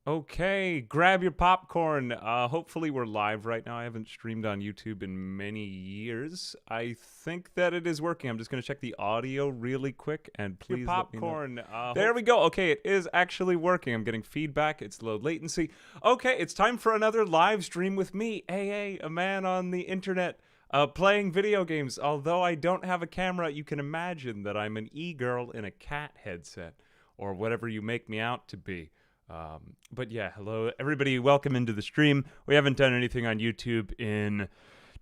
Okay, grab your popcorn. Hopefully we're live right now. I haven't streamed on YouTube in many years. I think that it is working. I'm just going to check the audio really quick and please let me know. Popcorn. There we go. Okay, it is actually working. I'm getting feedback. It's low latency. Okay, it's time for another live stream with me, AA, a man on the internet, playing video games. Although I don't have a camera, you can imagine that I'm an e-girl in a cat headset, or whatever you make me out to be. But yeah, hello everybody, welcome into the stream. We haven't done anything on YouTube in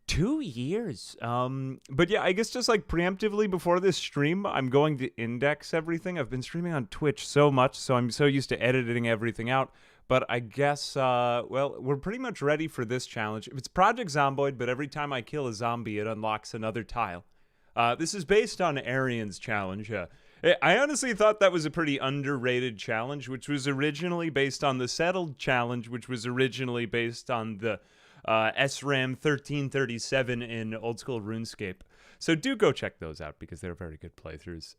2 years. But yeah, I guess just like preemptively before this stream, I'm going to index everything. I've been streaming on Twitch so much, so I'm so used to editing everything out. But I guess, well, we're pretty much ready for this challenge. It's Project Zomboid, but every time I kill a zombie, it unlocks another tile. This is based on Arian's challenge. I honestly thought that was a pretty underrated challenge, which was originally based on the Settled challenge, which was originally based on the SRAM 1337 in old school RuneScape. So do go check those out because they're very good playthroughs.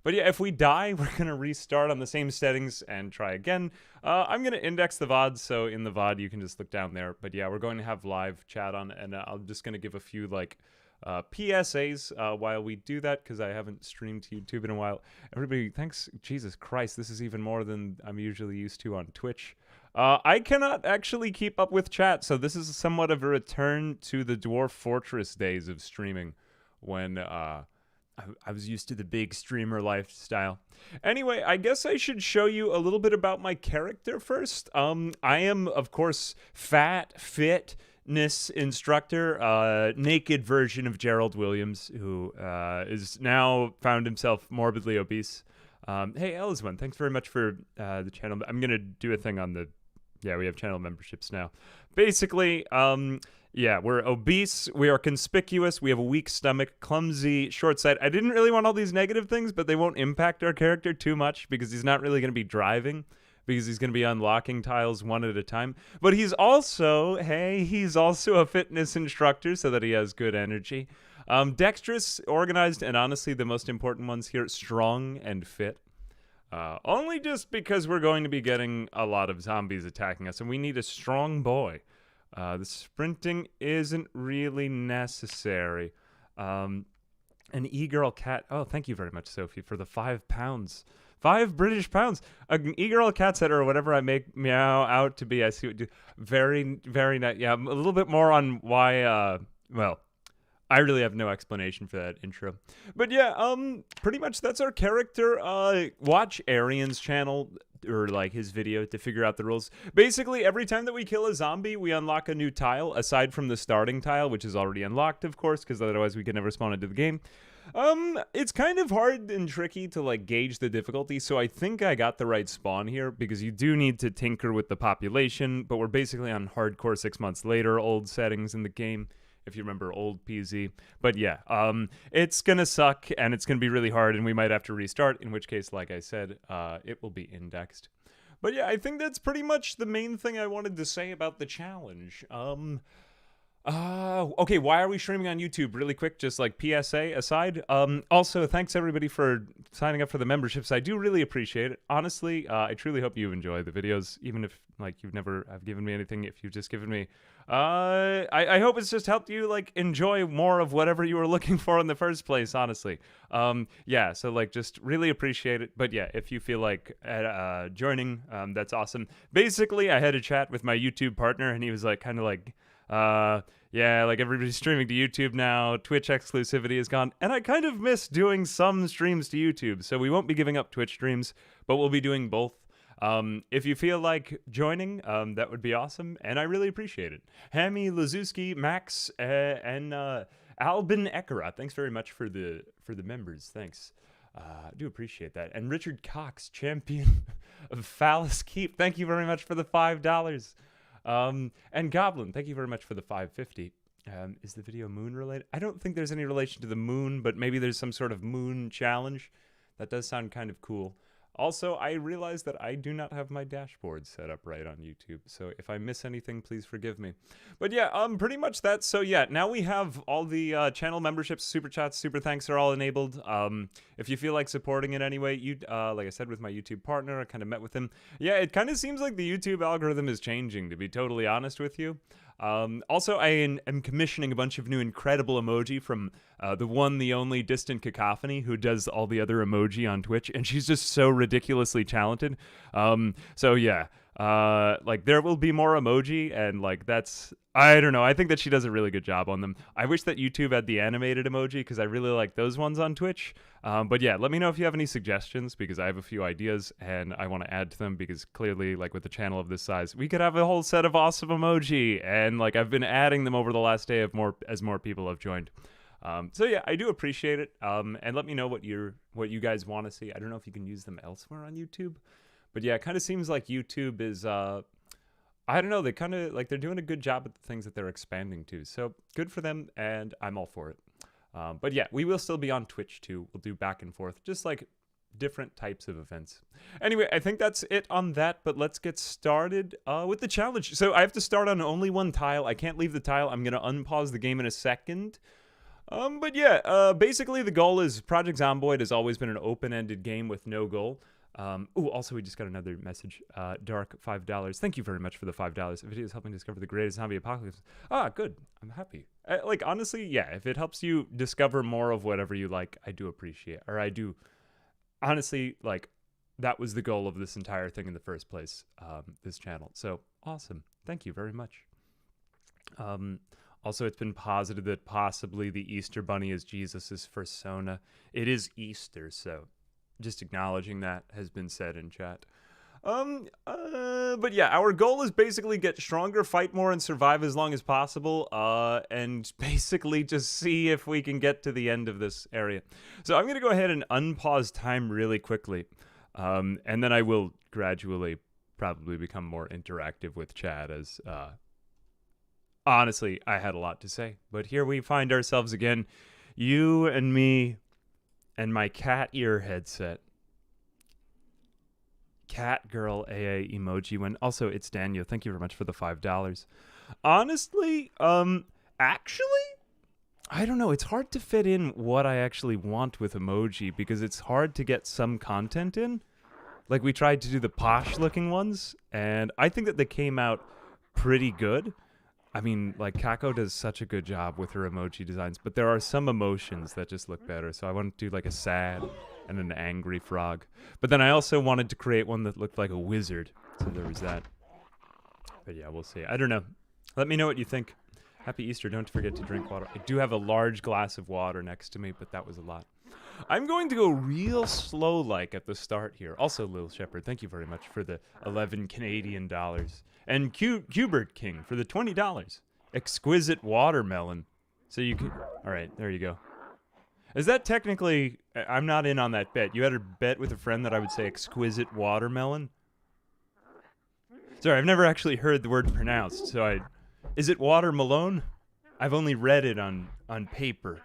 But yeah, if we die, we're going to restart on the same settings and try again. I'm going to index the VOD, so in the VOD you can just look down there. But yeah, we're going to have live chat on, and I'm just going to give a few like PSAs while we do that, because I haven't streamed to YouTube in a while. Everybody, thanks. Jesus Christ, this is even more than I'm usually used to on Twitch. I cannot actually keep up with chat, so this is somewhat of a return to the Dwarf Fortress days of streaming, when I was used to the big streamer lifestyle. Anyway, I guess I should show you a little bit about my character first. I am, of course, fat, fit, instructor, naked version of Gerald Williams, who is now found himself morbidly obese. Hey, Elizabeth, thanks very much for the channel. I'm going to do a thing on the... Yeah, we have channel memberships now. Basically, yeah, we're obese, we are conspicuous, we have a weak stomach, clumsy, short-sighted. I didn't really want all these negative things, but they won't impact our character too much because he's not really going to be driving, because he's going to be unlocking tiles one at a time. But he's also, hey, he's also a fitness instructor so that he has good energy. Dexterous, organized, and honestly the most important ones here, strong and fit. Only just because we're going to be getting a lot of zombies attacking us, and we need a strong boy. The sprinting isn't really necessary. An e-girl cat. Oh, thank you very much, Sophie, for the £5. 5 British pounds. An e-girl cat setter, or whatever I make meow out to be. I see what you do. Very, very nice. Yeah, a little bit more on why, well, I really have no explanation for that intro. But yeah, pretty much that's our character. Watch Arian's channel, or like his video, to figure out the rules. Basically, every time that we kill a zombie, we unlock a new tile, aside from the starting tile, which is already unlocked, of course, because otherwise we can never spawn into the game. It's kind of hard and tricky to like gauge the difficulty, so I think I got the right spawn here, because you do need to tinker with the population, but we're basically on hardcore 6 months later, old settings in the game, if you remember old PZ. But yeah, it's gonna suck, and it's gonna be really hard, and we might have to restart, in which case, like I said, it will be indexed. But yeah, I think that's pretty much the main thing I wanted to say about the challenge. Okay, why are we streaming on YouTube? Really quick, just like PSA aside. Also, thanks everybody for signing up for the memberships. I do really appreciate it. Honestly, I truly hope you enjoy the videos, even if like you've never have given me anything. If you've just given me, I hope it's just helped you like enjoy more of whatever you were looking for in the first place. Honestly, yeah. So like, just really appreciate it. But yeah, if you feel like joining, that's awesome. Basically, I had a chat with my YouTube partner, and he was like, kind of like, yeah, like everybody's streaming to YouTube now, Twitch exclusivity is gone, and I kind of miss doing some streams to YouTube, so we won't be giving up Twitch streams, but we'll be doing both. If you feel like joining, that would be awesome, and I really appreciate it. Hammy, Lazuski, Max, and Albin Ekara, thanks very much for the members, thanks. I do appreciate that. And Richard Cox, champion of Phallus Keep, thank you very much for the $5. And Goblin, thank you very much for the $5.50. Is the video moon related? I don't think there's any relation to the moon, but maybe there's some sort of moon challenge. That does sound kind of cool. Also, I realized that I do not have my dashboard set up right on YouTube, so if I miss anything, please forgive me. But yeah, pretty much that. So yeah, now we have all the channel memberships, super chats, super thanks are all enabled. If you feel like supporting it anyway, you like I said with my YouTube partner, I kind of met with him. Yeah, it kind of seems like the YouTube algorithm is changing, to be totally honest with you. Also, I am commissioning a bunch of new incredible emoji from the one, the only DistantCacophony, who does all the other emoji on Twitch, and she's just so ridiculously talented. So yeah, like there will be more emoji, and like that's, I don't know, I think that she does a really good job on them. I wish that YouTube had the animated emoji, because I really like those ones on Twitch. But yeah, let me know if you have any suggestions, because I have a few ideas and I want to add to them, because clearly, like with a channel of this size, we could have a whole set of awesome emoji, and like I've been adding them over the last day as more people have joined. So yeah, I do appreciate it. And let me know what you guys want to see. I don't know if you can use them elsewhere on YouTube, but yeah, it kind of seems like YouTube is I don't know, they kind of like they're doing a good job at the things that they're expanding to. So good for them, and I'm all for it. But yeah, we will still be on Twitch too. We'll do back and forth, just like different types of events. Anyway, I think that's it on that, but let's get started with the challenge. So I have to start on only one tile. I can't leave the tile. I'm going to unpause the game in a second. But yeah, basically the goal is Project Zomboid has always been an open-ended game with no goal. Ooh, also we just got another message. Dark, $5. Thank you very much for the $5. The video is helping discover the greatest zombie apocalypse. Ah, good. I'm happy. Like, honestly, yeah, if it helps you discover more of whatever you like, I do appreciate, or I do, honestly, like, that was the goal of this entire thing in the first place, this channel. So, awesome. Thank you very much. Also, it's been posited that possibly the Easter Bunny is Jesus's persona. It is Easter, so just acknowledging that has been said in chat. But yeah, our goal is basically get stronger, fight more, and survive as long as possible, and basically just see if we can get to the end of this area. So I'm going to go ahead and unpause time really quickly, and then I will gradually probably become more interactive with chat as, honestly, I had a lot to say. But here we find ourselves again, you and me and my cat ear headset. Cat girl AA emoji when also it's Daniel. Thank you very much for the $5. Honestly, actually, I don't know. It's hard to fit in what I actually want with emoji because it's hard to get some content in. Like we tried to do the posh looking ones, and I think that they came out pretty good. I mean, like, Caco does such a good job with her emoji designs, but there are some emotions that just look better. So I wanted to do, like, a sad and an angry frog. But then I also wanted to create one that looked like a wizard. So there was that. But yeah, we'll see. I don't know. Let me know what you think. Happy Easter. Don't forget to drink water. I do have a large glass of water next to me, but that was a lot. I'm going to go real slow like at the start here. Also, Lil Shepherd, thank you very much for the 11 Canadian dollars. And Cubert King for the $20. Exquisite watermelon. So you can... Alright, there you go. Is that technically... I'm not in on that bet. You had a bet with a friend that I would say exquisite watermelon? Sorry, I've never actually heard the word pronounced, so I... Is it watermelon? I've only read it on paper.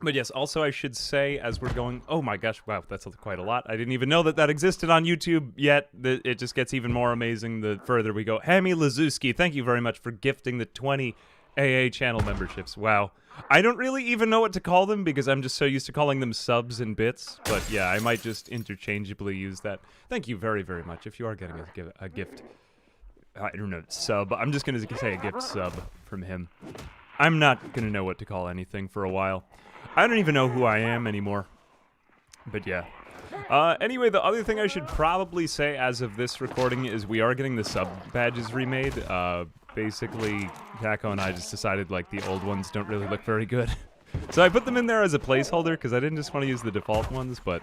But yes, also I should say as we're going... Oh my gosh, wow, that's quite a lot. I didn't even know that that existed on YouTube yet. It just gets even more amazing the further we go. Hammy Lazuski, thank you very much for gifting the 20 AA channel memberships. Wow. I don't really even know what to call them because I'm just so used to calling them subs and bits. But yeah, I might just interchangeably use that. Thank you very, very much. If you are getting a gift, I don't know, sub. I'm just going to say a gift sub from him. I'm not going to know what to call anything for a while. I don't even know who I am anymore. But yeah. Anyway, the other thing I should probably say as of this recording is we are getting the sub badges remade. Basically, Caco and I just decided like the old ones don't really look very good. So I put them in there as a placeholder because I didn't just want to use the default ones, but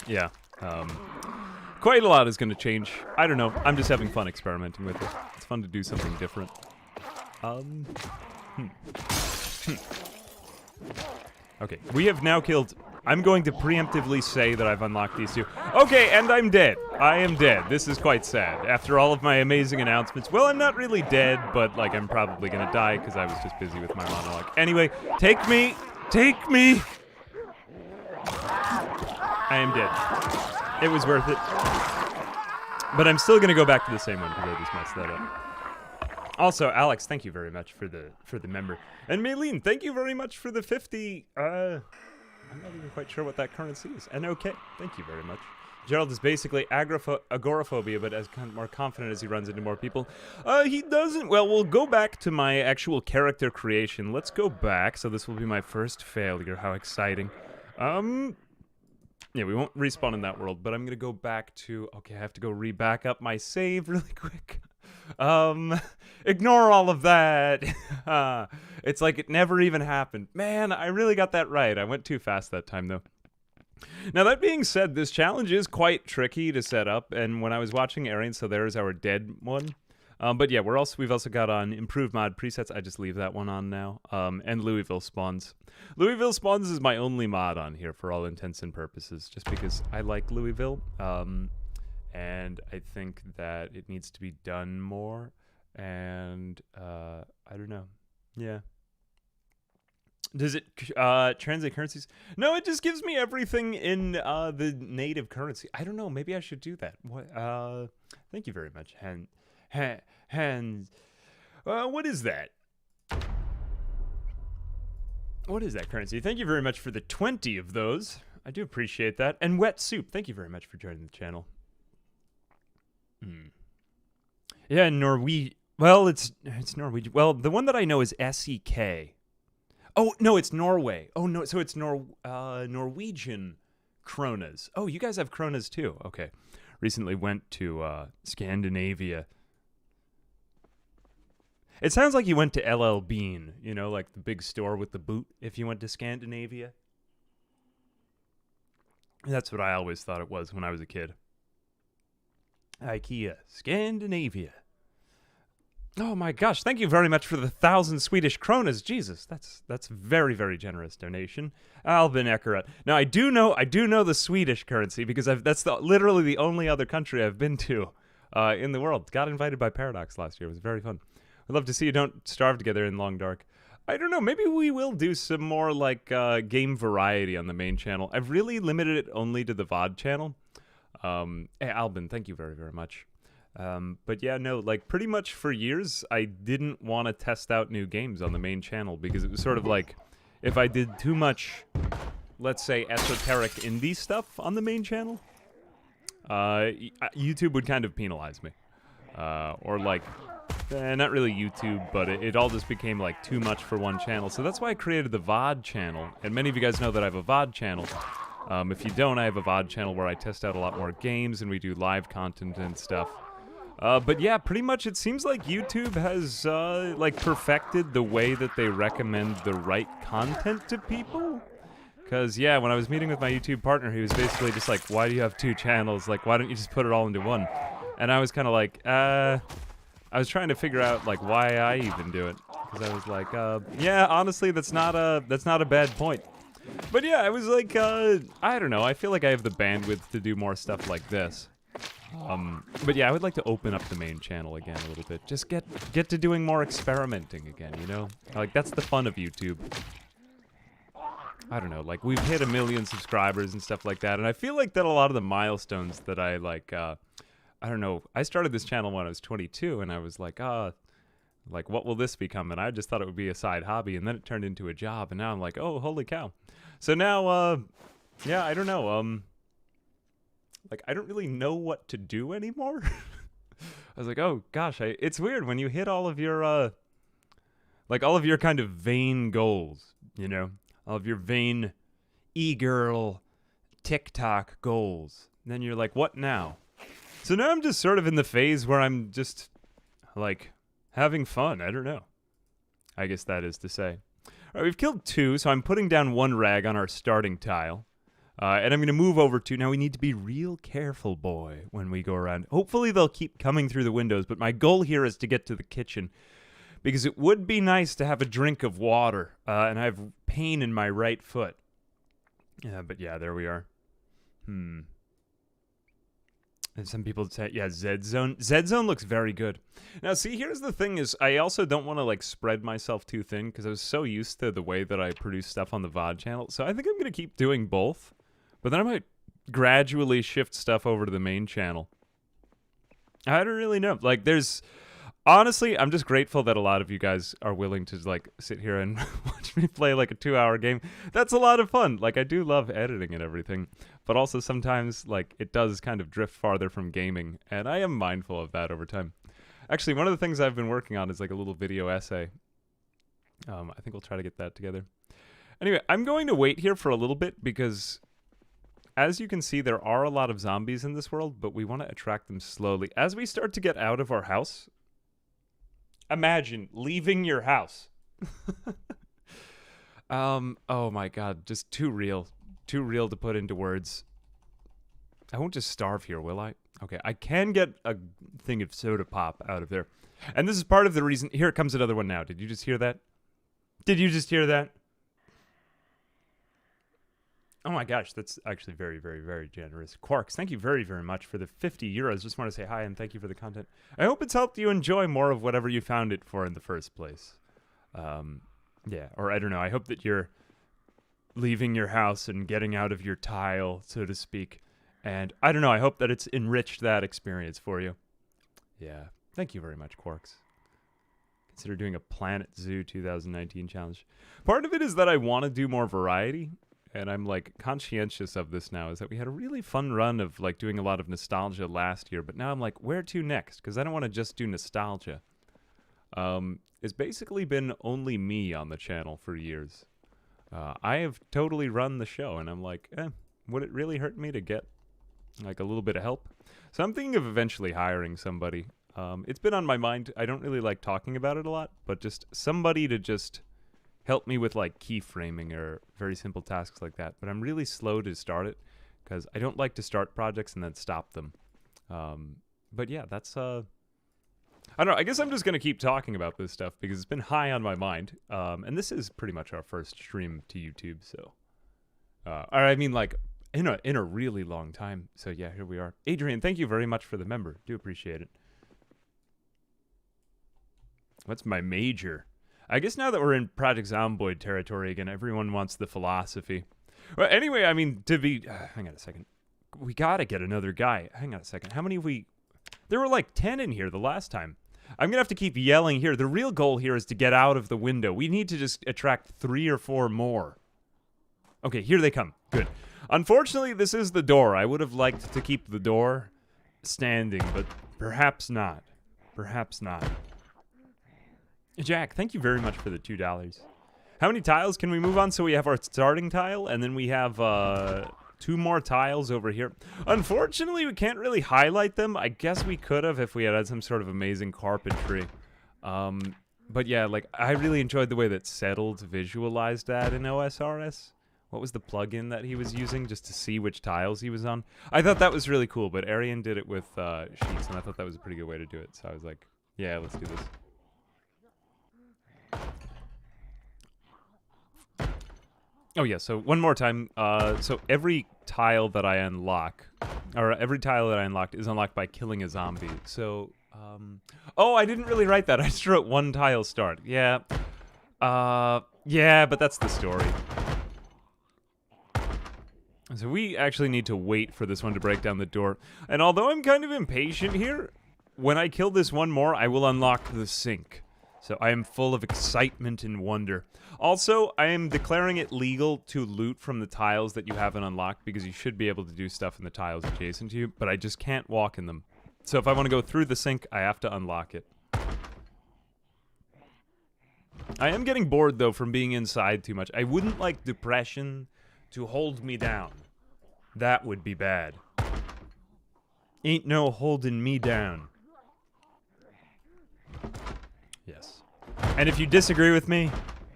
yeah. Quite a lot is going to change. I don't know. I'm just having fun experimenting with it. It's fun to do something different. Okay, we have now killed... I'm going to preemptively say that I've unlocked these two. Okay, and I'm dead. I am dead. This is quite sad. After all of my amazing announcements, well, I'm not really dead, but, like, I'm probably gonna die because I was just busy with my monologue. Anyway, take me! Take me! I am dead. It was worth it. But I'm still gonna go back to the same one because I just messed that up. Also, Alex, thank you very much for the member. And Maylene, thank you very much for the 50. I'm not even quite sure what that currency is. And okay, thank you very much. Gerald is basically agoraphobia, but as more confident as he runs into more people. He doesn't. Well, we'll go back to my actual character creation. Let's go back. So this will be my first failure. How exciting. Yeah, we won't respawn in that world, but I'm going to go back to... Okay, I have to go re-back up my save really quick. Ignore all of that. It's like it never even happened. Man, I really got that right. I went too fast that time, though. Now, that being said, this challenge is quite tricky to set up, and when I was watching Arian, so there's our dead one. But yeah, we've also got on improved mod presets. I just leave that one on now. And Louisville spawns. Louisville spawns is my only mod on here for all intents and purposes, just because I like Louisville. And I think that it needs to be done more. And I don't know. Yeah. Does it translate currencies? No, it just gives me everything in the native currency. I don't know. Maybe I should do that. What? Thank you very much, Hans. What is that? What is that currency? Thank you very much for the 20 of those. I do appreciate that. And Wet Soup, thank you very much for joining the channel. Yeah, Norwegian. Well, it's Norwegian. Well, the one that I know is SEK. Oh, no, it's Norway. Oh, no, so it's Norwegian kronas. Oh, you guys have kronas too. Okay. Recently went to Scandinavia. It sounds like you went to LL Bean, you know, like the big store with the boot, if you went to Scandinavia. That's what I always thought it was when I was a kid. IKEA, Scandinavia. Oh my gosh, thank you very much for the 1,000 Swedish kronas. Jesus, that's very, very generous donation. Albin Eckert. Now I do know the Swedish currency because that's literally the only other country I've been to in the world. Got invited by Paradox last year. It was very fun. I'd love to see you don't starve together in Long Dark. I don't know, maybe we will do some more like game variety on the main channel. I've really limited it only to the VOD channel. Hey, Albin, thank you very, very much. But yeah, no, like pretty much for years, I didn't want to test out new games on the main channel because it was sort of like if I did too much, let's say, esoteric indie stuff on the main channel, YouTube would kind of penalize me. Or like, not really YouTube, but it all just became like too much for one channel. So that's why I created the VOD channel. And many of you guys know that I have a VOD channel. If you don't, I have a VOD channel where I test out a lot more games and we do live content and stuff. But yeah, pretty much it seems like YouTube has, like, perfected the way that they recommend the right content to people. Because, yeah, when I was meeting with my YouTube partner, he was basically just like, why do you have two channels? Like, why don't you just put it all into one? And I was kind of like, I was trying to figure out, like, why I even do it. Because I was like, yeah, honestly, that's not a bad point. But yeah, I was like, I don't know, I feel like I have the bandwidth to do more stuff like this. But yeah, I would like to open up the main channel again a little bit. Just get to doing more experimenting again, you know? Like, that's the fun of YouTube. I don't know, like, we've hit 1 million subscribers and stuff like that, and I feel like that a lot of the milestones that I, like, I don't know, I started this channel when I was 22, and I was like, like, what will this become? And I just thought it would be a side hobby, and then it turned into a job, and now I'm like, oh, holy cow. So now, yeah, I don't know, like, I don't really know what to do anymore. I was like, oh, gosh, it's weird when you hit all of your, like, all of your kind of vain goals, you know? All of your vain e-girl TikTok goals. And then you're like, what now? So now I'm just sort of in the phase where I'm just, like, having fun. I don't know. I guess that is to say. All right, we've killed 2, so I'm putting down 1 rag on our starting tile. And I'm going to move over to... Now, we need to be real careful, boy, when we go around. Hopefully, they'll keep coming through the windows, but my goal here is to get to the kitchen. Because it would be nice to have a drink of water, and I have pain in my right foot. Yeah, but yeah, there we are. And some people say, yeah, Z-Zone. Z-Zone looks very good. Now, see, here's the thing is, I also don't want to, like, spread myself too thin, because I was so used to the way that I produce stuff on the VOD channel. So I think I'm going to keep doing both. But then I might gradually shift stuff over to the main channel. I don't really know. Like, honestly, I'm just grateful that a lot of you guys are willing to, like, sit here and watch me play, like, a 2-hour game. That's a lot of fun. Like, I do love editing and everything. But also sometimes, like, it does kind of drift farther from gaming. And I am mindful of that over time. Actually, one of the things I've been working on is, like, a little video essay. I think we'll try to get that together. Anyway, I'm going to wait here for a little bit because, as you can see, there are a lot of zombies in this world, but we want to attract them slowly. As we start to get out of our house, imagine leaving your house. Oh my god, just too real. Too real to put into words. I won't just starve here, will I? Okay, I can get a thing of soda pop out of there. And this is part of the reason. Here comes another one now. Did you just hear that? Did you just hear that? Oh my gosh, that's actually very, very, very generous. Quarks, thank you very, very much for the 50 euros. Just want to say hi and thank you for the content. I hope it's helped you enjoy more of whatever you found it for in the first place. Yeah, or I don't know. I hope that you're leaving your house and getting out of your tile, so to speak. And I don't know. I hope that it's enriched that experience for you. Yeah, thank you very much, Quarks. Consider doing a Planet Zoo 2019 challenge. Part of it is that I want to do more variety. And I'm, like, conscientious of this now, is that we had a really fun run of, like, doing a lot of nostalgia last year. But now I'm like, where to next? Because I don't want to just do nostalgia. It's basically been only me on the channel for years. I have totally run the show, and I'm like, would it really hurt me to get, like, a little bit of help? So I'm thinking of eventually hiring somebody. It's been on my mind. I don't really like talking about it a lot, but just somebody to just help me with, like, keyframing or very simple tasks like that. But I'm really slow to start it because I don't like to start projects and then stop them. But yeah, that's, I don't know. I guess I'm just going to keep talking about this stuff because it's been high on my mind. And this is pretty much our first stream to YouTube, so. Or I mean, like, in a really long time. So yeah, here we are. Adrian, thank you very much for the member. Do appreciate it. What's my major? I guess now that we're in Project Zomboid territory again, everyone wants the philosophy. Well, anyway, I mean, to be... hang on a second. We gotta get another guy. Hang on a second. How many have we... There were like 10 in here the last time. I'm gonna have to keep yelling here. The real goal here is to get out of the window. We need to just attract 3 or 4 more. Okay, here they come. Good. Unfortunately, this is the door. I would have liked to keep the door standing, but perhaps not. Perhaps not. Jack, thank you very much for the $2. How many tiles can we move on? So we have our starting tile, and then we have 2 more tiles over here. Unfortunately, we can't really highlight them. I guess we could have if we had some sort of amazing carpentry. But yeah, like, I really enjoyed the way that Settled visualized that in OSRS. What was the plugin that he was using just to see which tiles he was on? I thought that was really cool, but Arian did it with sheets, and I thought that was a pretty good way to do it. So I was like, yeah, let's do this. Oh yeah, so one more time. So every tile that I unlock, or every tile that I unlocked is unlocked by killing a zombie. So, oh, I didn't really write that. I just wrote 1 tile start. Yeah. Yeah, but that's the story. So we actually need to wait for this one to break down the door. And although I'm kind of impatient here, when I kill this one more, I will unlock the sink. So I am full of excitement and wonder. Also, I am declaring it legal to loot from the tiles that you haven't unlocked because you should be able to do stuff in the tiles adjacent to you, but I just can't walk in them. So if I want to go through the sink, I have to unlock it. I am getting bored, though, from being inside too much. I wouldn't like depression to hold me down. That would be bad. Ain't no holding me down. Yes. And if you disagree with me,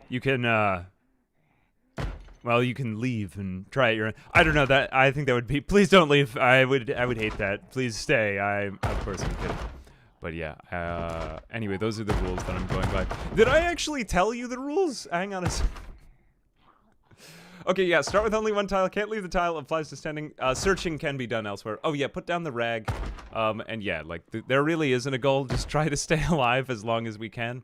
you can, well, you can leave and try it your own. I don't know, that, I think that would be, please don't leave. I would hate that. Please stay. Of course I'm kidding. But yeah, anyway, those are the rules that I'm going by. Did I actually tell you the rules? Hang on a second. Okay, yeah, start with only 1 tile. Can't leave the tile. Applies to standing. Searching can be done elsewhere. Oh, yeah, put down the rag. And yeah, like, there really isn't a goal. Just try to stay alive as long as we can.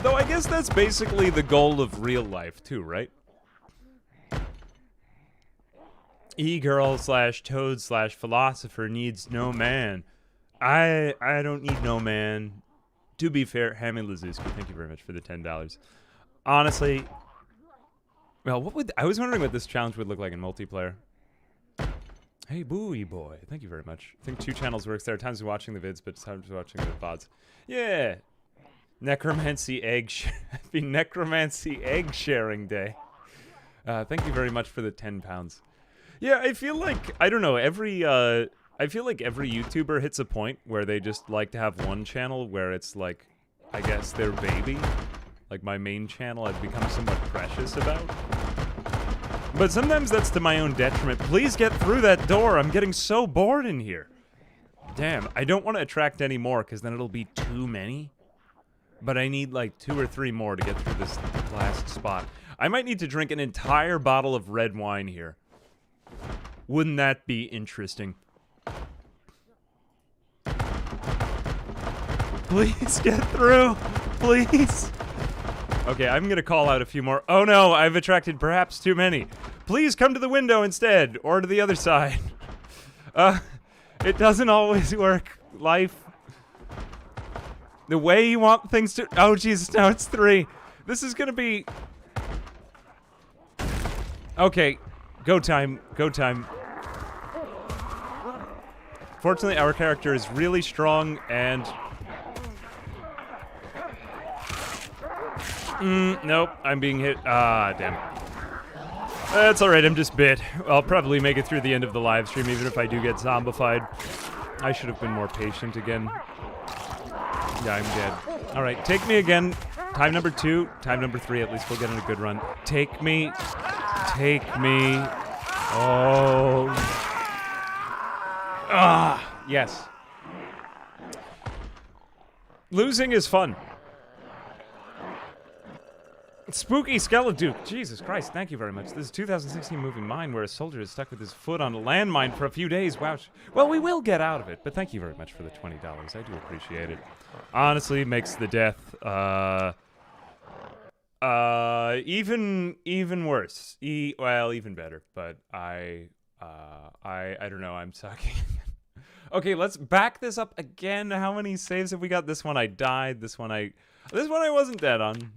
Though I guess that's basically the goal of real life, too, right? E-girl slash toad slash philosopher needs no man. I don't need no man. To be fair, Hammy Lazuski, thank you very much for the $10. Honestly, well, I was wondering what this challenge would look like in multiplayer. Hey, Booey Boy, thank you very much. I think 2 channels works. There are times watching the vids, but times watching the VODs. Yeah, Necromancy egg, happy Necromancy egg sharing day. Thank you very much for the £10. Yeah, I feel like I don't know. I feel like every YouTuber hits a point where they just like to have one channel where it's like, I guess their baby. Like my main channel, I've become somewhat precious about. But sometimes that's to my own detriment. Please get through that door. I'm getting so bored in here. Damn, I don't want to attract any more because then it'll be too many. But I need like 2 or 3 more to get through this last spot. I might need to drink an entire bottle of red wine here. Wouldn't that be interesting? Please get through. Please. Okay, I'm gonna call out a few more. Oh no, I've attracted perhaps too many. Please come to the window instead, or to the other side. It doesn't always work. Life. The way you want things to... Oh, Jesus, now it's 3. This is gonna be... Okay, go time, go time. Fortunately, our character is really strong and... Nope, I'm being hit. Ah, damn. That's alright, I'm just bit. I'll probably make it through the end of the live stream, even if I do get zombified. I should have been more patient again. Yeah, I'm dead. Alright, take me again. Time number 2, time number 3, at least we'll get in a good run. Take me. Take me. Oh. Ah, yes. Losing is fun. Spooky Skeleduke. Jesus Christ, thank you very much. This is a 2016 movie Mine where a soldier is stuck with his foot on a landmine for a few days. Wow. Well, we will get out of it, but thank you very much for the $20. I do appreciate it. Honestly, makes the death, even worse. Well, even better, but I don't know, I'm sucking. Okay, let's back this up again. How many saves have we got? This one I died, this one I wasn't dead on.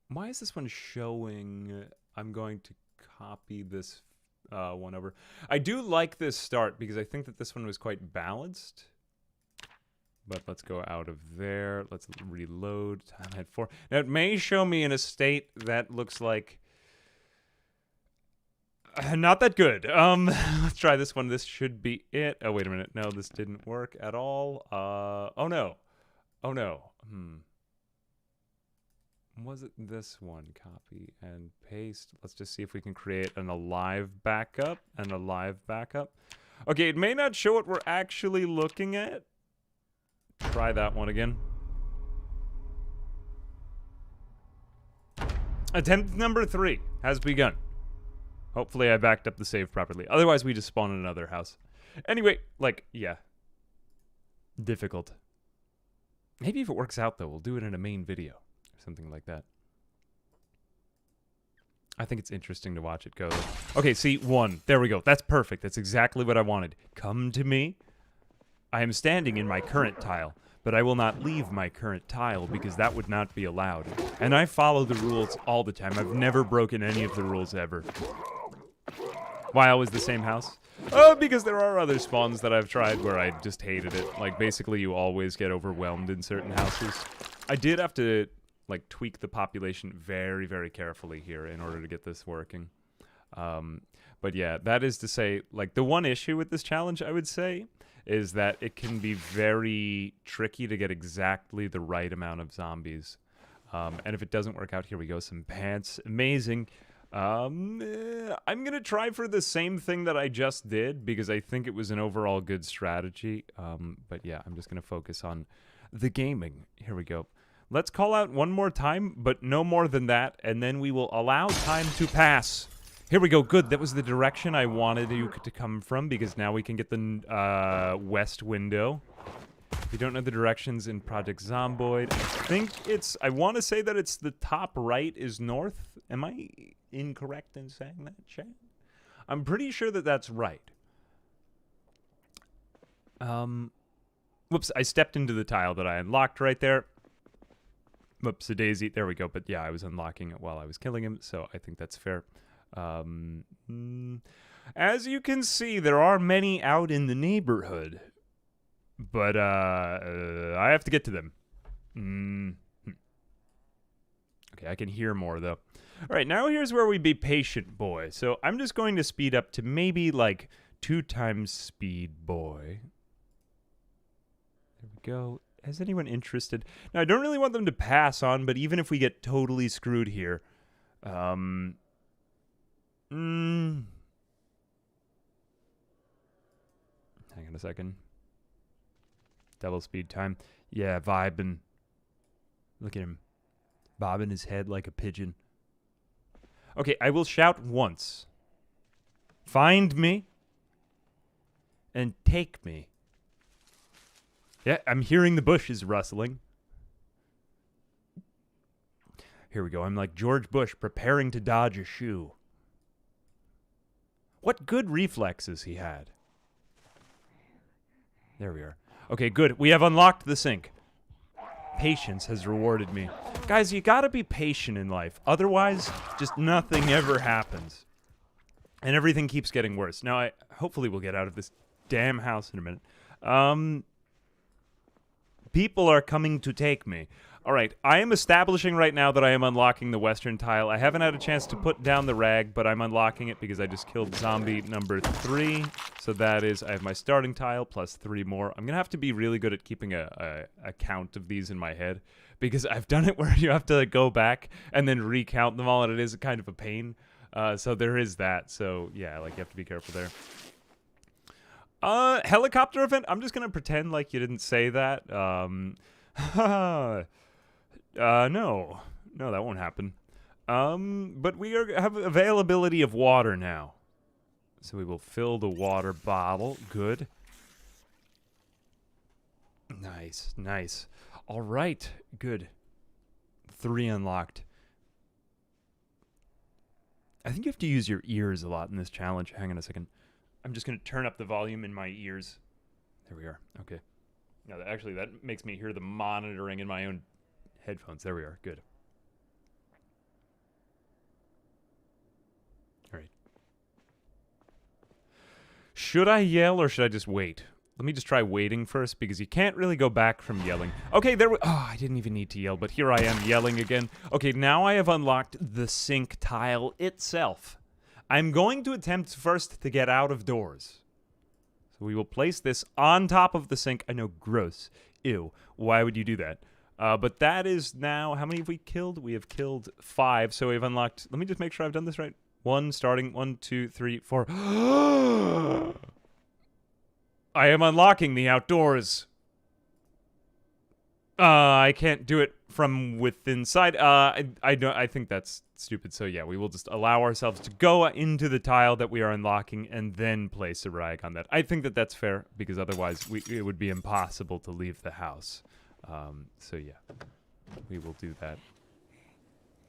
Why is this one showing? I'm going to copy this one over. I do like this start because I think that this one was quite balanced. But let's go out of there. Let's reload. Time at 4. Now it may show me in a state that looks like not that good. Let's try this one. This should be it. Oh, wait a minute. No, this didn't work at all. Oh no. Oh no. Was it this one? Copy and paste. Let's just see if we can create an alive backup and a live backup. Okay, it may not show what we're actually looking at. Try that one again. Attempt number 3 has begun. Hopefully I backed up the save properly. Otherwise, we just spawn in another house. Anyway, like, yeah. Difficult. Maybe if it works out, though, we'll do it in a main video. Something like that. I think it's interesting to watch it go. Okay, see, 1. There we go. That's perfect. That's exactly what I wanted. Come to me. I am standing in my current tile, but I will not leave my current tile because that would not be allowed. And I follow the rules all the time. I've never broken any of the rules ever. Why always the same house? Oh, because there are other spawns that I've tried where I just hated it. Like, basically, you always get overwhelmed in certain houses. I did have to, like, tweak the population very, very carefully here in order to get this working. But yeah, that is to say, like, the one issue with this challenge, I would say, is that it can be very tricky to get exactly the right amount of zombies. And if it doesn't work out, here we go, some pants. Amazing. I'm gonna try for the same thing that I just did, because I think it was an overall good strategy. But yeah, I'm just gonna focus on the gaming. Here we go. Let's call out one more time, but no more than that, and then we will allow time to pass. Here we go. Good. That was the direction I wanted you to come from, because now we can get the west window. If you don't know the directions in Project Zomboid, I think it's... I want to say that it's the top right is north. Am I incorrect in saying that, Chad? I'm pretty sure that that's right. Whoops, I stepped into the tile that I unlocked right there. Whoops, a daisy. There we go. But yeah, I was unlocking it while I was killing him, so I think that's fair. As you can see, there are many out in the neighborhood. But I have to get to them. Okay, I can hear more, though. All right, now here's where we be patient, boy. So I'm just going to speed up to maybe, like, 2 times speed, boy. There we go. Is anyone interested? Now, I don't really want them to pass on, but even if we get totally screwed here... Hang on a second. Double speed time. Yeah, vibing. Look at him. Bobbing his head like a pigeon. Okay, I will shout once. Find me. And take me. Yeah, I'm hearing the bushes rustling. Here we go. I'm like George Bush preparing to dodge a shoe. What good reflexes he had. There we are. Okay, good. We have unlocked the sink. Patience has rewarded me. Guys, you gotta be patient in life. Otherwise, just nothing ever happens. And everything keeps getting worse. Now, hopefully we'll get out of this damn house in a minute. People are coming to take me. All right, I am establishing right now that I am unlocking the western tile. I haven't had a chance to put down the rag, but I'm unlocking it because I just killed zombie number 3. So that is, I have my starting tile plus 3 more. I'm going to have to be really good at keeping a count of these in my head because I've done it where you have to go back and then recount them all, and it is kind of a pain. So there is that. So yeah, like you have to be careful there. Helicopter event? I'm just going to pretend like you didn't say that. No, that won't happen. But we have availability of water now. So we will fill the water bottle. Good. Nice, nice. All right, good. 3 unlocked. I think you have to use your ears a lot in this challenge. Hang on a second. I'm just going to turn up the volume in my ears. There we are. Okay. Now, actually, that makes me hear the monitoring in my own headphones. There we are. Good. All right. Should I yell or should I just wait? Let me just try waiting first because you can't really go back from yelling. Okay, there we... Oh, I didn't even need to yell, but here I am yelling again. Okay, now I have unlocked the sink tile itself. I'm going to attempt first to get out of doors. So we will place this on top of the sink. I know, gross. Ew. Why would you do that? But that is now... How many have we killed? We have killed 5, so we've unlocked... Let me just make sure I've done this right. 1, starting. 1, 2, 3, 4. I am unlocking the outdoors. I can't do it from within inside. I think that's stupid. So yeah, we will just allow ourselves to go into the tile that we are unlocking and then place a rag on that. I think that that's fair because otherwise it would be impossible to leave the house. So yeah, we will do that.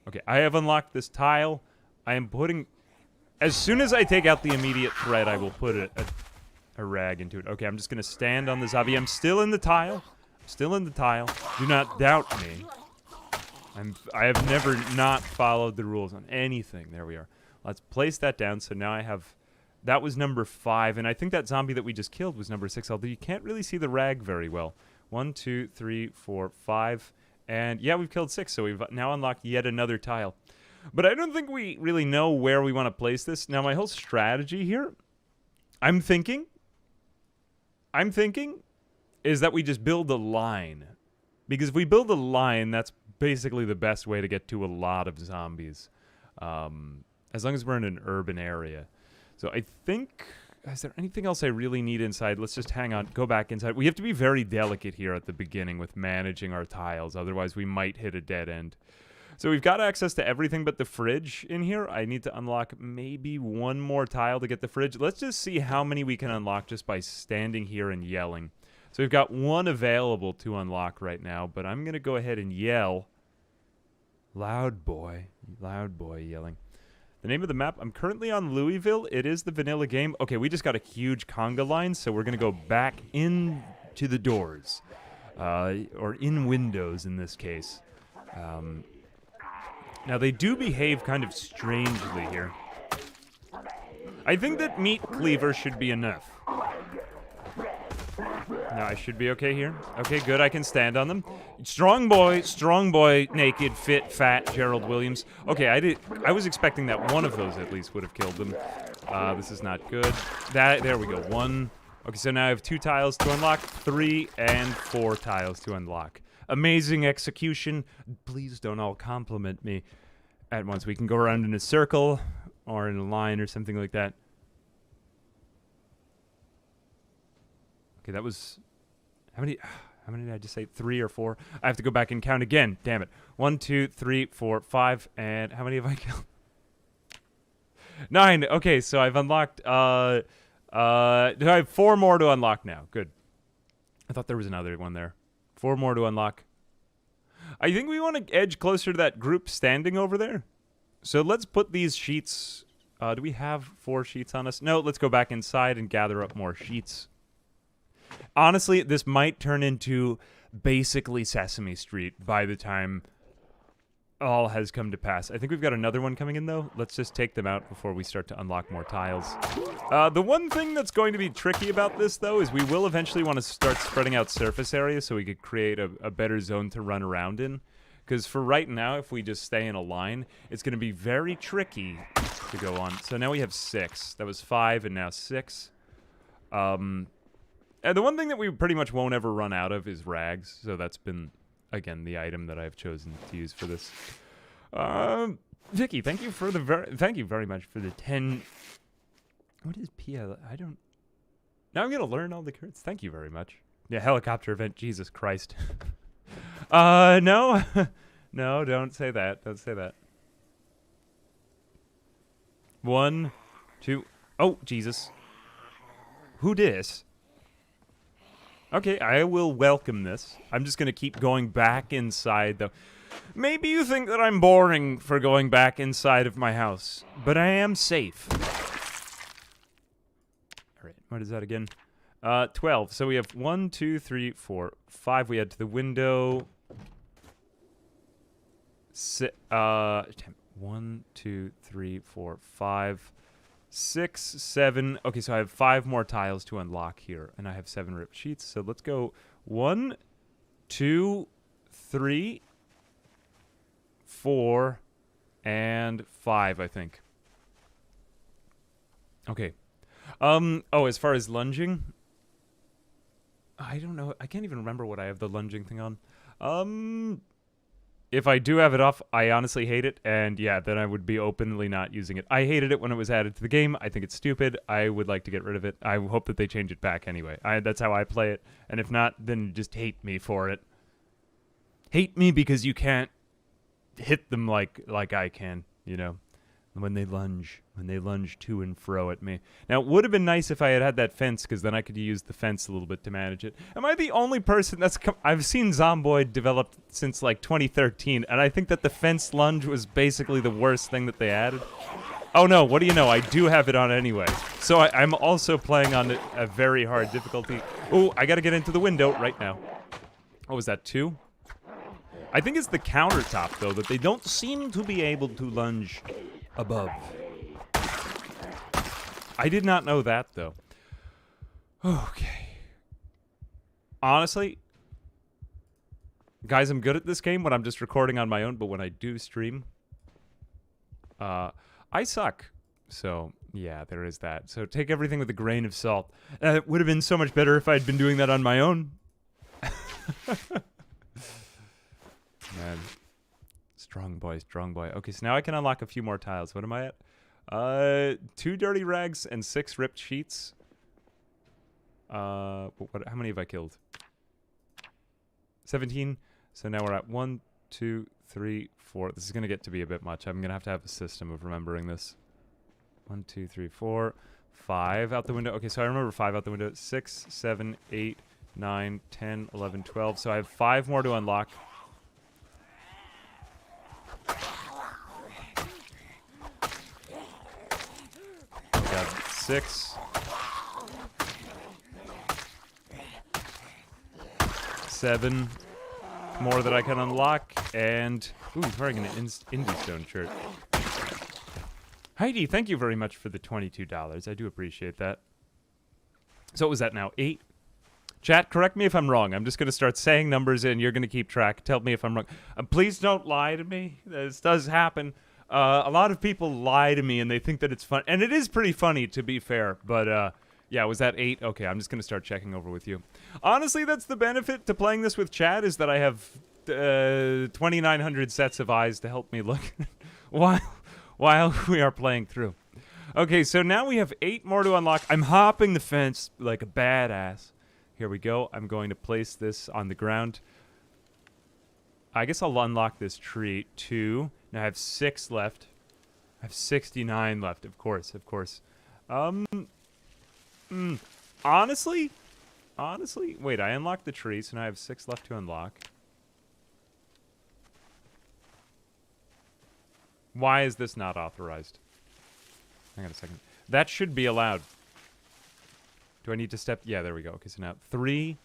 Okay, I have unlocked this tile. I am putting... As soon as I take out the immediate threat, I will put a rag into it. Okay, I'm just going to stand on the zombie. I'm still in the tile. Still in the tile. Do not doubt me. I have never not followed the rules on anything. There we are. Let's place that down. So now I have... That was number 5, and I think that zombie that we just killed was number 6, although you can't really see the rag very well. 1, 2, 3, 4, 5. And yeah, we've killed 6, so we've now unlocked yet another tile. But I don't think we really know where we want to place this. Now, my whole strategy here, I'm thinking is that we just build a line. Because if we build a line, that's basically the best way to get to a lot of zombies. As long as we're in an urban area. So I think... Is there anything else I really need inside? Let's just hang on. Go back inside. We have to be very delicate here at the beginning with managing our tiles. Otherwise, we might hit a dead end. So we've got access to everything but the fridge in here. I need to unlock maybe 1 more tile to get the fridge. Let's just see how many we can unlock just by standing here and yelling. So we've got 1 available to unlock right now, but I'm going to go ahead and yell. Loud boy yelling. The name of the map, I'm currently on Louisville. It is the vanilla game. Okay, we just got a huge conga line, so we're going to go back into the doors. Or in windows in this case. Now, they do behave kind of strangely here. I think that meat cleaver should be enough. No, I should be okay here. Okay, good, I can stand on them. Strong boy, naked, fit, fat, Gerald Williams. Okay, I was expecting that one of those at least would have killed them. This is not good. There we go, 1. Okay, so now I have 2 tiles to unlock, 3 and 4 tiles to unlock. Amazing execution. Please don't all compliment me at once. We can go around in a circle or in a line or something like that. Okay, that was... How many did I just say? 3 or 4? I have to go back and count again. Damn it. 1, 2, 3, 4, 5, and how many have I killed? 9. Okay, so I've unlocked... I have 4 more to unlock now. Good. I thought there was another one there. 4 more to unlock. I think we want to edge closer to that group standing over there. So let's put these sheets... do we have 4 sheets on us? No, let's go back inside and gather up more sheets. Honestly, this might turn into basically Sesame Street by the time all has come to pass. I think we've got another one coming in, though. Let's just take them out before we start to unlock more tiles. The one thing that's going to be tricky about this, though, is we will eventually want to start spreading out surface area so we could create a better zone to run around in. Because for right now, if we just stay in a line, it's going to be very tricky to go on. So now we have 6. That was 5 and now 6. And the one thing that we pretty much won't ever run out of is rags. So that's been, again, the item that I've chosen to use for this. Vicky, thank you very much for the 10. What is PL? I don't. Now I'm gonna learn all the cards. Thank you very much. Yeah, helicopter event. Jesus Christ. No, no, don't say that. Don't say that. 1, 2. Oh, Jesus. Who dis? Okay, I will welcome this. I'm just going to keep going back inside, though. Maybe you think that I'm boring for going back inside of my house, but I am safe. All right, what is that again? 12. So we have 1, 2, 3, 4, 5. We head to the window. 1, 2, 3, 4, 5. 6, 7. Okay, so I have 5 more tiles to unlock here, and I have 7 ripped sheets. So let's go 1, 2, 3, 4, and 5, I think. Okay. Oh, as far as lunging, I don't know. I can't even remember what I have the lunging thing on. If I do have it off, I honestly hate it, and yeah, then I would be openly not using it. I hated it when it was added to the game. I think it's stupid. I would like to get rid of it. I hope that they change it back anyway. That's how I play it, and if not, then just hate me for it. Hate me because you can't hit them like I can, you know, when they lunge to and fro at me. Now, it would have been nice if I had that fence, because then I could use the fence a little bit to manage it. Am I the only person that's... I've seen Zomboid developed since, like, 2013, and I think that the fence lunge was basically the worst thing that they added. Oh, no, what do you know? I do have it on anyway. So I'm also playing on a very hard difficulty. Oh, I gotta get into the window right now. What was that, 2? I think it's the countertop, though, that they don't seem to be able to lunge above. I did not know that, though. Okay. Honestly, guys, I'm good at this game when I'm just recording on my own, but when I do stream, I suck. So, yeah, there is that. So take everything with a grain of salt. It would have been so much better if I'd been doing that on my own. Man. Strong boy, strong boy. Okay, so now I can unlock a few more tiles. What am I at? 2 dirty rags and 6 ripped sheets. How many have I killed? 17. So now we're at 1, 2, 3, 4. This is going to get to be a bit much. I'm going to have a system of remembering this. 1, 2, 3, 4, 5 out the window. Okay, so I remember 5 out the window. 6, 7, 8, 9, 10, 11, 12. So I have 5 more to unlock. got 6. 7 more that I can unlock, and ooh, wearing an Indie Stone shirt. Heidi, thank you very much for the $22. I do appreciate that. So what was that now? 8? Chat, correct me if I'm wrong. I'm just going to start saying numbers and you're going to keep track. Tell me if I'm wrong. Please don't lie to me. This does happen. A lot of people lie to me and they think that it's fun. And it is pretty funny, to be fair. But, yeah, was that 8? Okay, I'm just going to start checking over with you. Honestly, that's the benefit to playing this with chat, is that I have 2,900 sets of eyes to help me look while we are playing through. Okay, so now we have 8 more to unlock. I'm hopping the fence like a badass. Here we go. I'm going to place this on the ground. I guess I'll unlock this tree, 2. Now I have 6 left. I have 69 left, of course, of course. Honestly, wait, I unlocked the tree, so now I have 6 left to unlock. Why is this not authorized? Hang on a second. That should be allowed. Do I need to step? Yeah, there we go. Okay, so now 3,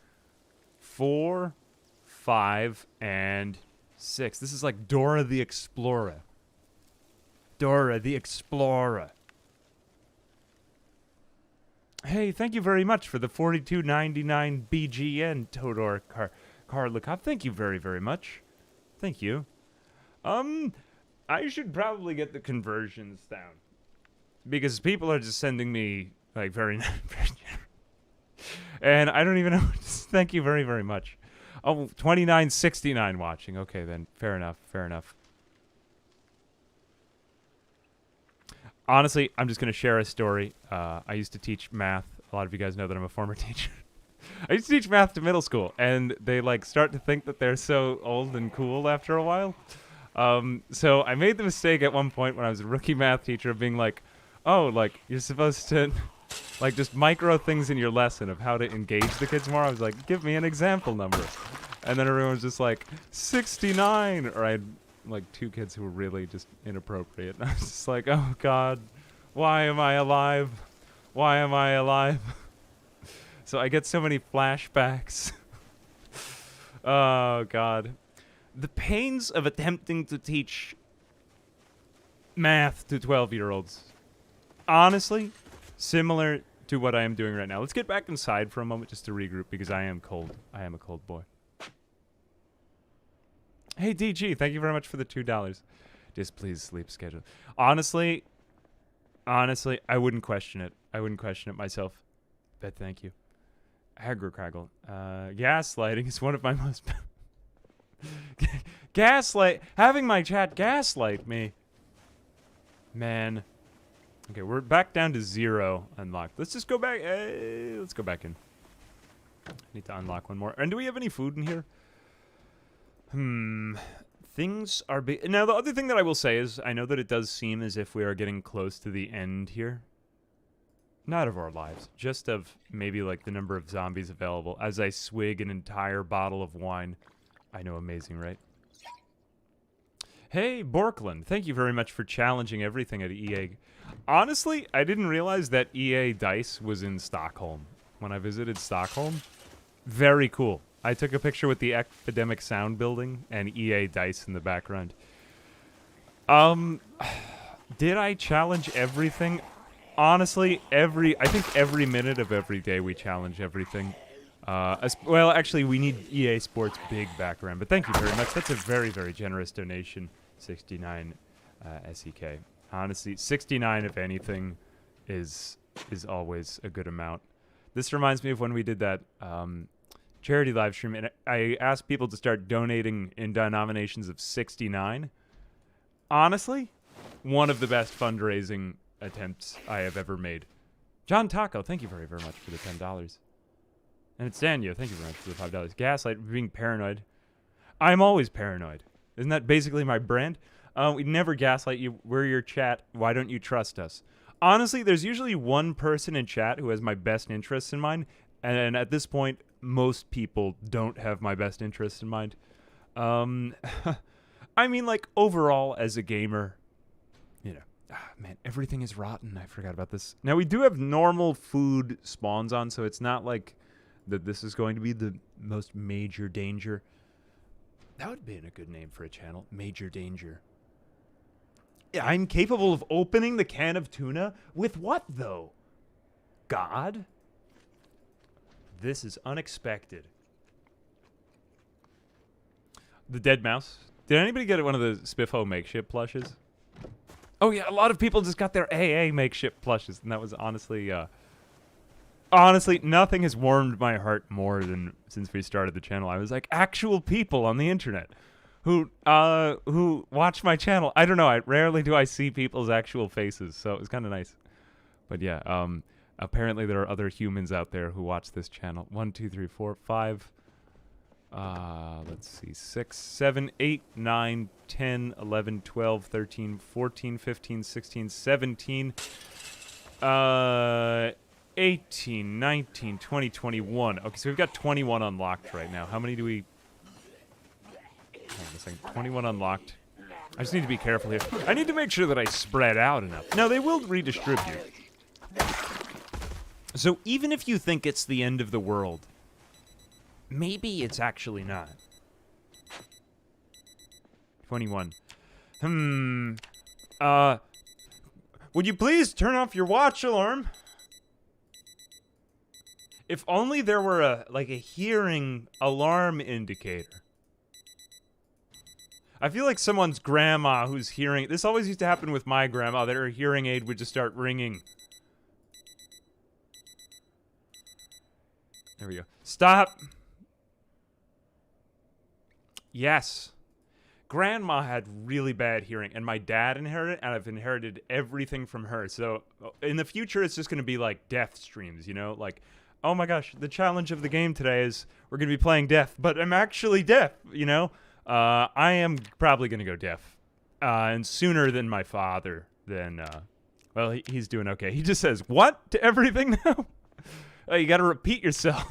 4, 5, and 6. This is like Dora the Explorer. Dora the Explorer. Hey, thank you very much for the $42.99 BGN Todor Karlikov. Thank you very, very much. Thank you. I should probably get the conversions down, because people are just sending me like very and I don't even know. Thank you very, very much. Oh, 2969 watching. Okay, then. Fair enough. Fair enough. Honestly, I'm just going to share a story. I used to teach math. A lot of you guys know that I'm a former teacher. I used to teach math to middle school, and they like start to think that they're so old and cool after a while. So I made the mistake at one point when I was a rookie math teacher of being like, oh, like, you're supposed to like just micro things in your lesson of how to engage the kids more. I was like, give me an example number. And then everyone was just like, 69. Or I had like 2 kids who were really just inappropriate. And I was just like, oh God, why am I alive? Why am I alive? So I get so many flashbacks. Oh God. The pains of attempting to teach math to 12-year-olds. Honestly, similar to what I am doing right now. Let's get back inside for a moment just to regroup, because I am cold. I am a cold boy. Hey, DG, thank you very much for the $2. Just please sleep schedule. Honestly, I wouldn't question it. I wouldn't question it myself. But thank you. Agrocraggle. Gaslighting is one of my most... Having my chat gaslight me. Man. Okay, we're back down to 0 unlocked. Let's just go back. Let's go back in. I need to unlock one more. And do we have any food in here? Things are big. Now, the other thing that I will say is I know that it does seem as if we are getting close to the end here. Not of our lives. Just of maybe like the number of zombies available as I swig an entire bottle of wine. I know, amazing, right? Hey, Borkland, thank you very much for challenging everything at EA. Honestly, I didn't realize that EA Dice was in Stockholm when I visited Stockholm. Very cool. I took a picture with the Epidemic Sound building and EA Dice in the background. Did I challenge everything? Honestly, I think every minute of every day we challenge everything. Well, actually, we need EA Sports big background, but thank you very much. That's a very, very generous donation. 69 SEK. Honestly, 69, if anything, is always a good amount. This reminds me of when we did that charity live stream, and I asked people to start donating in denominations of 69. Honestly, one of the best fundraising attempts I have ever made. John Taco, thank you very, very much for the $10. And it's Daniel, thank you very much for the $5. Gaslight, being paranoid. I'm always paranoid. Isn't that basically my brand? We never gaslight you. We're your chat. Why don't you trust us? Honestly, there's usually one person in chat who has my best interests in mind. And at this point, most people don't have my best interests in mind. I mean, like, overall, as a gamer, you know, Ah, man, everything is rotten. I forgot about this. Now, we do have normal food spawns on, so it's not like that this is going to be the most major danger. That would be a good name for a channel. Major danger. Yeah, I'm capable of opening the can of tuna? With what, though? God? This is unexpected. The dead mouse. Did anybody get one of the Spiffo makeshift plushes? Oh, yeah, a lot of people just got their AA makeshift plushes, and that was honestly... honestly, nothing has warmed my heart more than since we started the channel. I was like, actual people on the internet who watch my channel. I don't know. Rarely do I see people's actual faces, so it was kind of nice. But yeah, apparently there are other humans out there who watch this channel. 1, 2, 3, 4, 5. Let's see. 6, 7, 8, 9, 10, 11, 12, 13, 14, 15, 16, 17. 18, 19, 20, 21. Okay, so we've got 21 unlocked right now. How many do we... Hold on a second. 21 unlocked. I just need to be careful here. I need to make sure that I spread out enough. Now, they will redistribute. So even if you think it's the end of the world, maybe it's actually not. 21. Would you please turn off your watch alarm? If only there were a hearing alarm indicator. I feel like someone's grandma who's hearing... This always used to happen with my grandma, that her hearing aid would just start ringing. There we go. Stop! Yes. Grandma had really bad hearing, and my dad inherited it, and I've inherited everything from her. So, in the future, it's just going to be like death streams, you know? Like, oh my gosh, the challenge of the game today is we're going to be playing death, but I'm actually deaf, you know? I am probably going to go deaf. And sooner than my father, then, well, he's doing okay. He just says, what? To everything now? Oh, you got to repeat yourself.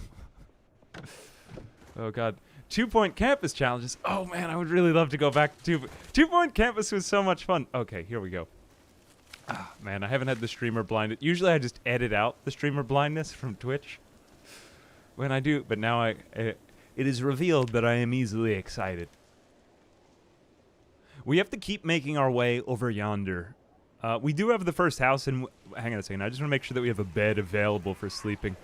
Oh, God. 2-point campus challenges. Oh, man, I would really love to go back to 2-point campus was so much fun. Okay, here we go. Ah, man, I haven't had the streamer blinded. Usually I just edit out the streamer blindness from Twitch when I do, but now it is revealed that I am easily excited. We have to keep making our way over yonder. We do have the first house, and hang on a second. I just want to make sure that we have a bed available for sleeping.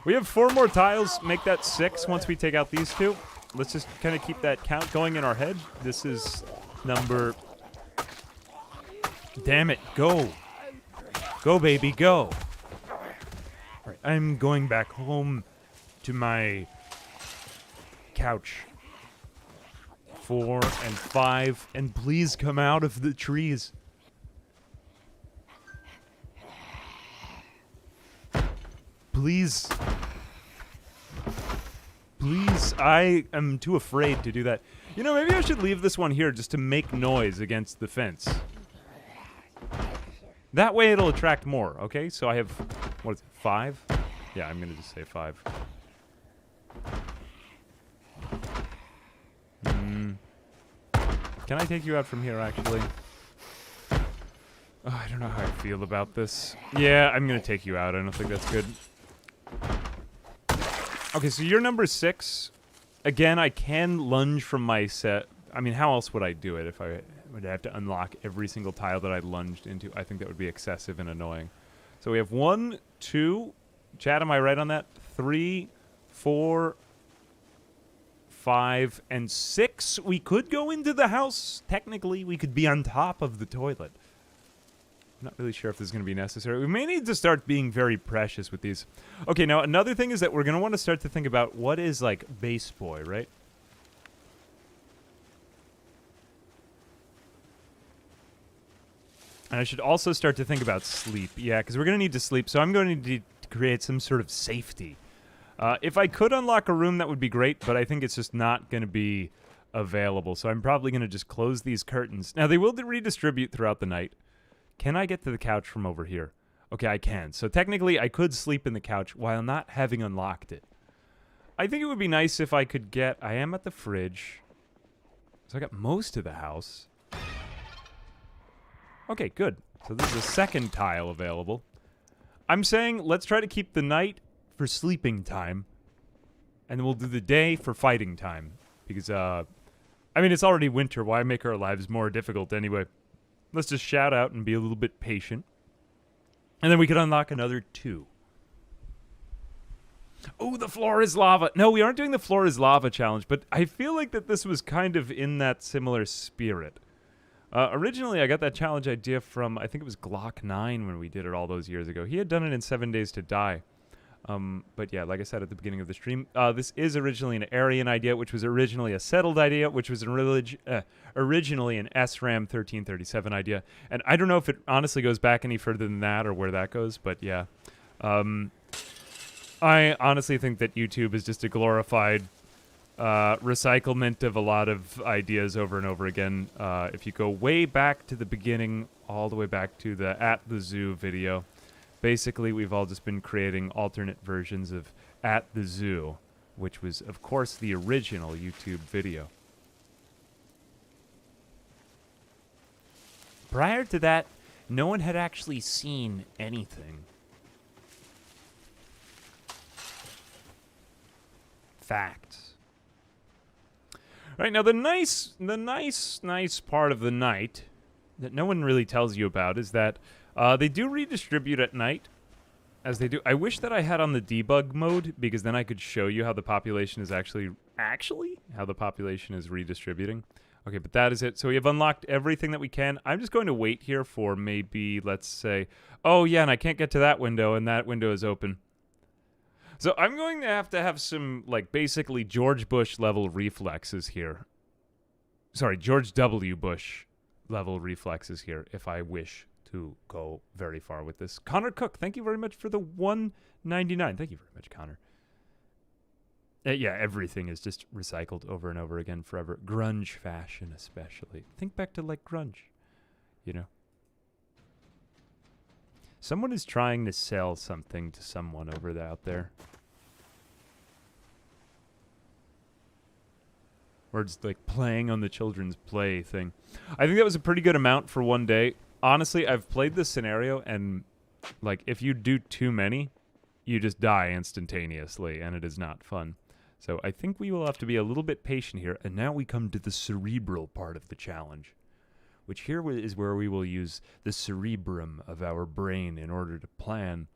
We have 4 more tiles. Make that 6 once we take out these 2. Let's just kind of keep that count going in our head. This is number... Damn it, go. Go, baby, go. All right, I'm going back home to my couch. 4 and 5, and please come out of the trees. Please. Please, I am too afraid to do that. You know, maybe I should leave this one here just to make noise against the fence. That way it'll attract more, okay? So I have, what is it, 5? Yeah, I'm gonna just say 5. Can I take you out from here, actually? Oh, I don't know how I feel about this. Yeah, I'm gonna take you out. I don't think that's good. Okay, so you're number 6. Again, I can lunge from my set. I mean, how else would I do it if I would have to unlock every single tile that I lunged into? I think that would be excessive and annoying. So we have 1, 2. Chad, am I right on that? 3, 4, 5, and 6. We could go into the house. Technically, we could be on top of the toilet. I'm not really sure if this is going to be necessary. We may need to start being very precious with these. Okay, now another thing is that we're going to want to start to think about what is, like, base boy, right? And I should also start to think about sleep. Yeah, because we're going to need to sleep, so I'm going to need to create some sort of safety. If I could unlock a room, that would be great, but I think it's just not going to be available, so I'm probably going to just close these curtains. Now, they will redistribute throughout the night. Can I get to the couch from over here? Okay, I can. So technically, I could sleep in the couch while not having unlocked it. I think it would be nice if I could get... I am at the fridge. So I got most of the house. Okay, good. So this is a second tile available. I'm saying let's try to keep the night for sleeping time. And then we'll do the day for fighting time. Because, I mean, it's already winter. Why make our lives more difficult anyway? Let's just shout out and be a little bit patient. And then we could unlock another 2. Oh, the floor is lava. No, we aren't doing the floor is lava challenge, but I feel like that this was kind of in that similar spirit. Originally, I got that challenge idea from, I think it was Glock 9 when we did it all those years ago. He had done it in 7 Days to Die. But yeah, like I said at the beginning of the stream, this is originally an Aryan idea, which was originally a settled idea, which was originally an SRAM 1337 idea. And I don't know if it honestly goes back any further than that or where that goes, but yeah. I honestly think that YouTube is just a glorified recyclement of a lot of ideas over and over again. If you go way back to the beginning, all the way back to the At the Zoo video, basically we've all just been creating alternate versions of At the Zoo, which was, of course, the original YouTube video. Prior to that, no one had actually seen anything. Facts. All right, now the nice part of the night that no one really tells you about is that they do redistribute at night, as they do. I wish that I had on the debug mode, because then I could show you how the population is actually how the population is redistributing. Okay, but that is it. So we have unlocked everything that we can. I'm just going to wait here for maybe, let's say, oh yeah, and I can't get to that window, and that window is open. So I'm going to have some, like, basically George Bush level reflexes here. Sorry, George W. Bush level reflexes here, if I wish to go very far with this. Connor Cook, thank you very much for the $1.99. Thank you very much, Connor. Yeah, everything is just recycled over and over again forever. Grunge fashion, especially. Think back to, like, grunge, you know? Someone is trying to sell something to someone out there. Or it's like playing on the children's play thing. I think that was a pretty good amount for one day. Honestly, I've played this scenario, and like if you do too many, you just die instantaneously, and it is not fun. So I think we will have to be a little bit patient here. And now we come to the cerebral part of the challenge, which here is where we will use the cerebrum of our brain in order to plan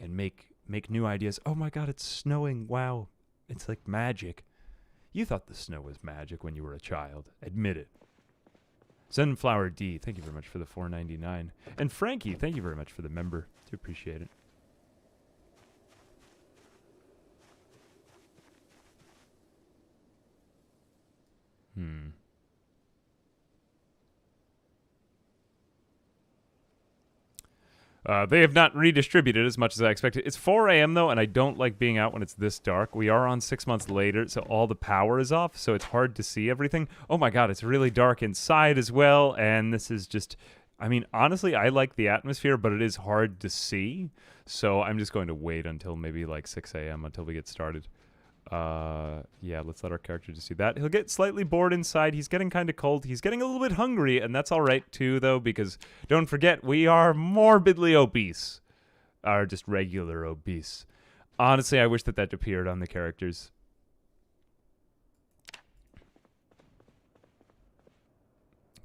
and make new ideas. Oh my god, it's snowing. Wow. It's like magic. You thought the snow was magic when you were a child. Admit it. Sunflower D, thank you very much for the $4.99. And Frankie, thank you very much for the member. Do appreciate it. They have not redistributed as much as I expected. It's 4 a.m. though, and I don't like being out when it's this dark. We are on 6 months later, so all the power is off, so it's hard to see everything. Oh my god, it's really dark inside as well, and this is just... I mean, honestly, I like the atmosphere, but it is hard to see, so I'm just going to wait until maybe like 6 a.m. until we get started. Yeah, let's let our character just do that. He'll get slightly bored inside. He's getting kind of cold. He's getting a little bit hungry, and that's all right too, though, because don't forget, we are morbidly obese. Or just regular obese. Honestly, I wish that appeared on the characters.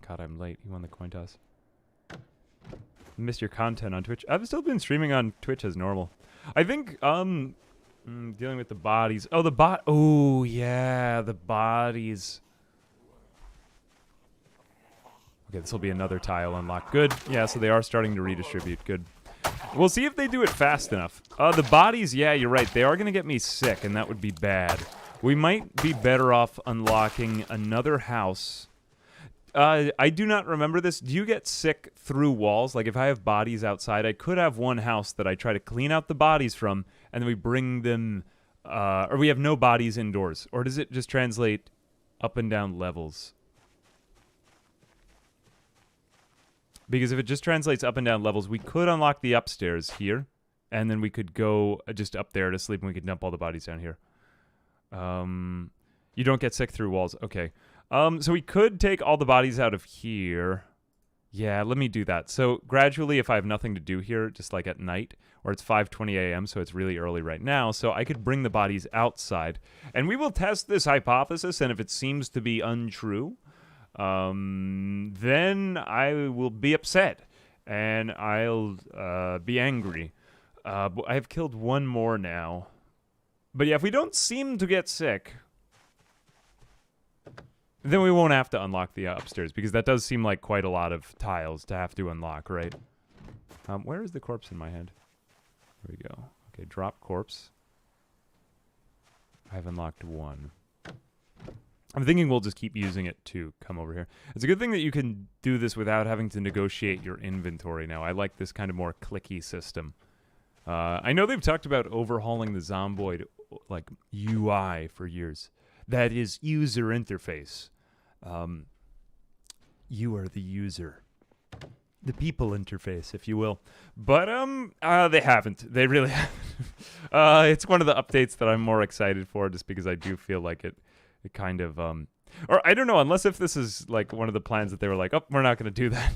God, I'm late. You won the coin toss. Missed your content on Twitch. I've still been streaming on Twitch as normal. I think, dealing with the bodies. Oh, oh, yeah, the bodies. Okay, this will be another tile unlock. Good. Yeah, so they are starting to redistribute. Good. We'll see if they do it fast enough. The bodies, yeah, you're right. They are going to get me sick, and that would be bad. We might be better off unlocking another house. I do not remember this. Do you get sick through walls? Like, if I have bodies outside, I could have one house that I try to clean out the bodies from, and then we bring them, or we have no bodies indoors. Or does it just translate up and down levels? Because if it just translates up and down levels, we could unlock the upstairs here, and then we could go just up there to sleep, and we could dump all the bodies down here. You don't get sick through walls. Okay. So we could take all the bodies out of here. Yeah, let me do that. So gradually, if I have nothing to do here, just like at night, or it's 5:20 a.m., so it's really early right now, so I could bring the bodies outside. And we will test this hypothesis, and if it seems to be untrue, then I will be upset, and I'll be angry. I have killed one more now. But yeah, if we don't seem to get sick, then we won't have to unlock the upstairs, because that does seem like quite a lot of tiles to have to unlock, right? Where is the corpse in my head? There we go. Okay, drop corpse. I've unlocked one. I'm thinking we'll just keep using it to come over here. It's a good thing that you can do this without having to negotiate your inventory now. I like this kind of more clicky system. I know they've talked about overhauling the Zomboid, like, UI for years. That is user interface. You are the user. The people interface, if you will. But, they haven't. They really haven't. It's one of the updates that I'm more excited for, just because I do feel like it kind of, or I don't know, unless if this is, like, one of the plans that they were like, oh, we're not going to do that.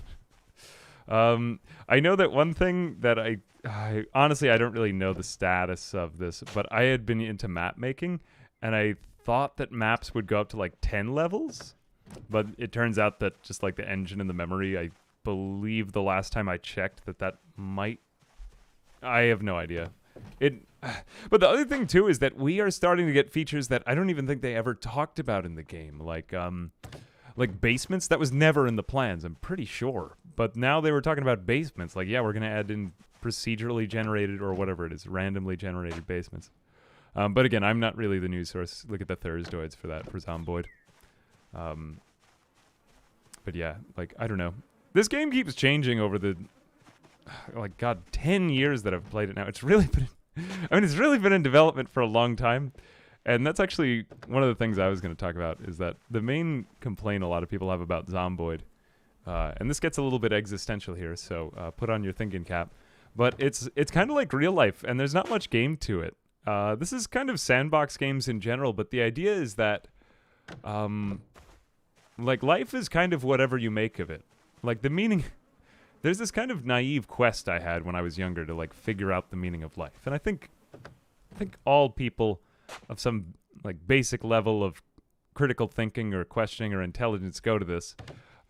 I know that one thing that I honestly, I don't really know the status of this, but I had been into map making, and I thought that maps would go up to like 10 levels, but it turns out that just like the engine and the memory, I believe the last time I checked that might, I have no idea. But the other thing too is that we are starting to get features that I don't even think they ever talked about in the game, like basements. That was never in the plans, I'm pretty sure. But now they were talking about basements, like, yeah, we're gonna add in procedurally generated, or whatever it is, randomly generated basements. But again, I'm not really the news source. Look at the Thursdoids for that, for Zomboid. But yeah, like, I don't know. This game keeps changing over the, like, God, 10 years that I've played it now. It's really been, it's really been in development for a long time. And that's actually one of the things I was going to talk about, is that the main complaint a lot of people have about Zomboid, and this gets a little bit existential here, so put on your thinking cap, but it's kind of like real life, and there's not much game to it. This is kind of sandbox games in general, but the idea is that, like, life is kind of whatever you make of it. Like, the meaning... There's this kind of naive quest I had when I was younger to, like, figure out the meaning of life. And I think all people of some, like, basic level of critical thinking or questioning or intelligence go to this.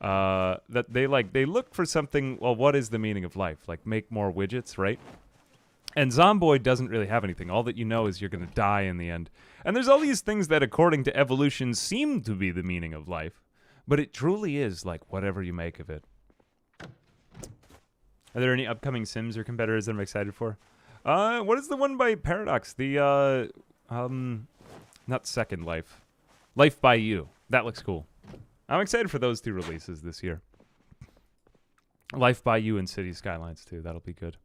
That they look for something, well, what is the meaning of life? Like, make more widgets, right? And Zomboid doesn't really have anything. All that you know is you're going to die in the end. And there's all these things that, according to evolution, seem to be the meaning of life. But it truly is, like, whatever you make of it. Are there any upcoming Sims or competitors that I'm excited for? What is the one by Paradox? The, not Second Life. Life by You. That looks cool. I'm excited for those two releases this year. Life by You and City Skylines, too. That'll be good.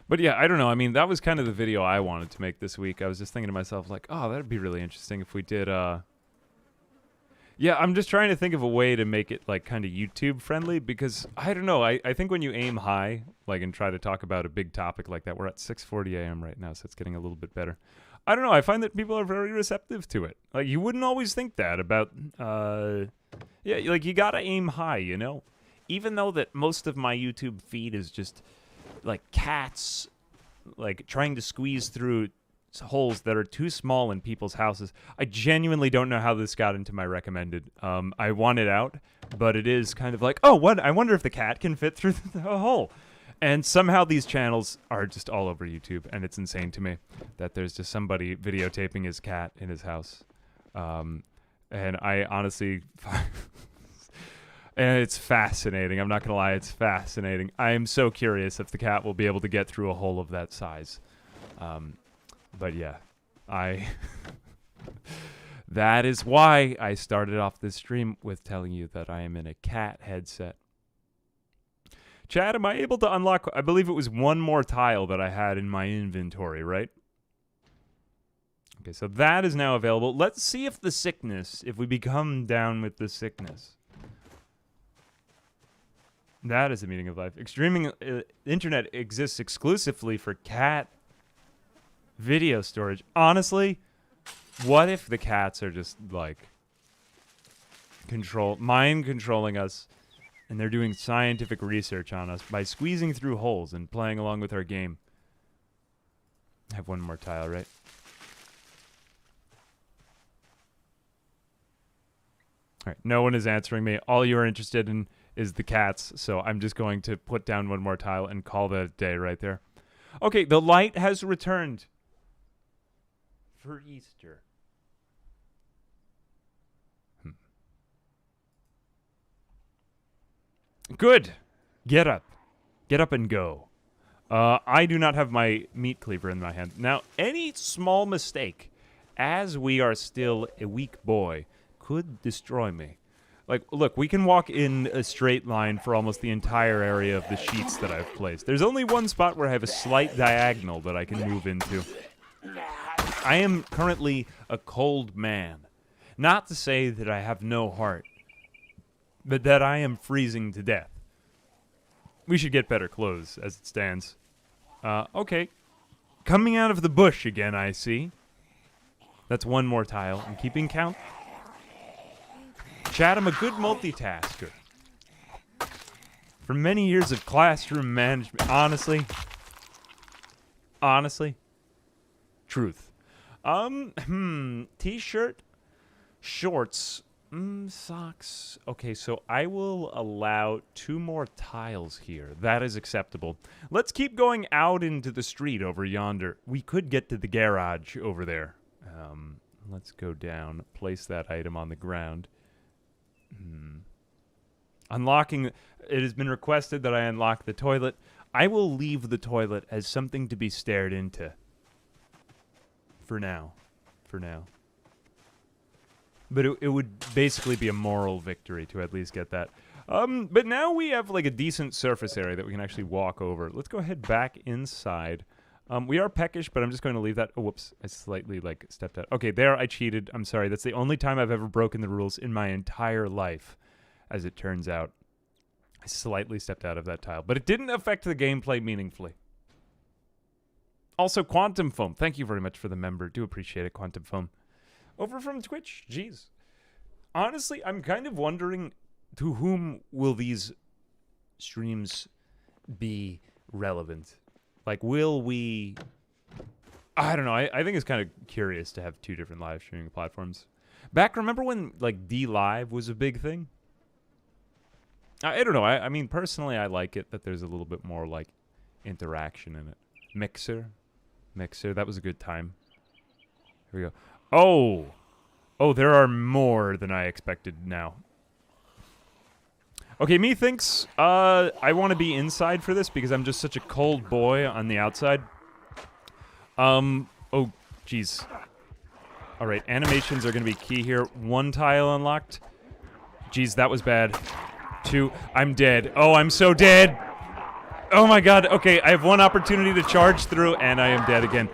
But yeah, I don't know. I mean, that was kind of the video I wanted to make this week. I was just thinking to myself, like, oh, that'd be really interesting if we did, Yeah, I'm just trying to think of a way to make it, like, kind of YouTube-friendly, because, I don't know, I think when you aim high, like, and try to talk about a big topic like that, we're at 6:40 a.m. right now, so it's getting a little bit better. I don't know, I find that people are very receptive to it. Like, you wouldn't always think that about, yeah, like, you gotta aim high, you know? Even though that most of my YouTube feed is just, like, cats, like, trying to squeeze through holes that are too small in people's houses. I genuinely don't know how this got into my recommended. I want it out, but it is kind of like, oh, what? I wonder if the cat can fit through the hole. And somehow these channels are just all over YouTube, and it's insane to me that there's just somebody videotaping his cat in his house. And I honestly... And it's fascinating. I'm not going to lie, it's fascinating. I am so curious if the cat will be able to get through a hole of that size. But yeah, that is why I started off this stream with telling you that I am in a cat headset. Chad, am I able to unlock, I believe it was one more tile that I had in my inventory, right? Okay, so that is now available. Let's see if the sickness, if we become down with the sickness. That is the meaning of life. Extreme internet exists exclusively for cat video storage. Honestly, what if the cats are just, like, mind controlling us And they're doing scientific research on us by squeezing through holes and playing along with our game. I have one more tile, right? All right, no one is answering me. All you are interested in is the cats, so I'm just going to put down one more tile and call that a day right there. Okay, the light has returned for Easter. Good. Get up. Get up and go. I do not have my meat cleaver in my hand. Now, any small mistake, as we are still a weak boy, could destroy me. Like, look, we can walk in a straight line for almost the entire area of the sheets that I've placed. There's only one spot where I have a slight diagonal that I can move into. I am currently a cold man. Not to say that I have no heart, but that I am freezing to death. We should get better clothes, as it stands. Okay. Coming out of the bush again, I see. That's one more tile. I'm keeping count. Chad, I'm a good multitasker. For many years of classroom management, honestly, truth. T-shirt, shorts, socks. Okay, so I will allow 2 more tiles here. That is acceptable. Let's keep going out into the street over yonder. We could get to the garage over there. Let's go down, place that item on the ground. Unlocking, it has been requested that I unlock the toilet. I will leave the toilet as something to be stared into. For now. But it would basically be a moral victory to at least get that. But now we have like a decent surface area that we can actually walk over. Let's go ahead back inside. We are peckish, but I'm just going to leave that. Oh, whoops. I slightly like stepped out. Okay, there I cheated. I'm sorry. That's the only time I've ever broken the rules in my entire life, as it turns out. I slightly stepped out of that tile, but it didn't affect the gameplay meaningfully. Also, Quantum Foam. Thank you very much for the member. Do appreciate it, Quantum Foam. Over from Twitch. Jeez. Honestly, I'm kind of wondering to whom will these streams be relevant? Like, will we... I don't know. I think it's kind of curious to have 2 different live streaming platforms. Back, remember when, like, D-Live was a big thing? I don't know. I mean, personally, I like it that there's a little bit more, like, interaction in it. Mixer, that was a good time. Here we go. Oh, there are more than I expected now. Okay, me thinks I want to be inside for this because I'm just such a cold boy on the outside. Oh, jeez. All right, animations are going to be key here. 1 tile unlocked. Jeez, that was bad. 2, I'm dead. Oh, I'm so dead. Oh my god, okay, I have 1 opportunity to charge through, and I am dead again.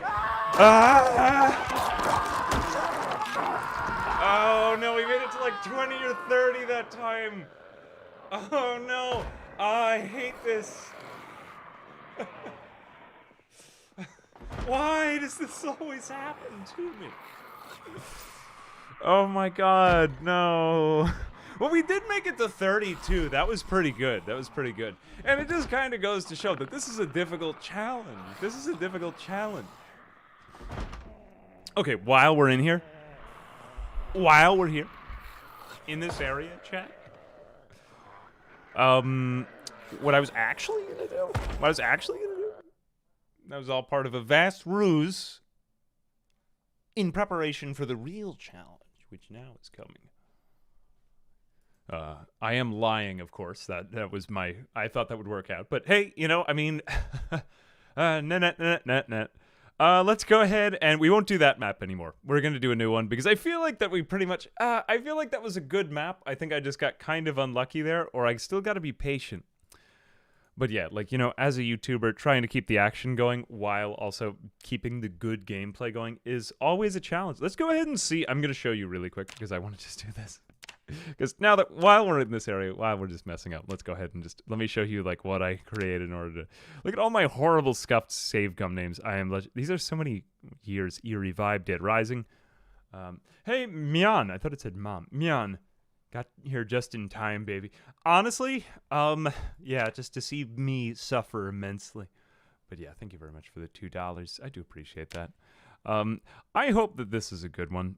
Oh no, we made it to like 20 or 30 that time. Oh no, I hate this. Why does this always happen to me? Oh my god, no. Well, we did make it to 32. That was pretty good. And it just kind of goes to show that this is a difficult challenge. Okay, while we're here, in this area, chat, what I was actually gonna do, that was all part of a vast ruse in preparation for the real challenge, which now is coming. I am lying, of course. That was I thought that would work out. But hey, you know, I mean, let's go ahead and we won't do that map anymore. We're going to do a new one because I feel like that we pretty much, I feel like that was a good map. I think I just got kind of unlucky there, or I still got to be patient. But yeah, like, you know, as a YouTuber, trying to keep the action going while also keeping the good gameplay going is always a challenge. Let's go ahead and see. I'm going to show you really quick because I want to just do this. Because now that while we're in this area, while we're just messing up, let's go ahead and just let me show you like what I created in order to look at all my horrible scuffed save gum names. These are so many years. Eerie Vibe, Dead Rising. Hey, Mian. I thought it said Mom. Mian. Got here just in time, baby. Honestly, yeah, just to see me suffer immensely. But yeah, thank you very much for the $2. I do appreciate that. I hope that this is a good one.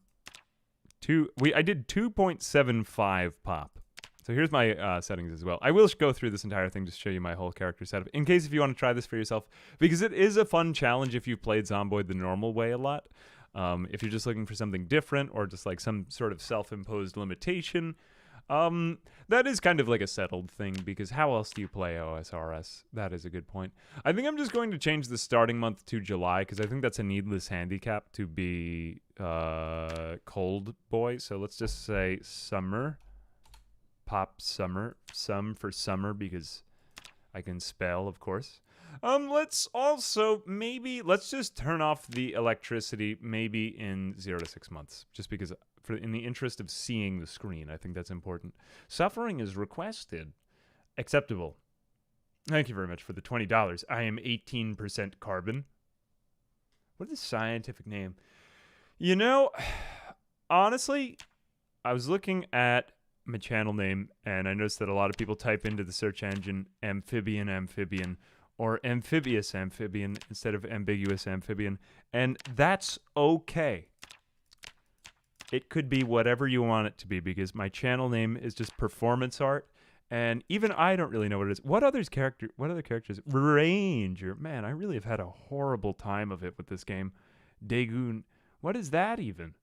I did 2.75 pop. So here's my settings as well. I will go through this entire thing just to show you my whole character setup, in case if you want to try this for yourself, because it is a fun challenge if you've played Zomboid the normal way a lot. If you're just looking for something different or just like some sort of self-imposed limitation, that is kind of like a settled thing, because how else do you play OSRS? That is a good point. I think I'm just going to change the starting month to July, because I think that's a needless handicap to be cold boy. So let's just say summer. Pop summer. Some for summer, because I can spell, of course. Let's also let's just turn off the electricity maybe in 0 to 6 months, just because in the interest of seeing the screen, I think that's important. Suffering is requested. Acceptable. Thank you very much for the $20. I am 18% carbon. What is the scientific name? You know, honestly, I was looking at my channel name, and I noticed that a lot of people type into the search engine amphibian, or amphibious amphibian instead of ambiguous amphibian, and that's okay. It could be whatever you want it to be, because my channel name is just performance art, and even I don't really know what it is. What other characters? Ranger. Man, I really have had a horrible time of it with this game. Dagoon. What is that even?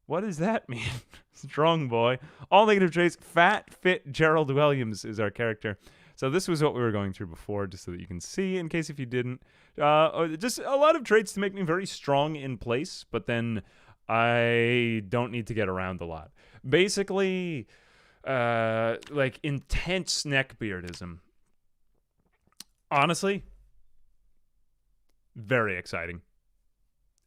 What does that mean? Strong boy. All negative traits. Fat, fit Gerald Williams is our character. So this was what we were going through before, just so that you can see, in case if you didn't. Just a lot of traits to make me very strong in place, but then I don't need to get around a lot. Basically, like intense neckbeardism. Honestly, very exciting.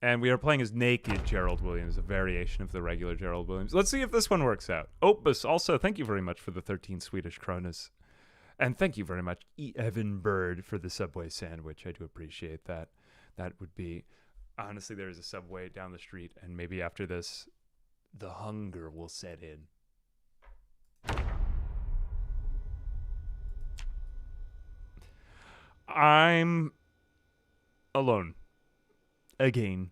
And we are playing as naked Gerald Williams, a variation of the regular Gerald Williams. Let's see if this one works out. Opus, also, thank you very much for the 13 Swedish kronas. And thank you very much, E. Evan Bird, for the Subway sandwich. I do appreciate that. That would be... Honestly, there is a Subway down the street, and maybe after this, the hunger will set in. I'm alone. Again.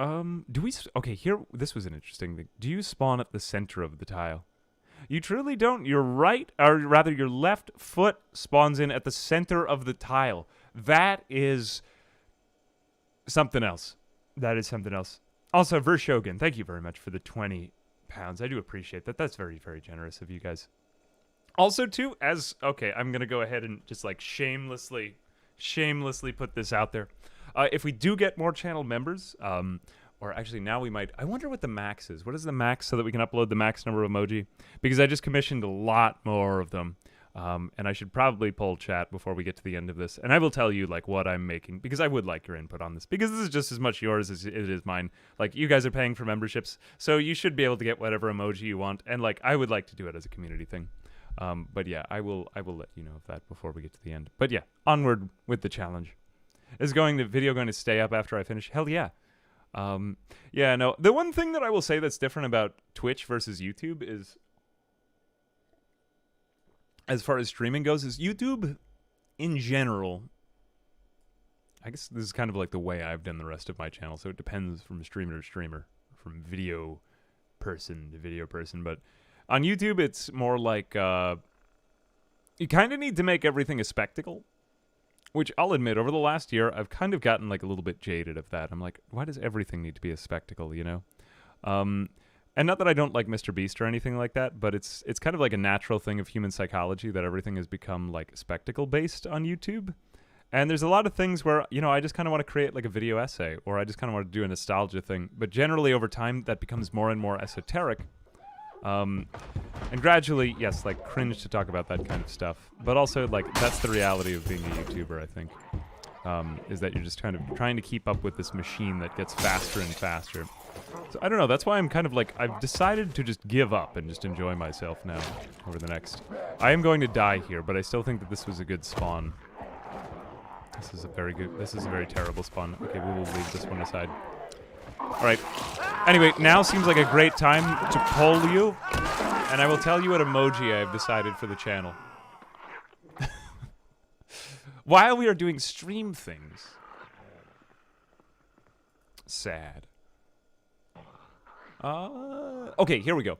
Okay, here, this was an interesting thing. Do you spawn at the center of the tile? You truly don't. Your right, or rather your left foot spawns in at the center of the tile. That is something else. That is something else. Also, Vershogun, thank you very much for the 20 pounds. I do appreciate that. That's very, very generous of you guys. Also, too, okay, I'm going to go ahead and just, like, shamelessly put this out there. If we do get more channel members, or actually now we might, I wonder what the max is. What is the max so that we can upload the max number of emoji? Because I just commissioned a lot more of them. And I should probably poll chat before we get to the end of this. And I will tell you, like, what I'm making, because I would like your input on this, because this is just as much yours as it is mine. Like, you guys are paying for memberships, so you should be able to get whatever emoji you want. And, like, I would like to do it as a community thing. But yeah, I will let you know of that before we get to the end. But yeah, onward with the challenge. Is the video going to stay up after I finish? Hell yeah. Yeah, no. The one thing that I will say that's different about Twitch versus YouTube is, as far as streaming goes, is YouTube, in general, I guess this is kind of like the way I've done the rest of my channel, so it depends from streamer to streamer, from video person to video person, but on YouTube, it's more like, you kind of need to make everything a spectacle, which I'll admit, over the last year, I've kind of gotten, like, a little bit jaded of that. I'm like, why does everything need to be a spectacle, you know? And not that I don't like Mr. Beast or anything like that, but it's kind of like a natural thing of human psychology that everything has become, like, spectacle-based on YouTube. And there's a lot of things where, you know, I just kind of want to create, like, a video essay, or I just kind of want to do a nostalgia thing. But generally, over time, that becomes more and more esoteric. And gradually, yes, like, cringe to talk about that kind of stuff. But also, like, that's the reality of being a YouTuber, I think. Is that you're just kind of trying to keep up with this machine that gets faster and faster. So, I don't know, that's why I'm kind of like, I've decided to just give up and just enjoy myself now over the next. I am going to die here, but I still think that this was a good spawn. This is a very terrible spawn. Okay, we will leave this one aside. All right. Anyway, now seems like a great time to poll you, and I will tell you what emoji I have decided for the channel. While we are doing stream things. Sad. Okay, here we go.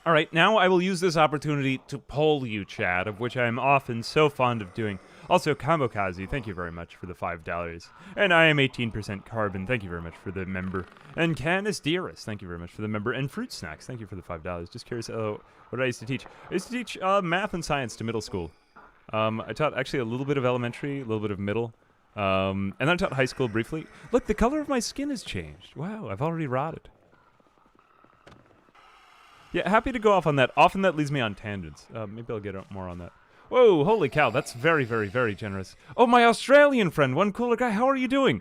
All right, now I will use this opportunity to poll you, chat, of which I am often so fond of doing. Also, Kamikaze, thank you very much for the $5. And I am 18% Carbon, thank you very much for the member. And Canis Dearest, thank you very much for the member. And Fruit Snacks, thank you for the $5. Just curious, what did I used to teach? I used to teach math and science to middle school. I taught actually a little bit of elementary, a little bit of middle. And then I taught high school briefly. Look, the color of my skin has changed. Wow, I've already rotted. Yeah, happy to go off on that. Often that leads me on tangents. Maybe I'll get more on that. Whoa, holy cow, that's very, very, very generous. Oh, my Australian friend, one cooler guy, how are you doing?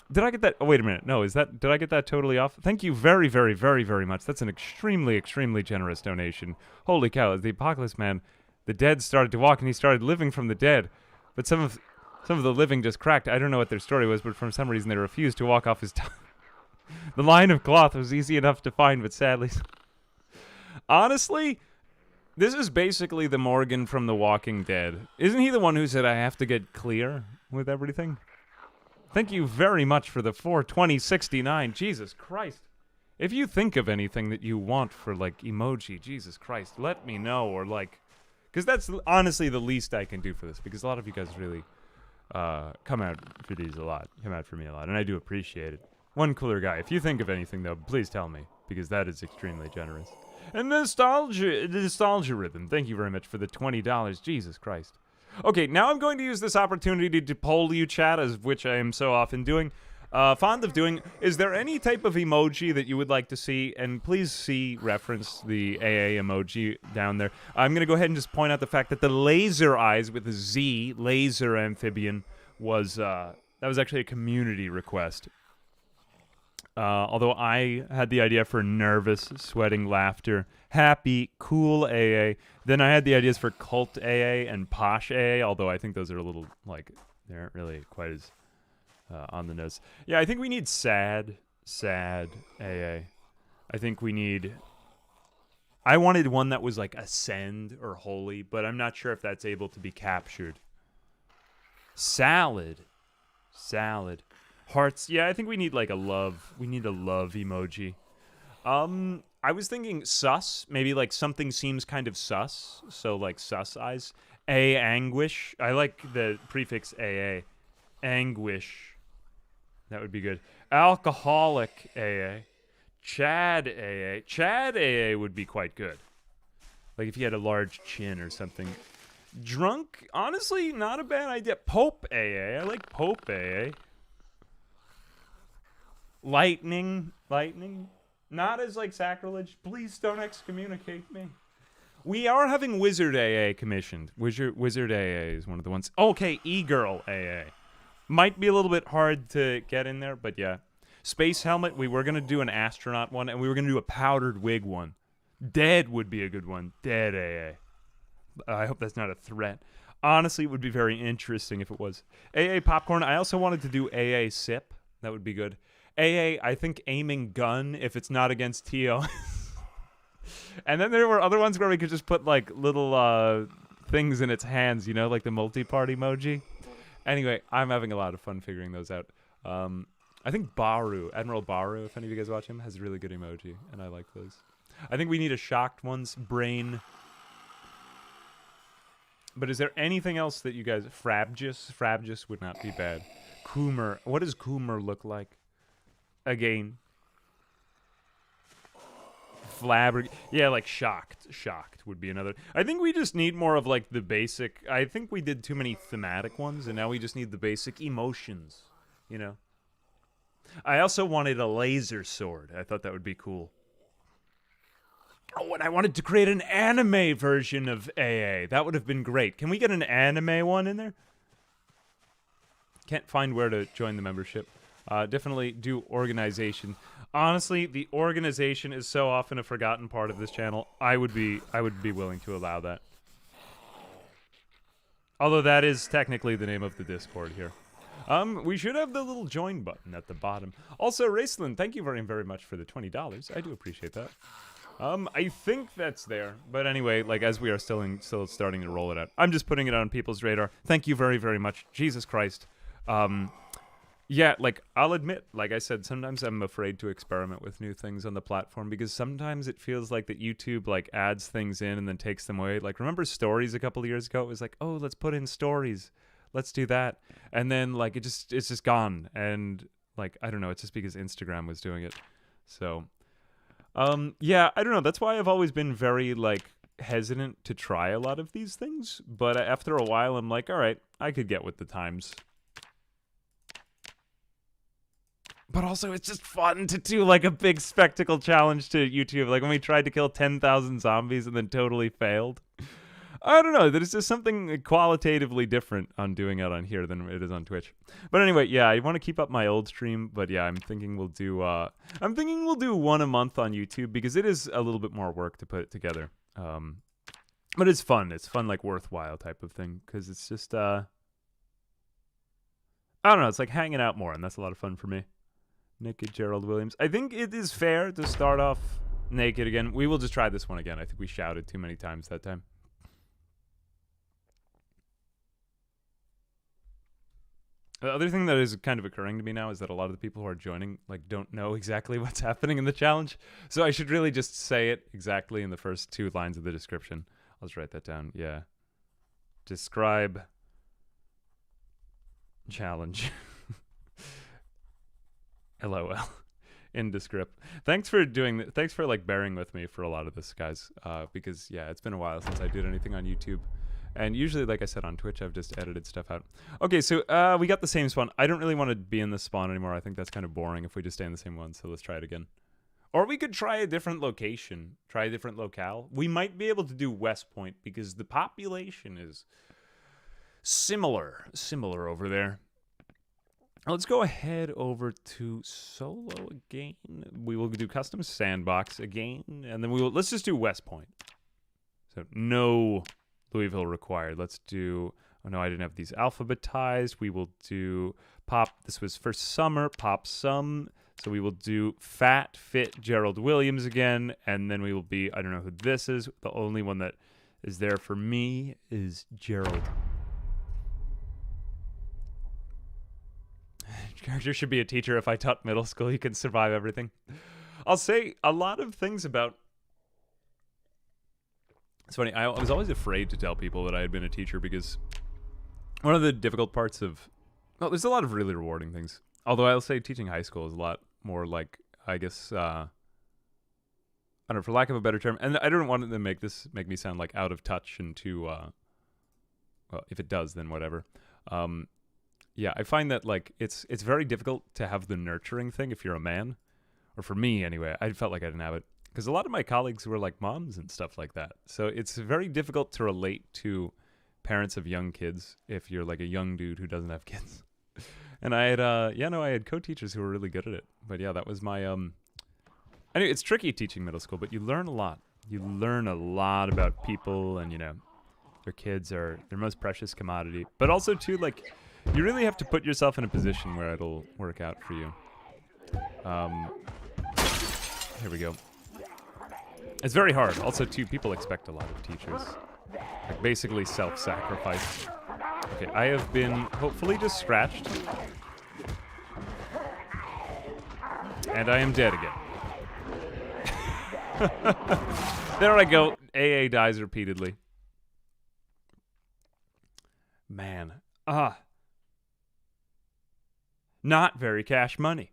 Did I get that? Oh, wait a minute. No, did I get that totally off? Thank you very, very, very, very much. That's an extremely, extremely generous donation. Holy cow, the Apocalypse Man, the dead started to walk and he started living from the dead. But some of the living just cracked. I don't know what their story was, but for some reason they refused to walk off his tongue. The line of cloth was easy enough to find, but sadly... Honestly, this is basically the Morgan from The Walking Dead. Isn't he the one who said I have to get clear with everything? Thank you very much for the 420.69. Jesus Christ. If you think of anything that you want for, like, emoji, Jesus Christ, let me know, or, like... Because that's honestly the least I can do for this, because a lot of you guys really come out for these a lot. Come out for me a lot, and I do appreciate it. One cooler guy. If you think of anything, though, please tell me, because that is extremely generous. And nostalgia rhythm. Thank you very much for the $20. Jesus Christ. Okay, now I'm going to use this opportunity to poll you, chat, as which I am so often doing. Fond of doing. Is there any type of emoji that you would like to see? And please reference the AA emoji down there. I'm going to go ahead and just point out the fact that the laser eyes with a Z, laser amphibian, was that was actually a community request. Although I had the idea for nervous, sweating laughter, happy, cool AA. Then I had the ideas for cult AA and posh AA, although I think those are a little, like, they aren't really quite as on the nose. Yeah, I think we need sad AA. I think we need... I wanted one that was like ascend or holy, but I'm not sure if that's able to be captured. Salad. Hearts. Yeah, I think we need like a love. We need a love emoji. I was thinking sus. Maybe like something seems kind of sus. So like sus eyes. Anguish. I like the prefix AA. Anguish. That would be good. Alcoholic AA. Chad AA. Chad AA would be quite good. Like if you had a large chin or something. Drunk. Honestly, not a bad idea. Pope AA. I like Pope AA. Lightning. Not as like sacrilege. Please don't excommunicate me. We are having Wizard AA commissioned. Wizard AA is one of the ones. Okay, E-Girl AA. Might be a little bit hard to get in there, but yeah. Space Helmet, we were going to do an astronaut one, and we were going to do a powdered wig one. Dead would be a good one. Dead AA. I hope that's not a threat. Honestly, it would be very interesting if it was. AA Popcorn, I also wanted to do AA Sip. That would be good. AA, I think aiming gun if it's not against TO. And then there were other ones where we could just put like little things in its hands, you know, like the multi-part emoji. Anyway, I'm having a lot of fun figuring those out. I think Baru, Admiral Baru, if any of you guys watch him, has a really good emoji, and I like those. I think we need a shocked one's brain. But is there anything else that you guys... Frabjus would not be bad. Coomer. What does Coomer look like? Again. Yeah, like shocked. Shocked would be another. I think we just need more of like the basic... I think we did too many thematic ones, and now we just need the basic emotions. You know? I also wanted a laser sword. I thought that would be cool. Oh, and I wanted to create an anime version of AA. That would have been great. Can we get an anime one in there? Can't find where to join the membership. Definitely do organization. Honestly, the organization is so often a forgotten part of this channel. I would be willing to allow that. Although that is technically the name of the Discord here. We should have the little join button at the bottom. Also, Raceland, thank you very, very much for the $20. I do appreciate that. I think that's there. But anyway, like, as we are still starting to roll it out, I'm just putting it on people's radar. Thank you very, very much. Jesus Christ. Yeah, like, I'll admit, like I said, sometimes I'm afraid to experiment with new things on the platform because sometimes it feels like that YouTube, like, adds things in and then takes them away. Like, remember Stories a couple of years ago? It was like, oh, let's put in Stories. Let's do that. And then, like, it's just gone. And, like, I don't know, it's just because Instagram was doing it. So, yeah, I don't know. That's why I've always been very, like, hesitant to try a lot of these things. But after a while, I'm like, all right, I could get with the times. But also, it's just fun to do, like, a big spectacle challenge to YouTube. Like, when we tried to kill 10,000 zombies and then totally failed. I don't know. There's just something qualitatively different on doing it on here than it is on Twitch. But anyway, yeah, I want to keep up my old stream. But yeah, I'm thinking we'll do one a month on YouTube because it is a little bit more work to put it together. But it's fun. It's fun, like, worthwhile type of thing. Because it's just, I don't know. It's like hanging out more. And that's a lot of fun for me. Naked Gerald Williams. I think it is fair to start off naked again. We will just try this one again. I think we shouted too many times that time. The other thing that is kind of occurring to me now is that a lot of the people who are joining, like, don't know exactly what's happening in the challenge. So I should really just say it exactly in the first 2 lines of the description. I'll just write that down. Yeah. Describe challenge. LOL. In descript. Thanks for thanks for, like, bearing with me for a lot of this, guys. Because, yeah, it's been a while since I did anything on YouTube. And usually, like I said, on Twitch, I've just edited stuff out. Okay, so we got the same spawn. I don't really want to be in this spawn anymore. I think that's kind of boring if we just stay in the same one, so let's try it again. Or we could try a different location. Try a different locale. We might be able to do West Point because the population is similar over there. Let's go ahead over to solo again. We will do custom sandbox again, and then let's just do West Point. So no Louisville required. Let's do, oh no, I didn't have these alphabetized. We will do pop, this was for summer, pop some. So we will do Fat Fit Gerald Williams again, and then we will be, I don't know who this is. The only one that is there for me is Gerald. Character should be a teacher. If I taught middle school, you can survive everything. I'll say a lot of things about... It's funny, I was always afraid to tell people that I had been a teacher because one of the difficult parts of... Well, there's a lot of really rewarding things. Although I'll say teaching high school is a lot more like, I guess, I don't know, for lack of a better term. And I don't want it to make me sound like out of touch and too, well, if it does, then whatever. Yeah, I find that, like, it's very difficult to have the nurturing thing if you're a man. Or for me, anyway. I felt like I didn't have it. Because a lot of my colleagues were, like, moms and stuff like that. So it's very difficult to relate to parents of young kids if you're, like, a young dude who doesn't have kids. And I had, I had co-teachers who were really good at it. But, yeah, that was my, Anyway, it's tricky teaching middle school, but you learn a lot. You learn a lot about people and, you know, their kids are their most precious commodity. But also, too, like... You really have to put yourself in a position where it'll work out for you. Here we go. It's very hard. Also, too, people expect a lot of teachers. Like, basically self-sacrifice. Okay, I have been hopefully just scratched. And I am dead again. There I go. AA dies repeatedly. Man. Not very cash money.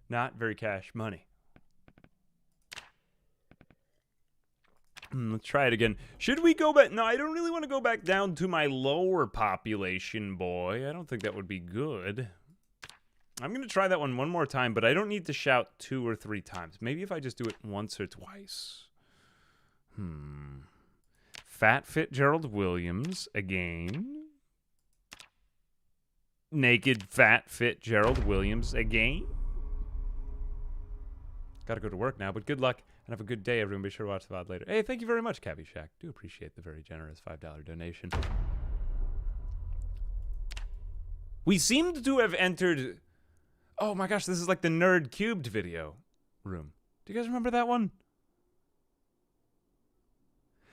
Not very cash money. Let's try it again. Should we go back? No, I don't really want to go back down to my lower population, boy. I don't think that would be good. I'm going to try that one more time, but I don't need to shout 2 or 3 times. Maybe if I just do it once or twice. Fat Fit Gerald Williams again. Naked Fat Fit Gerald Williams again. Gotta go to work now, but good luck and have a good day, everyone. Be sure to watch the VOD later. Hey, thank you very much, Cabbie Shack. Do appreciate the very generous $5 donation. We seemed to have entered... Oh my gosh, this is like the Nerd Cubed video room. Do you guys remember that one?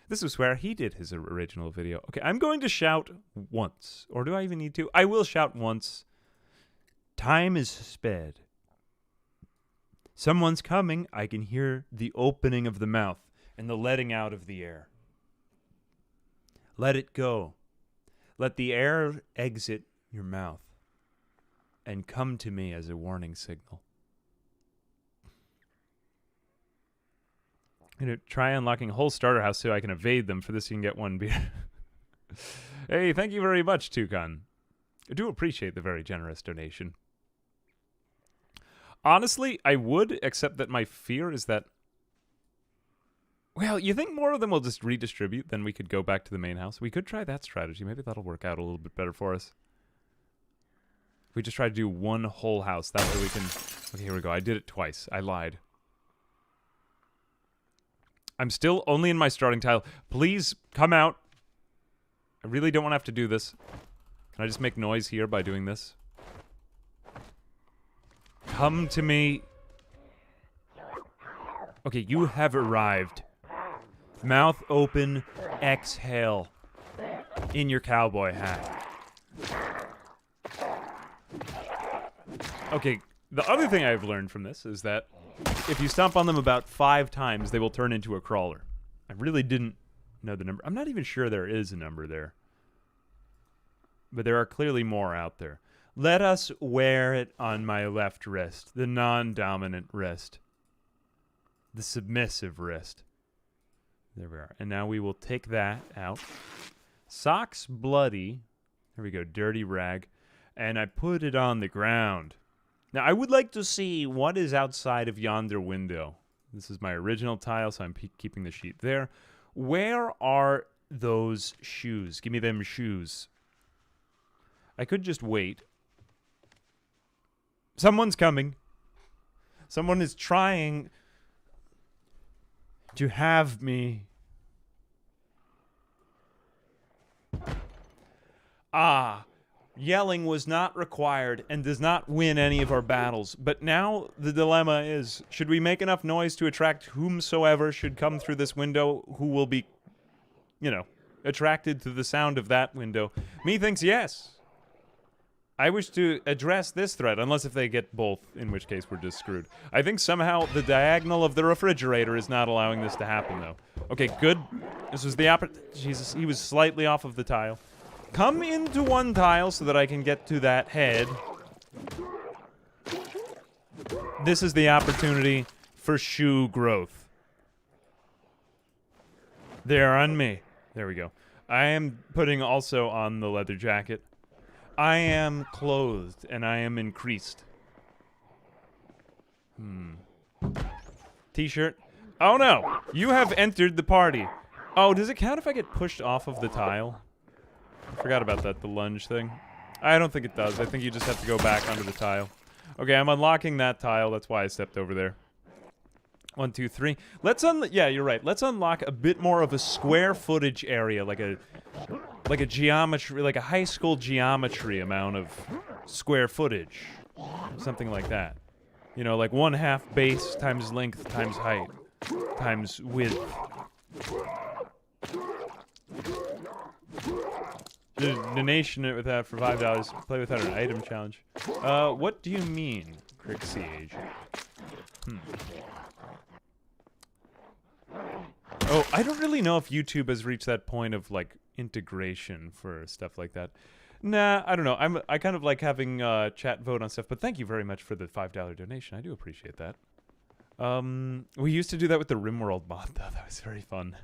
This was where he did his original video. Okay, I'm going to shout once. Or do I even need to? I will shout once. Time is sped. Someone's coming. I can hear the opening of the mouth and the letting out of the air. Let it go. Let the air exit your mouth and come to me as a warning signal. I'm going to try unlocking a whole starter house so I can evade them. For this, you can get one beer. Hey, thank you very much, Toucan. I do appreciate the very generous donation. Honestly, I would, except that my fear is that... Well, you think more of them will just redistribute, then we could go back to the main house? We could try that strategy. Maybe that'll work out a little bit better for us. If we just try to do one whole house, that way we can... Okay, here we go. I did it twice. I lied. I'm still only in my starting tile. Please, come out. I really don't want to have to do this. Can I just make noise here by doing this? Come to me. Okay, you have arrived. Mouth open, exhale. In your cowboy hat. Okay, the other thing I've learned from this is that if you stomp on them about 5 times, they will turn into a crawler. I really didn't know the number. I'm not even sure there is a number there. But there are clearly more out there. Let us wear it on my left wrist. The non-dominant wrist. The submissive wrist. There we are. And now we will take that out. Socks bloody. There we go. Dirty rag. And I put it on the ground. Now, I would like to see what is outside of yonder window. This is my original tile, so I'm keeping the sheet there. Where are those shoes? Give me them shoes. I could just wait. Someone's coming. Someone is trying to have me. Ah. Yelling was not required and does not win any of our battles. But now the dilemma is, should we make enough noise to attract whomsoever should come through this window who will be, you know, attracted to the sound of that window? Me thinks yes. I wish to address this threat, unless if they get both, in which case we're just screwed. I think somehow the diagonal of the refrigerator is not allowing this to happen, though. Okay, good. This was the Jesus, he was slightly off of the tile. Come into one tile so that I can get to that head. This is the opportunity for shoe growth. They're on me. There we go. I am putting also on the leather jacket. I am clothed and I am increased. T-shirt. Oh no! You have entered the party. Oh, does it count if I get pushed off of the tile? I forgot about that, the lunge thing. I don't think it does. I think you just have to go back onto the tile. Okay, I'm unlocking that tile. That's why I stepped over there. 1, 2, 3. Let's yeah, you're right. Let's unlock a bit more of a square footage area, like a geometry, like a high school geometry amount of square footage. Something like that. You know, like 1/2 base times length times height times width. Donation it without for $5. Play without an item challenge. What do you mean, Crixie Agent? Oh, I don't really know if YouTube has reached that point of like integration for stuff like that. Nah, I don't know. I kind of like having chat vote on stuff, but thank you very much for the $5 donation. I do appreciate that. We used to do that with the RimWorld mod though. That was very fun.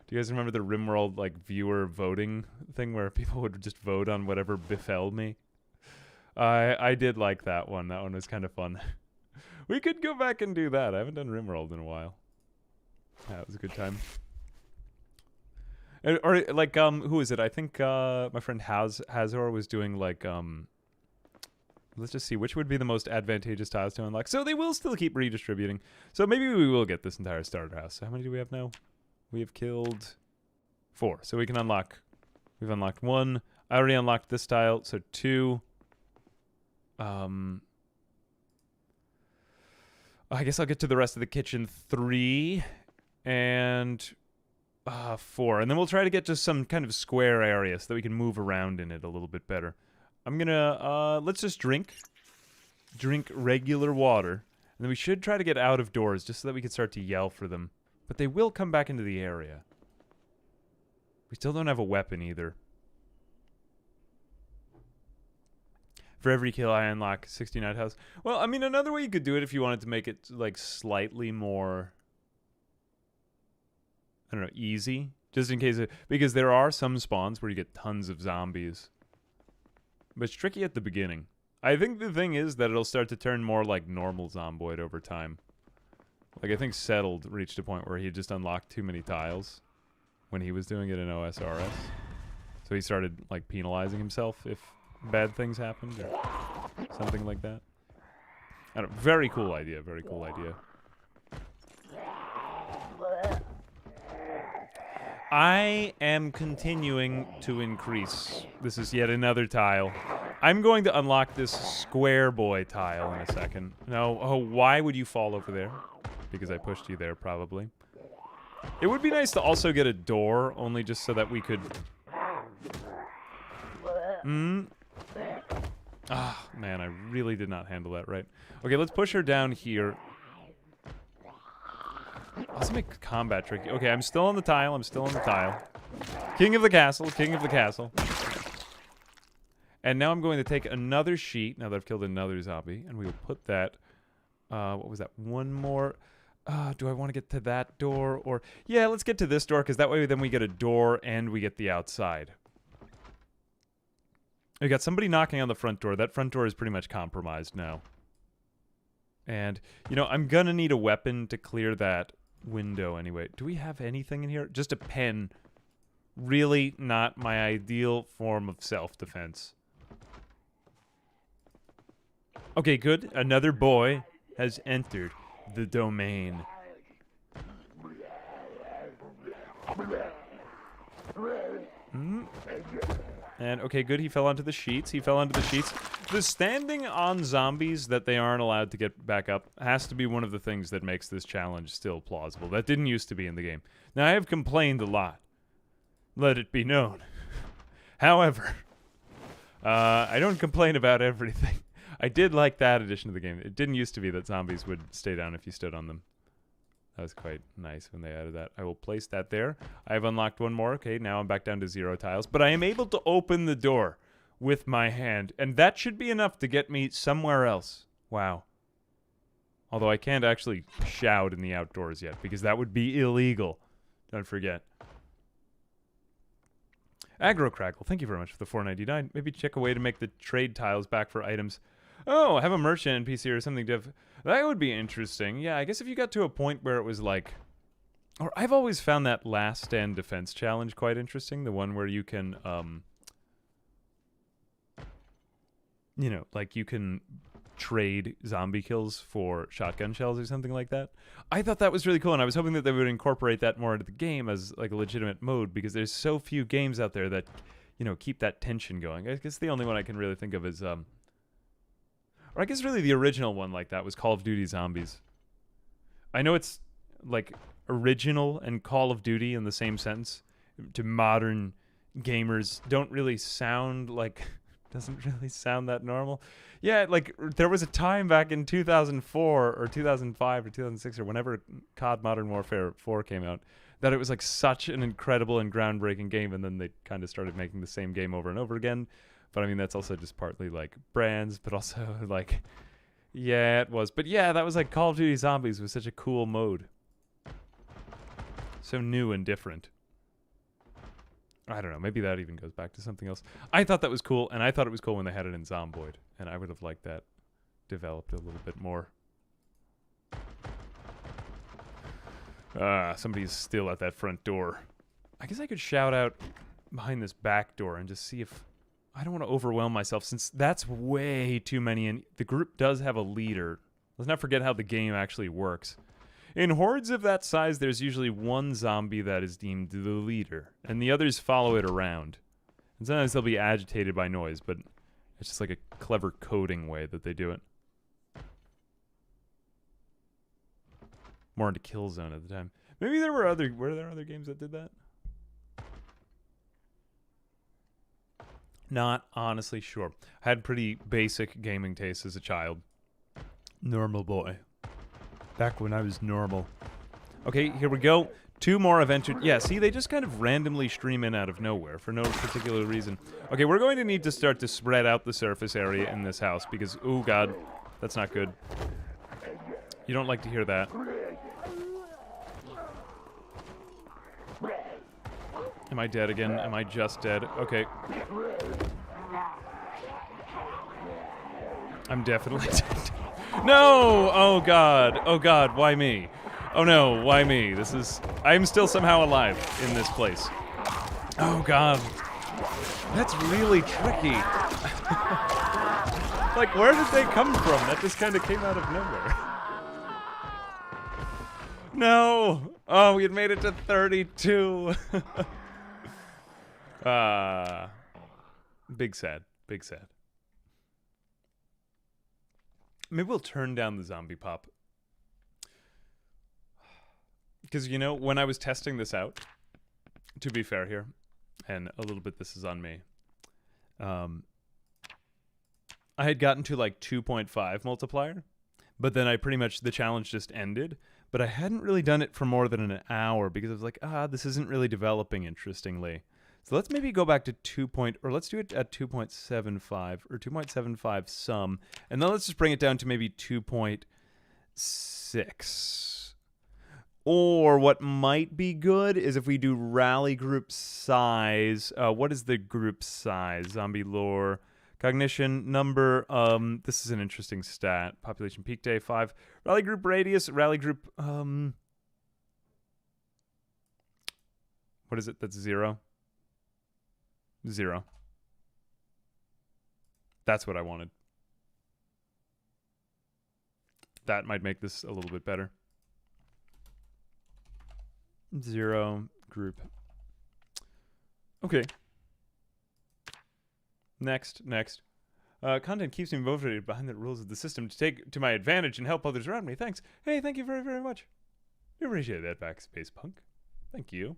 Do you guys remember the RimWorld like viewer voting thing where people would just vote on whatever befell me? I did like that one. That one was kind of fun. We could go back and do that. I haven't done RimWorld in a while. Yeah, it was a good time. Or like who is it? I think my friend Hazor was doing like let's just see which would be the most advantageous tiles to unlock. So they will still keep redistributing. So maybe we will get this entire starter house. So how many do we have now? We have killed 4, so we can unlock We've unlocked 1. I already unlocked this tile, so 2. I guess I'll get to the rest of the kitchen. 3 and 4. And then we'll try to get to some kind of square area so that we can move around in it a little bit better. I'm gonna, let's just drink regular water. And then we should try to get out of doors just so that we can start to yell for them. But they will come back into the area. We still don't have a weapon either. For every kill, I unlock 69 health. Well, I mean, another way you could do it if you wanted to make it, like, slightly more, I don't know, easy. Just in case, because there are some spawns where you get tons of zombies. But it's tricky at the beginning. I think the thing is that it'll start to turn more like normal Zomboid over time. Like, I think Settled reached a point where he just unlocked too many tiles when he was doing it in OSRS. So he started, like, penalizing himself if bad things happened or something like that. I don't know. Very cool idea. Very cool idea. I am continuing to increase. This is yet another tile. I'm going to unlock this square boy tile in a second. No. Oh, why would you fall over there? Because I pushed you there, probably. It would be nice to also get a door, only just so that we could... Ah, man, I really did not handle that right. Okay, let's push her down here. Let's make combat tricky. Okay, I'm still on the tile. I'm still on the tile. King of the castle. King of the castle. And now I'm going to take another sheet, now that I've killed another zombie, and we will put that... what was that? One more... do I want to get to that door, or... Yeah, let's get to this door, because that way then we get a door, and we get the outside. We got somebody knocking on the front door. That front door is pretty much compromised now. And, you know, I'm gonna need a weapon to clear that window anyway. Do we have anything in here? Just a pen. Really not my ideal form of self-defense. Okay, good. Another boy has entered the domain. And, okay, good, he fell onto the sheets. He fell onto the sheets. The standing on zombies that they aren't allowed to get back up has to be one of the things that makes this challenge still plausible. That didn't used to be in the game. Now, I have complained a lot. Let it be known. However, I don't complain about everything. I did like that addition to the game. It didn't used to be that zombies would stay down if you stood on them. That was quite nice when they added that. I will place that there. I have unlocked one more. Okay, now I'm back down to 0 tiles. But I am able to open the door with my hand. And that should be enough to get me somewhere else. Wow. Although I can't actually shout in the outdoors yet, because that would be illegal. Don't forget. Aggro Crackle, thank you very much for the $4.99. Maybe check a way to make the trade tiles back for items. Oh, have a merchant NPC or something. That would be interesting. Yeah, I guess if you got to a point where it was like... Or I've always found that last stand defense challenge quite interesting. The one where you can, you know, like you can trade zombie kills for shotgun shells or something like that. I thought that was really cool, and I was hoping that they would incorporate that more into the game as like a legitimate mode, because there's so few games out there that, you know, keep that tension going. I guess the only one I can really think of is, or I guess really the original one like that was Call of Duty Zombies. I know it's like original and Call of Duty in the same sentence to modern gamers don't really sound like... doesn't really sound that normal. Yeah, like, there was a time back in 2004 or 2005 or 2006 or whenever COD Modern Warfare 4 came out that it was, like, such an incredible and groundbreaking game, and then they kind of started making the same game over and over again. But, I mean, that's also just partly, like, brands, but also, like, yeah, it was. But, yeah, that was, like, Call of Duty Zombies was such a cool mode. So new and different. I don't know, maybe that even goes back to something else. I thought that was cool, and I thought it was cool when they had it in Zomboid, and I would have liked that developed a little bit more. Somebody's still at that front door. I guess I could shout out behind this back door and just see if... I don't want to overwhelm myself, since that's way too many, and the group does have a leader. Let's not forget how the game actually works. In hordes of that size, there's usually one zombie that is deemed the leader, and the others follow it around. And sometimes they'll be agitated by noise, but it's just like a clever coding way that they do it. More into Killzone at the time. Maybe there were there other games that did that? Not honestly sure. I had pretty basic gaming tastes as a child. Normal boy. Back when I was normal. Okay, here we go. 2 more have entered. Yeah, see, they just kind of randomly stream in out of nowhere for no particular reason. Okay, we're going to need to start to spread out the surface area in this house because, oh god, that's not good. You don't like to hear that. Am I dead again? Am I just dead? Okay. I'm definitely dead. No! Oh god. Oh god, why me? Oh no, why me? I'm still somehow alive in this place. Oh god. That's really tricky. Like, where did they come from? That just kind of came out of nowhere. No! Oh, we had made it to 32. Big sad. Big sad. Maybe we'll turn down the zombie pop. Because, you know, when I was testing this out, to be fair here, and a little bit this is on me, I had gotten to like 2.5 multiplier, but then the challenge just ended. But I hadn't really done it for more than an hour because I was like, this isn't really developing interestingly. So let's maybe go back to let's do it at 2.75 or 2.75 some, and then let's just bring it down to maybe 2.6. Or what might be good is if we do rally group size. What is the group size? Zombie lore, cognition, number. This is an interesting stat. Population peak day 5. Rally group radius. Rally group. What is it? That's 0. 0. That's what I wanted. That might make this a little bit better. 0 group. Okay. Next. Content keeps me motivated behind the rules of the system to take to my advantage and help others around me. Thanks. Hey, thank you very, very much. You appreciate that, Backspace Punk. Thank you.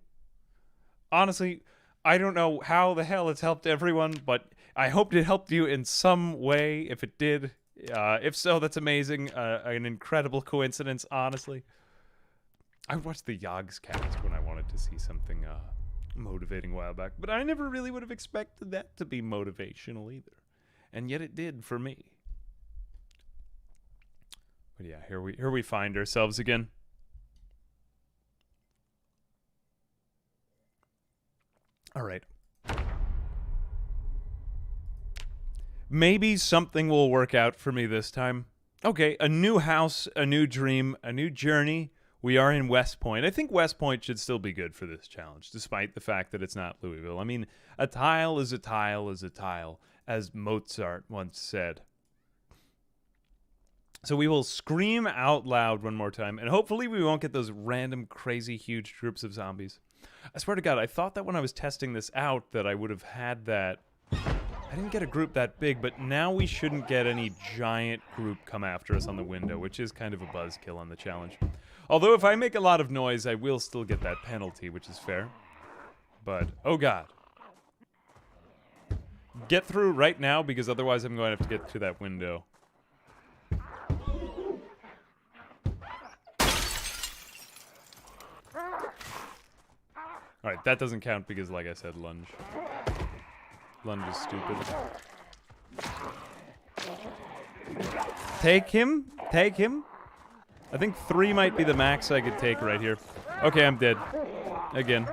Honestly, I don't know how the hell it's helped everyone, but I hoped it helped you in some way. If it did, if so, that's amazing. An incredible coincidence, honestly. I watched the Yogg's cast when I wanted to see something motivating a while back, but I never really would have expected that to be motivational either. And yet it did for me. But yeah, here we find ourselves again. All right. Maybe something will work out for me this time. Okay, a new house, a new dream, a new journey. We are in West Point. I think West Point should still be good for this challenge, despite the fact that it's not Louisville. I mean, a tile is a tile is a tile, as Mozart once said. So we will scream out loud one more time, and hopefully we won't get those random, crazy, huge groups of zombies. I swear to God, I thought that when I was testing this out that I would have had that. I didn't get a group that big, but now we shouldn't get any giant group come after us on the window, which is kind of a buzzkill on the challenge. Although if I make a lot of noise, I will still get that penalty, which is fair. But, oh God. Get through right now, because otherwise I'm going to have to get to that window. Alright, that doesn't count because, like I said, lunge. Lunge is stupid. Take him? Take him? I think 3 might be the max I could take right here. Okay, I'm dead. Again.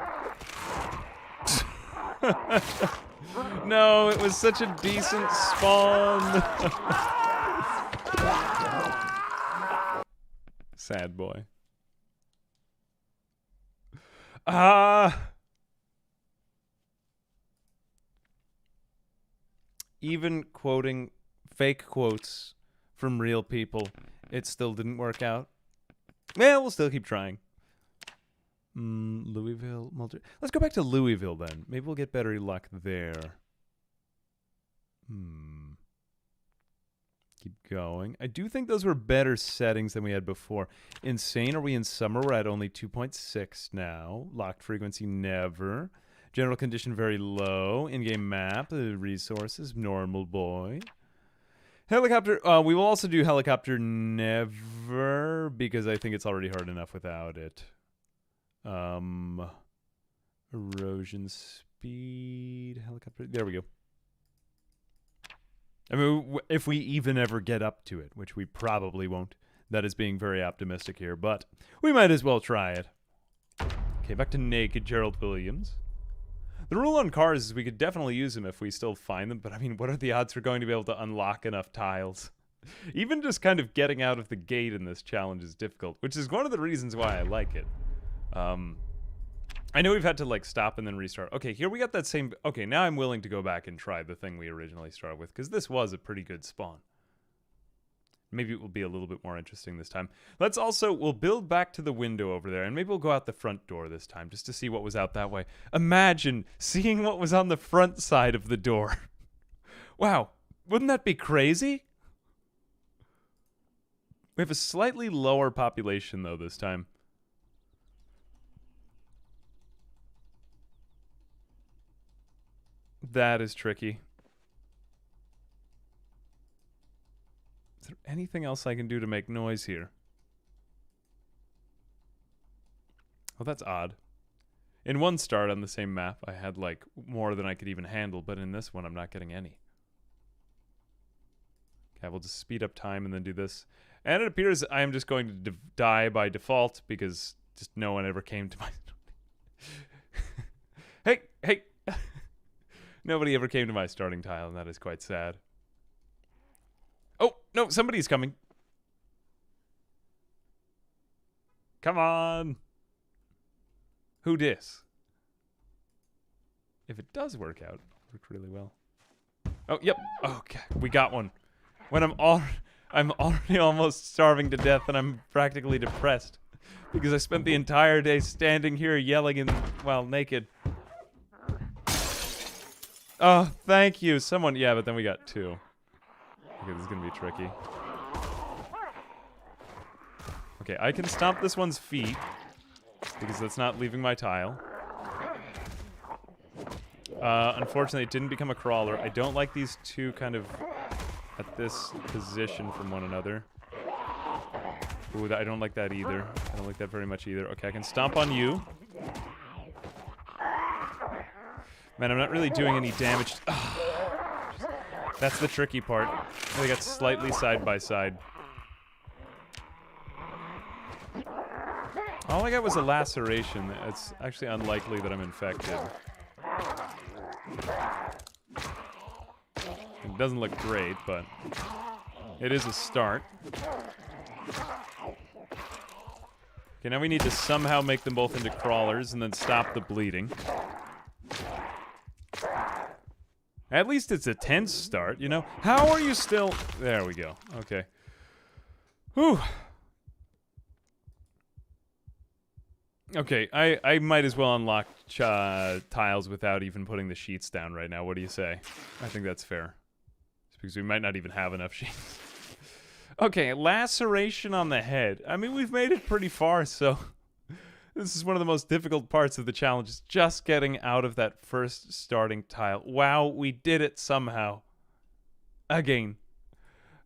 No, it was such a decent spawn. Sad boy. Even quoting fake quotes from real people, it still didn't work out. Yeah, we'll still keep trying. Louisville, Mulder. Let's go back to Louisville then. Maybe we'll get better luck there. Keep going. I do think those were better settings than we had before. Insane. Are we in summer? We're at only 2.6 now. Locked frequency, never. General condition, very low. In-game map, resources, normal boy. Helicopter, we will also do helicopter never, because I think it's already hard enough without it. Erosion speed, helicopter, there we go. I mean, if we even ever get up to it, which we probably won't. That is being very optimistic here, but we might as well try it. Okay, back to naked Gerald Williams. The rule on cars is we could definitely use them if we still find them, but I mean, what are the odds we're going to be able to unlock enough tiles? Even just kind of getting out of the gate in this challenge is difficult, which is one of the reasons why I like it. I know we've had to, like, stop and then restart. Okay, here we got that same... Okay, now I'm willing to go back and try the thing we originally started with, because this was a pretty good spawn. Maybe it will be a little bit more interesting this time. Let's also... We'll build back to the window over there, and maybe we'll go out the front door this time, just to see what was out that way. Imagine seeing what was on the front side of the door. Wow, wouldn't that be crazy? We have a slightly lower population, though, this time. That is tricky. Is there anything else I can do to make noise here? Oh, that's odd. In one start on the same map, I had, like, more than I could even handle, but in this one, I'm not getting any. Okay, we'll just speed up time and then do this. And it appears I am just going to die by default, because just no one ever came to my... Hey! Nobody ever came to my starting tile, and that is quite sad. Oh, no, somebody's coming. Come on. Who dis? If it does work out, it'll work really well. Oh, yep. Okay, we got one. When I'm already almost starving to death, and I'm practically depressed. Because I spent the entire day standing here yelling and, well, naked. Oh, thank you. Someone, yeah, but then we got two. Okay, this is gonna be tricky. Okay, I can stomp this one's feet, because that's not leaving my tile. Unfortunately, it didn't become a crawler. I don't like these two kind of at this position from one another. Ooh, I don't like that either. I don't like that very much either. Okay, I can stomp on you. Man, I'm not really doing any damage. That's the tricky part. They got slightly side by side. All I got was a laceration. It's actually unlikely that I'm infected. It doesn't look great, but it is a start. Okay, now we need to somehow make them both into crawlers and then stop the bleeding. At least it's a tense start, you know? How are you still... There we go. Okay. Whew. Okay, I might as well unlock tiles without even putting the sheets down right now. What do you say? I think that's fair. It's because we might not even have enough sheets. Okay, laceration on the head. I mean, we've made it pretty far, so... This is one of the most difficult parts of the challenge, is just getting out of that first starting tile. Wow, we did it somehow. Again.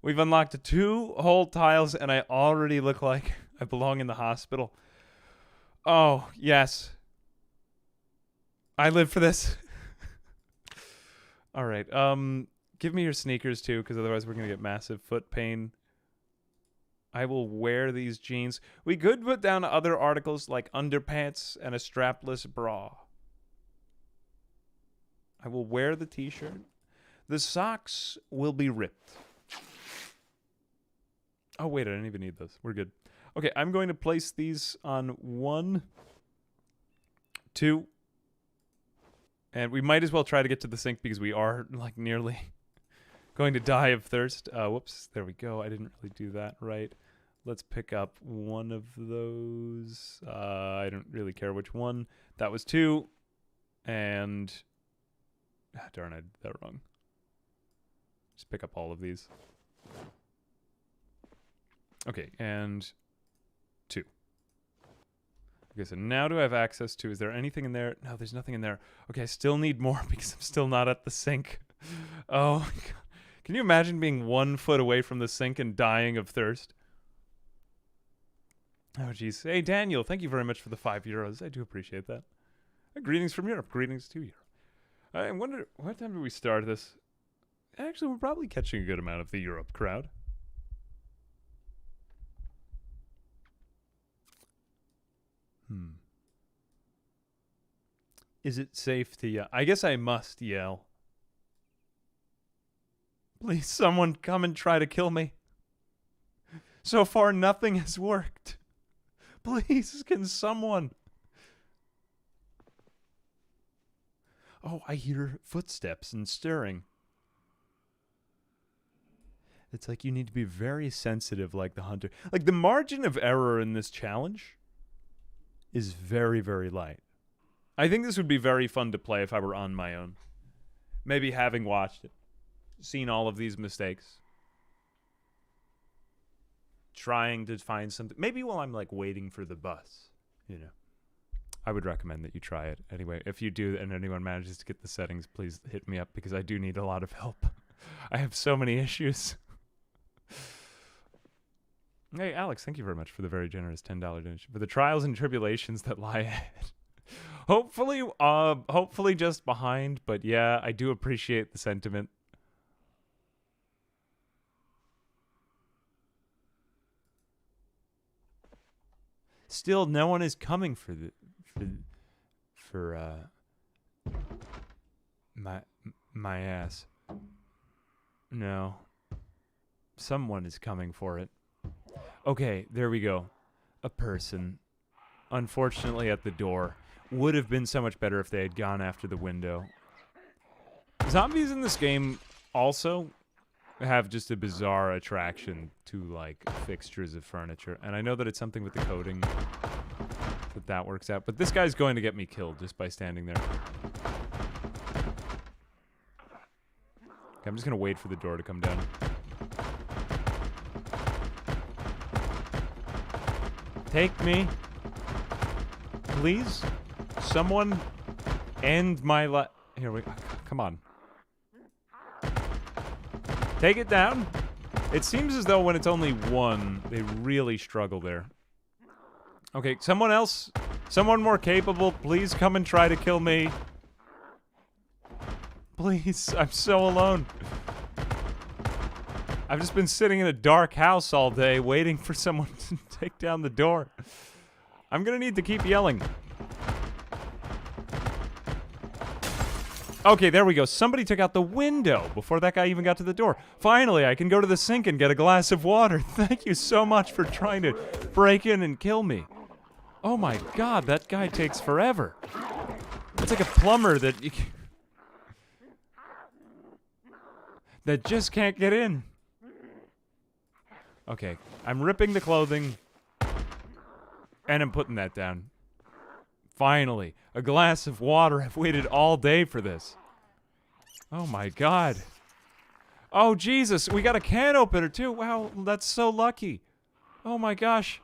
We've unlocked 2 whole tiles, and I already look like I belong in the hospital. Oh, yes. I live for this. Alright, give me your sneakers, too, because otherwise we're going to get massive foot pain. I will wear these jeans. We could put down other articles like underpants and a strapless bra. I will wear the t-shirt. The socks will be ripped. Oh, wait, I didn't even need those. We're good. Okay, I'm going to place these on 1, 2. And we might as well try to get to the sink because we are, like, nearly going to die of thirst. Whoops, there we go. I didn't really do that right. let's pick up one of those. I don't really care which one. That was 2. And darn, I did that wrong. Just pick up all of these. Okay, and 2. Okay, so now do I have access to, is there anything in there? No, there's nothing in there. Okay, I still need more because I'm still not at the sink. Oh my God. Can you imagine being 1 foot away from the sink and dying of thirst? Oh, jeez. Hey, Daniel, thank you very much for the €5. I do appreciate that. Greetings from Europe. Greetings to Europe. I wonder, what time did we start this? Actually, we're probably catching a good amount of the Europe crowd. Is it safe to yell? I guess I must yell. Please, someone come and try to kill me. So far, nothing has worked. Please, can someone? Oh, I hear footsteps and stirring. It's like you need to be very sensitive like the hunter. Like, the margin of error in this challenge is very, very light. I think this would be very fun to play if I were on my own. Maybe having watched it, seen all of these mistakes, trying to find something. Maybe while I'm, like, waiting for the bus, you know. I would recommend that you try it. Anyway, if you do and anyone manages to get the settings, please hit me up because I do need a lot of help. I have so many issues. Hey, Alex, thank you very much for the very generous $10 donation. For the trials and tribulations that lie ahead. Hopefully just behind, but yeah, I do appreciate the sentiment. Still, no one is coming for my ass. No. Someone is coming for it. Okay, there we go. A person. Unfortunately at the door. Would have been so much better if they had gone after the window. Zombies in this game also have just a bizarre attraction to, like, fixtures of furniture. And I know that it's something with the coding that works out. But this guy's going to get me killed just by standing there. Okay, I'm just going to wait for the door to come down. Take me. Please? Someone end my life. Here we go. Come on. Take it down. It seems as though when it's only one, they really struggle there. Okay, someone else. Someone more capable. Please come and try to kill me. Please. I'm so alone. I've just been sitting in a dark house all day waiting for someone to take down the door. I'm gonna need to keep yelling. Okay, there we go. Somebody took out the window before that guy even got to the door. Finally, I can go to the sink and get a glass of water. Thank you so much for trying to break in and kill me. Oh my God, that guy takes forever. It's like a plumber that that just can't get in. Okay, I'm ripping the clothing and I'm putting that down. Finally, a glass of water. I've waited all day for this. Oh my God. Oh Jesus, we got a can opener too. Wow, that's so lucky. Oh my gosh.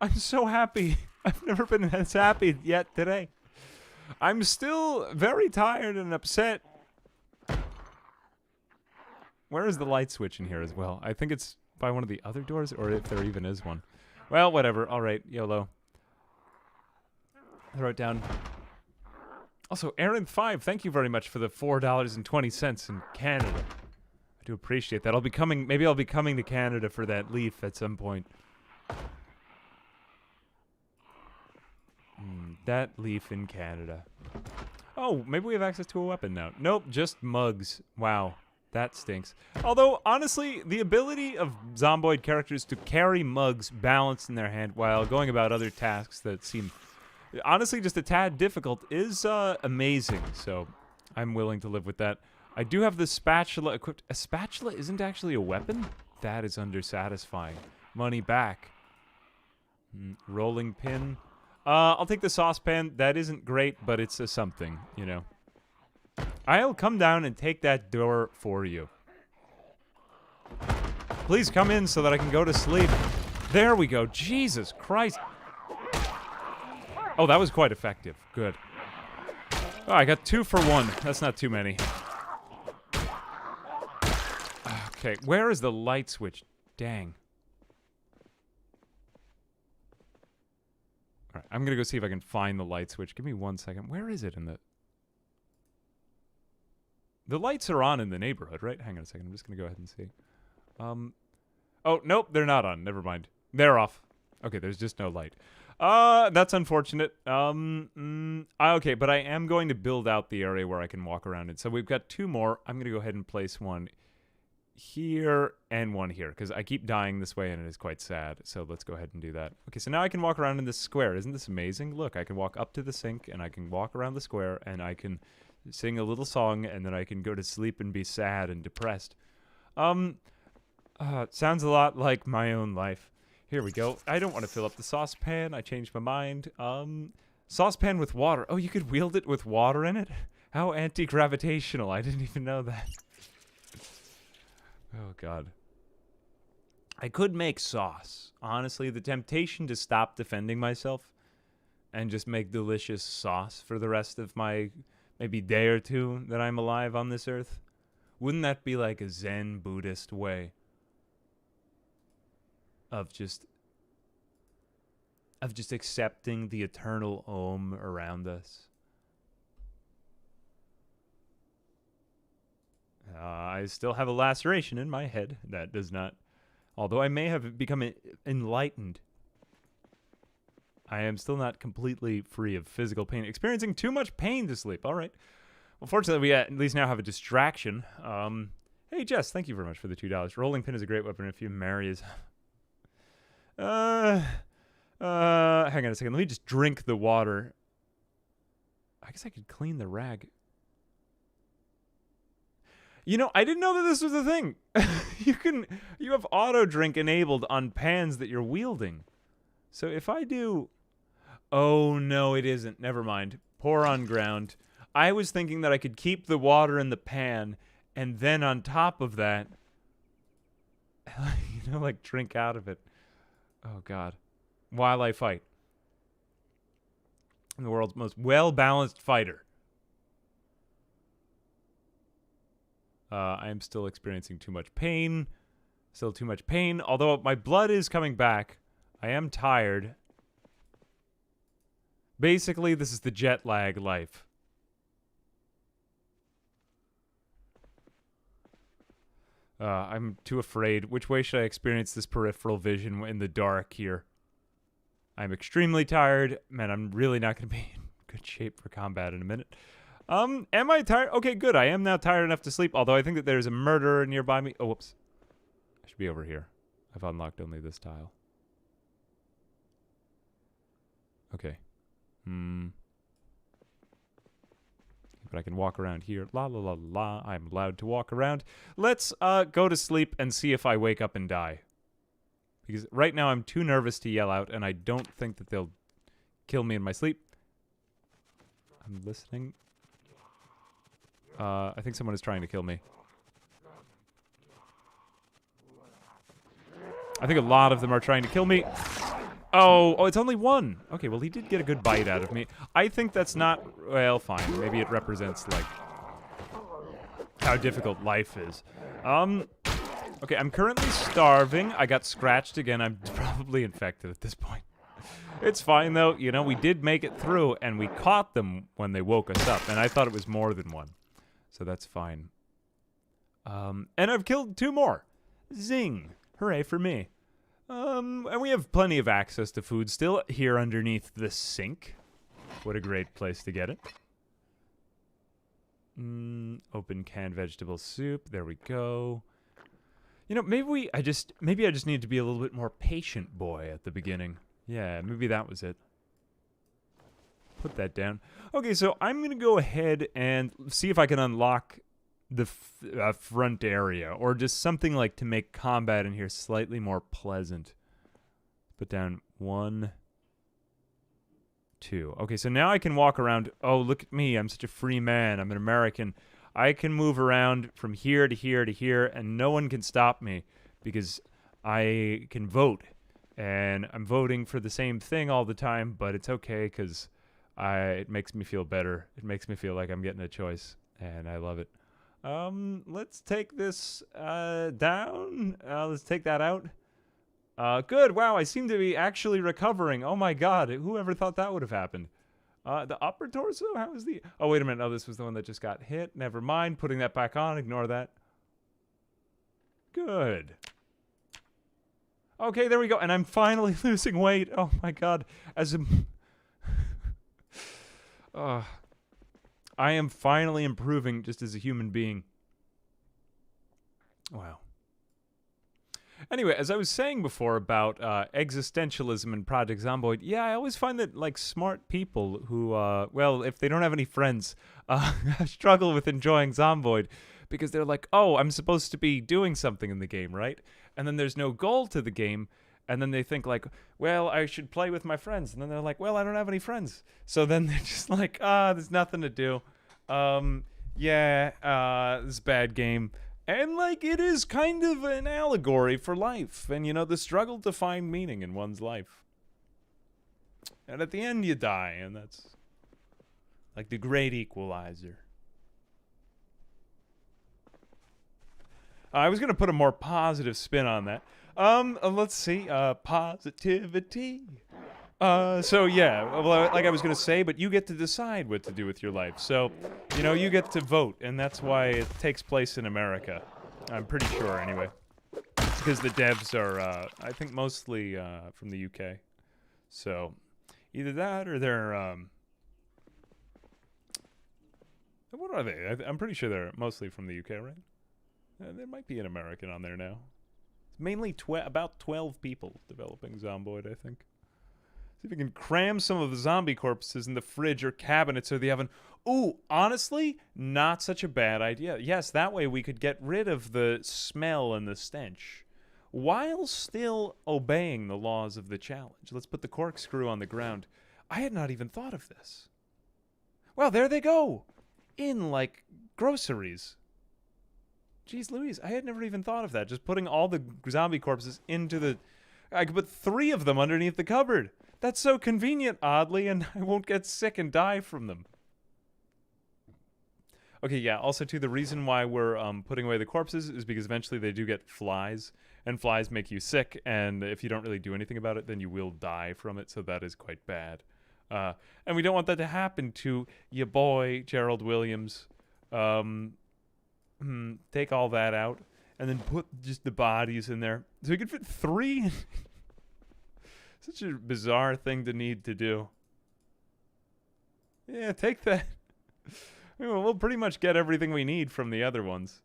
I'm so happy. I've never been as happy yet today. I'm still very tired and upset. Where is the light switch in here as well? I think it's by one of the other doors, or if there even is one. Well, whatever. All right, YOLO. Throw it down. Also, Aaron5, thank you very much for the $4.20 in Canada. I do appreciate that. I'll be coming. Maybe I'll be coming to Canada for that leaf at some point. That leaf in Canada. Oh, maybe we have access to a weapon now. Nope, just mugs. Wow. That stinks. Although, honestly, the ability of Zomboid characters to carry mugs balanced in their hand while going about other tasks that seem, honestly, just a tad difficult is amazing. So, I'm willing to live with that. I do have the spatula equipped. A spatula isn't actually a weapon? That is undersatisfying. Money back. Rolling pin. I'll take the saucepan. That isn't great, but it's a something, you know. I'll come down and take that door for you. Please come in so that I can go to sleep. There we go. Jesus Christ. Oh, that was quite effective. Good. Oh, I got 2 for 1. That's not too many. Okay, where is the light switch? Dang. Alright, I'm gonna go see if I can find the light switch. Give me 1 second. Where is it in the... The lights are on in the neighborhood, right? Hang on a second. I'm just gonna go ahead and see. Oh, nope, they're not on. Never mind. They're off. Okay, there's just no light. That's unfortunate. Okay, but I am going to build out the area where I can walk around it. So we've got 2 more. I'm gonna go ahead and place one here and one here, because I keep dying this way and it is quite sad. So let's go ahead and do that. Okay, so now I can walk around in this square. Isn't this amazing? Look, I can walk up to the sink and I can walk around the square and I can sing a little song and then I can go to sleep and be sad and depressed. Sounds a lot like my own life. Here we go. I don't want to fill up the saucepan. I changed my mind. Saucepan with water. Oh, you could wield it with water in it? How anti-gravitational. I didn't even know that. Oh, God. I could make sauce. Honestly, the temptation to stop defending myself and just make delicious sauce for the rest of my maybe day or 2 that I'm alive on this earth. Wouldn't that be like a Zen Buddhist way of just accepting the eternal Om around us? I still have a laceration in my head. That does not... Although I may have become enlightened, I am still not completely free of physical pain. Experiencing too much pain to sleep. All right. Well, fortunately, we at least now have a distraction. Hey, Jess, thank you very much for the $2. Rolling pin is a great weapon if you marry his... hang on a second. Let me just drink the water. I guess I could clean the rag. You know, I didn't know that this was a thing. You have auto drink enabled on pans that you're wielding. So if I do... Oh, no, it isn't. Never mind. Pour on ground. I was thinking that I could keep the water in the pan and then on top of that, you know, like drink out of it. Oh, God. While I fight. I'm the world's most well-balanced fighter. I am still experiencing too much pain. Still too much pain. Although my blood is coming back. I am tired. Basically, this is the jet lag life. I'm too afraid. Which way should I experience this peripheral vision in the dark here? I'm extremely tired. Man, I'm really not going to be in good shape for combat in a minute. Am I tired? Okay, good. I am now tired enough to sleep, although I think that there's a murderer nearby me. Oh, whoops. I should be over here. I've unlocked only this tile. Okay. But I can walk around here. La la la la. I'm allowed to walk around. Let's go to sleep and see if I wake up and die. Because right now I'm too nervous to yell out, and I don't think that they'll kill me in my sleep. I'm listening. I think someone is trying to kill me. I think a lot of them are trying to kill me. Oh, it's only one. Okay, well, he did get a good bite out of me. I think that's not... Well, fine. Maybe it represents, like, how difficult life is. Okay, I'm currently starving. I got scratched again. I'm probably infected at this point. It's fine, though. You know, we did make it through, and we caught them when they woke us up, and I thought it was more than one. So that's fine. And I've killed 2 more. Zing. Hooray for me. And we have plenty of access to food still here underneath the sink. What a great place to get it. Open canned vegetable soup. There we go. You know, maybe I just need to be a little bit more patient boy at the beginning. Yeah, maybe that was it. Put that down. Okay, so I'm going to go ahead and see if I can unlock the front area, or just something like to make combat in here slightly more pleasant. Put down 1, 2. Okay, so now I can walk around. Oh, look at me. I'm such a free man. I'm an American. I can move around from here to here to here, and no one can stop me because I can vote. And I'm voting for the same thing all the time, but it's okay because it makes me feel better. It makes me feel like I'm getting a choice, and I love it. Let's take this down. Let's take that out. Good. Wow, I seem to be actually recovering. Oh my god, whoever thought that would have happened? The upper torso? How is the... Oh, wait a minute. Oh, this was the one that just got hit. Never mind. Putting that back on. Ignore that. Good. Okay, there we go. And I'm finally losing weight. Oh my god. As a... I am finally improving just as a human being. Wow. Anyway, as I was saying before about existentialism and Project Zomboid, yeah, I always find that, like, smart people who, well, if they don't have any friends, struggle with enjoying Zomboid because they're like, oh, I'm supposed to be doing something in the game, right? And then there's no goal to the game, and then they think, like, well, I should play with my friends. And then they're like, well, I don't have any friends. So then they're just like, there's nothing to do. Yeah, this is a bad game. And, like, it is kind of an allegory for life. And, you know, the struggle to find meaning in one's life. And at the end, you die. And that's, like, the great equalizer. I was going to put a more positive spin on that. Let's see. Positivity. So, yeah, well, like I was going to say, but you get to decide what to do with your life. So, you know, you get to vote, and that's why it takes place in America. I'm pretty sure, anyway. It's because the devs are, I think, mostly from the UK. So, either that or they're, what are they? I'm pretty sure they're mostly from the UK, right? There might be an American on there now. It's mainly about 12 people developing Zomboid, I think. See if we can cram some of the zombie corpses in the fridge or cabinets or the oven. Ooh, honestly, not such a bad idea. Yes, that way we could get rid of the smell and the stench while still obeying the laws of the challenge. Let's put the corkscrew on the ground. I had not even thought of this. Well, there they go. In, like, groceries. Jeez Louise, I had never even thought of that. Just putting all the zombie corpses into the... I could put 3 of them underneath the cupboard. That's so convenient, oddly, and I won't get sick and die from them. Okay, yeah, also, too, the reason why we're putting away the corpses is because eventually they do get flies, and flies make you sick, and if you don't really do anything about it, then you will die from it, so that is quite bad. And we don't want that to happen to your boy, Gerald Williams. Take all that out, and then put just the bodies in there. So we could fit 3... Such a bizarre thing to need to do. Yeah, take that. We'll pretty much get everything we need from the other ones.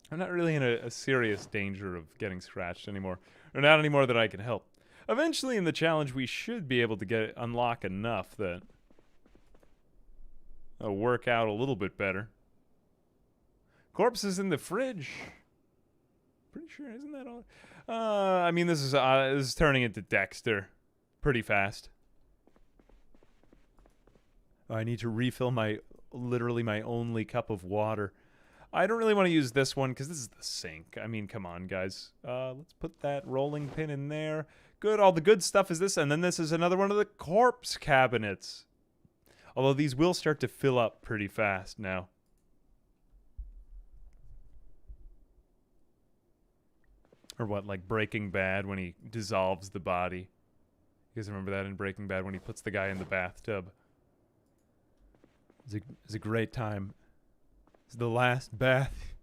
I'm not really in a serious danger of getting scratched anymore. Or not anymore that I can help. Eventually in the challenge, we should be able to unlock enough that it'll work out a little bit better. Corpses in the fridge. Pretty sure, isn't that all? I mean, this is turning into Dexter pretty fast. I need to refill literally my only cup of water. I don't really want to use this one because this is the sink. I mean, come on, guys. Let's put that rolling pin in there. Good, all the good stuff is this, and then this is another one of the corpse cabinets. Although these will start to fill up pretty fast now. Or what, like Breaking Bad when he dissolves the body? You guys remember that in Breaking Bad when he puts the guy in the bathtub? It's a great time. It's the last bath.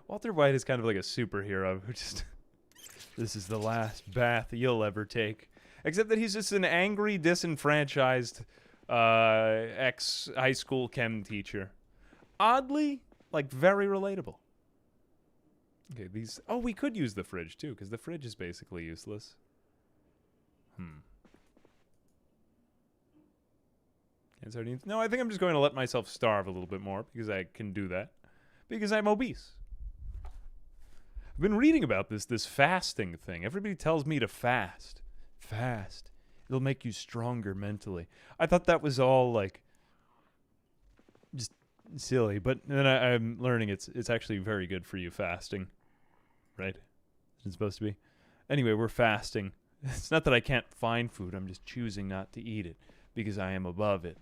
Walter White is kind of like a superhero who just... This is the last bath you'll ever take. Except that he's just an angry, disenfranchised ex-high school chem teacher. Oddly, like, very relatable. Okay, these... Oh, we could use the fridge, too, because the fridge is basically useless. Canned sardines. No, I think I'm just going to let myself starve a little bit more because I can do that. Because I'm obese. I've been reading about this fasting thing. Everybody tells me to fast. Fast. It'll make you stronger mentally. I thought that was all like just silly, but then I'm learning it's actually very good for you fasting. Right? It's supposed to be. Anyway, we're fasting. It's not that I can't find food. I'm just choosing not to eat it because I am above it.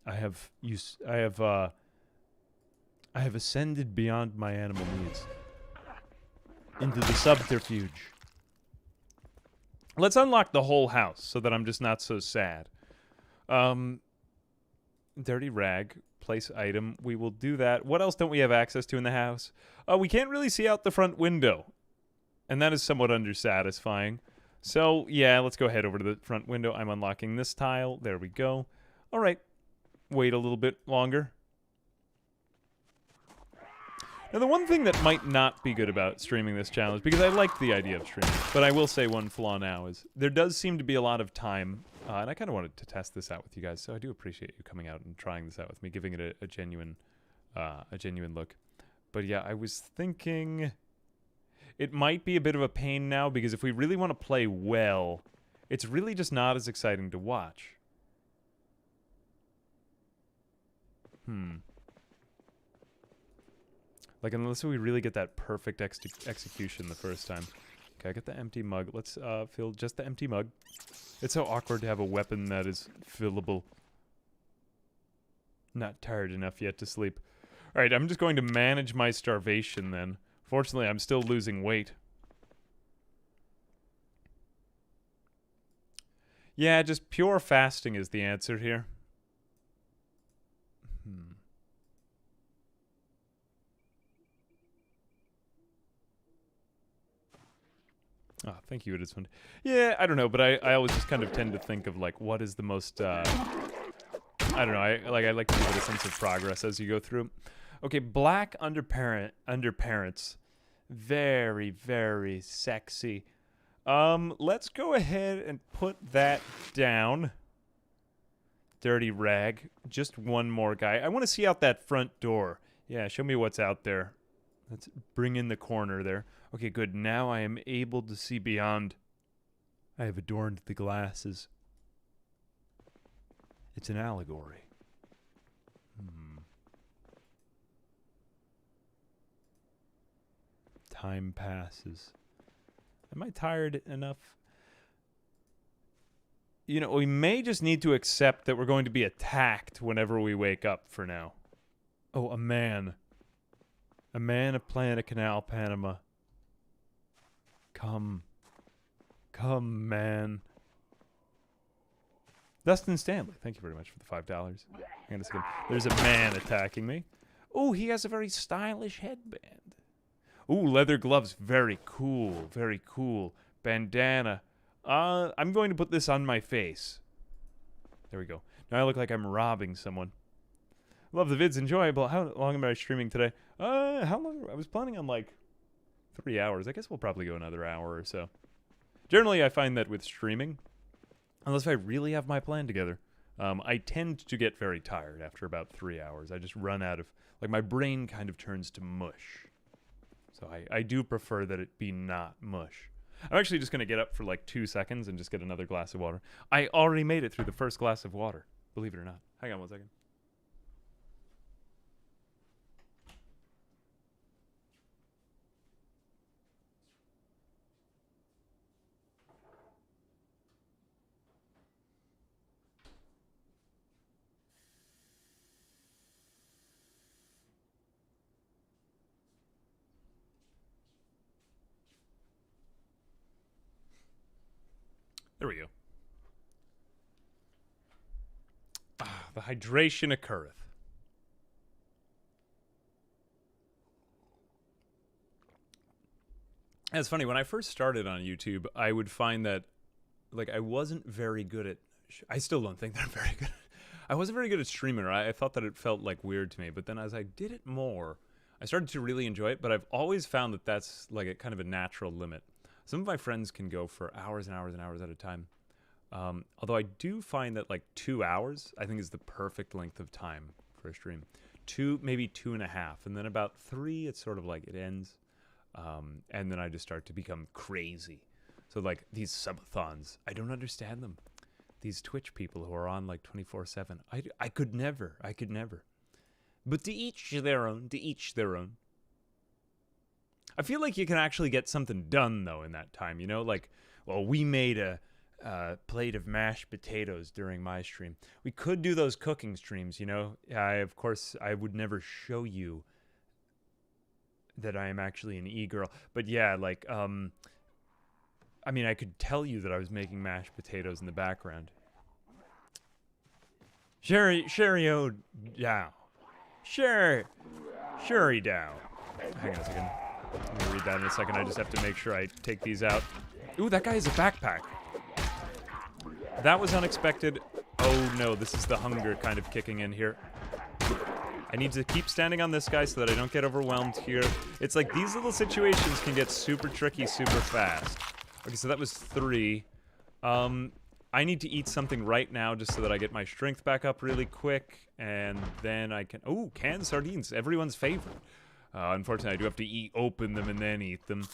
I have ascended beyond my animal needs into the subterfuge. Let's unlock the whole house so that I'm just not so sad. Dirty rag, place item. We will do that. What else don't we have access to in the house? We can't really see out the front window. And that is somewhat undersatisfying. So, yeah, let's go ahead over to the front window. I'm unlocking this tile. There we go. All right. Wait a little bit longer. Now, the one thing that might not be good about streaming this channel is because I like the idea of streaming, but I will say one flaw now is there does seem to be a lot of time, and I kind of wanted to test this out with you guys, so I do appreciate you coming out and trying this out with me, giving it a genuine look. But yeah, I was thinking it might be a bit of a pain now because if we really want to play well, it's really just not as exciting to watch. Like, unless we really get that perfect execution the first time. Okay, I got the empty mug. Let's fill just the empty mug. It's so awkward to have a weapon that is fillable. Not tired enough yet to sleep. Alright, I'm just going to manage my starvation then. Fortunately, I'm still losing weight. Yeah, just pure fasting is the answer here. Oh, thank you, it is fun. Yeah, I don't know, but I always just kind of tend to think of, like, what is the most, I don't know, I like to give it a sense of progress as you go through. Okay, black underparents. Very, very sexy. Let's go ahead and put that down. Dirty rag. Just one more guy. I want to see out that front door. Yeah, show me what's out there. Let's bring in the corner there. Okay, good. Now I am able to see beyond. I have adorned the glasses. It's an allegory. Time passes. Am I tired enough? You know, we may just need to accept that we're going to be attacked whenever we wake up for now. Oh, a man. A man playing a Canal Panama. Come. Come, man. Dustin Stanley, thank you very much for the $5. There's a man attacking me. Oh, he has a very stylish headband. Ooh, leather gloves. Very cool. Very cool. Bandana. I'm going to put this on my face. There we go. Now I look like I'm robbing someone. Love the vids. Enjoyable. How long am I streaming today? How long? I was planning on, like, 3 hours. I guess we'll probably go another hour or so. Generally, I find that with streaming, unless I really have my plan together, I tend to get very tired after about 3 hours. I just run out of, like, my brain kind of turns to mush. So I do prefer that it be not mush. I'm actually just going to get up for like 2 seconds and just get another glass of water. I already made it through the first glass of water, believe it or not. Hang on 1 second. There we go. The hydration occurreth. It's funny, when I first started on YouTube, I would find that, like, I wasn't very good at... I still don't think that I'm very good at... I wasn't very good at streaming, right? I thought that it felt, like, weird to me. But then as I did it more, I started to really enjoy it. But I've always found that that's, like, a kind of a natural limit. Some of my friends can go for hours and hours and hours at a time. Although I do find that like 2 hours, I think is the perfect length of time for a stream. 2, maybe 2.5. And then about 3, it's sort of like it ends. And then I just start to become crazy. So like these subathons, I don't understand them. These Twitch people who are on like 24/7. I could never. But to each their own, to each their own. I feel like you can actually get something done though in that time, you know? Like, well, we made a plate of mashed potatoes during my stream. We could do those cooking streams, you know? Of course, I would never show you that I am actually an e-girl. But yeah, like, I mean, I could tell you that I was making mashed potatoes in the background. Sherry-o down. Sherry down. Hang on a second. I'm gonna read that in a second. I just have to make sure I take these out. Ooh, that guy has a backpack. That was unexpected. Oh no, this is the hunger kind of kicking in here. I need to keep standing on this guy so that I don't get overwhelmed here. It's like these little situations can get super tricky super fast. Okay, so that was 3. I need to eat something right now just so that I get my strength back up really quick. And then I can... Oh, canned sardines. Everyone's favorite. Unfortunately, I do have to open them and then eat them.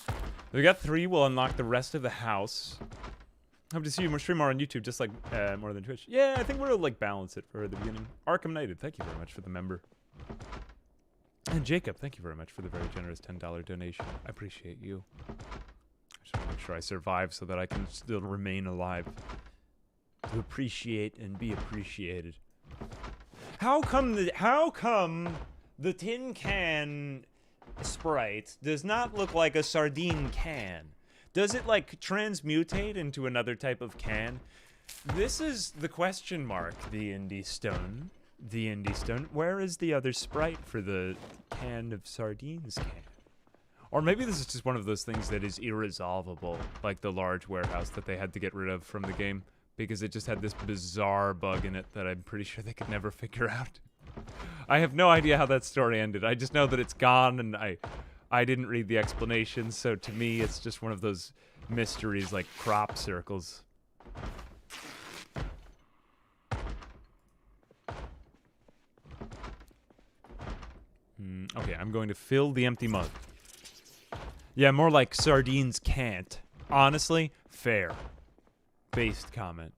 We got 3. We'll unlock the rest of the house. Hope to see you stream more on YouTube, just like more than Twitch. Yeah, I think we'll like balance it for the beginning. Arkham Knighted, thank you very much for the member. And Jacob, thank you very much for the very generous $10 donation. I appreciate you. I just want to make sure I survive so that I can still remain alive. To appreciate and be appreciated. How come the tin can Sprite does not look like a sardine can? Does it like transmutate into another type of can? This is the question mark, the Indie Stone. The Indie Stone. Where is the other Sprite for the can of sardines can? Or maybe this is just one of those things that is irresolvable, like the large warehouse that they had to get rid of from the game, because it just had this bizarre bug in it that I'm pretty sure they could never figure out. I have no idea how that story ended. I just know that it's gone, and I didn't read the explanation, so to me it's just one of those mysteries like crop circles. Okay, I'm going to fill the empty mug. Yeah, more like sardines can't. Honestly, fair. Based comment.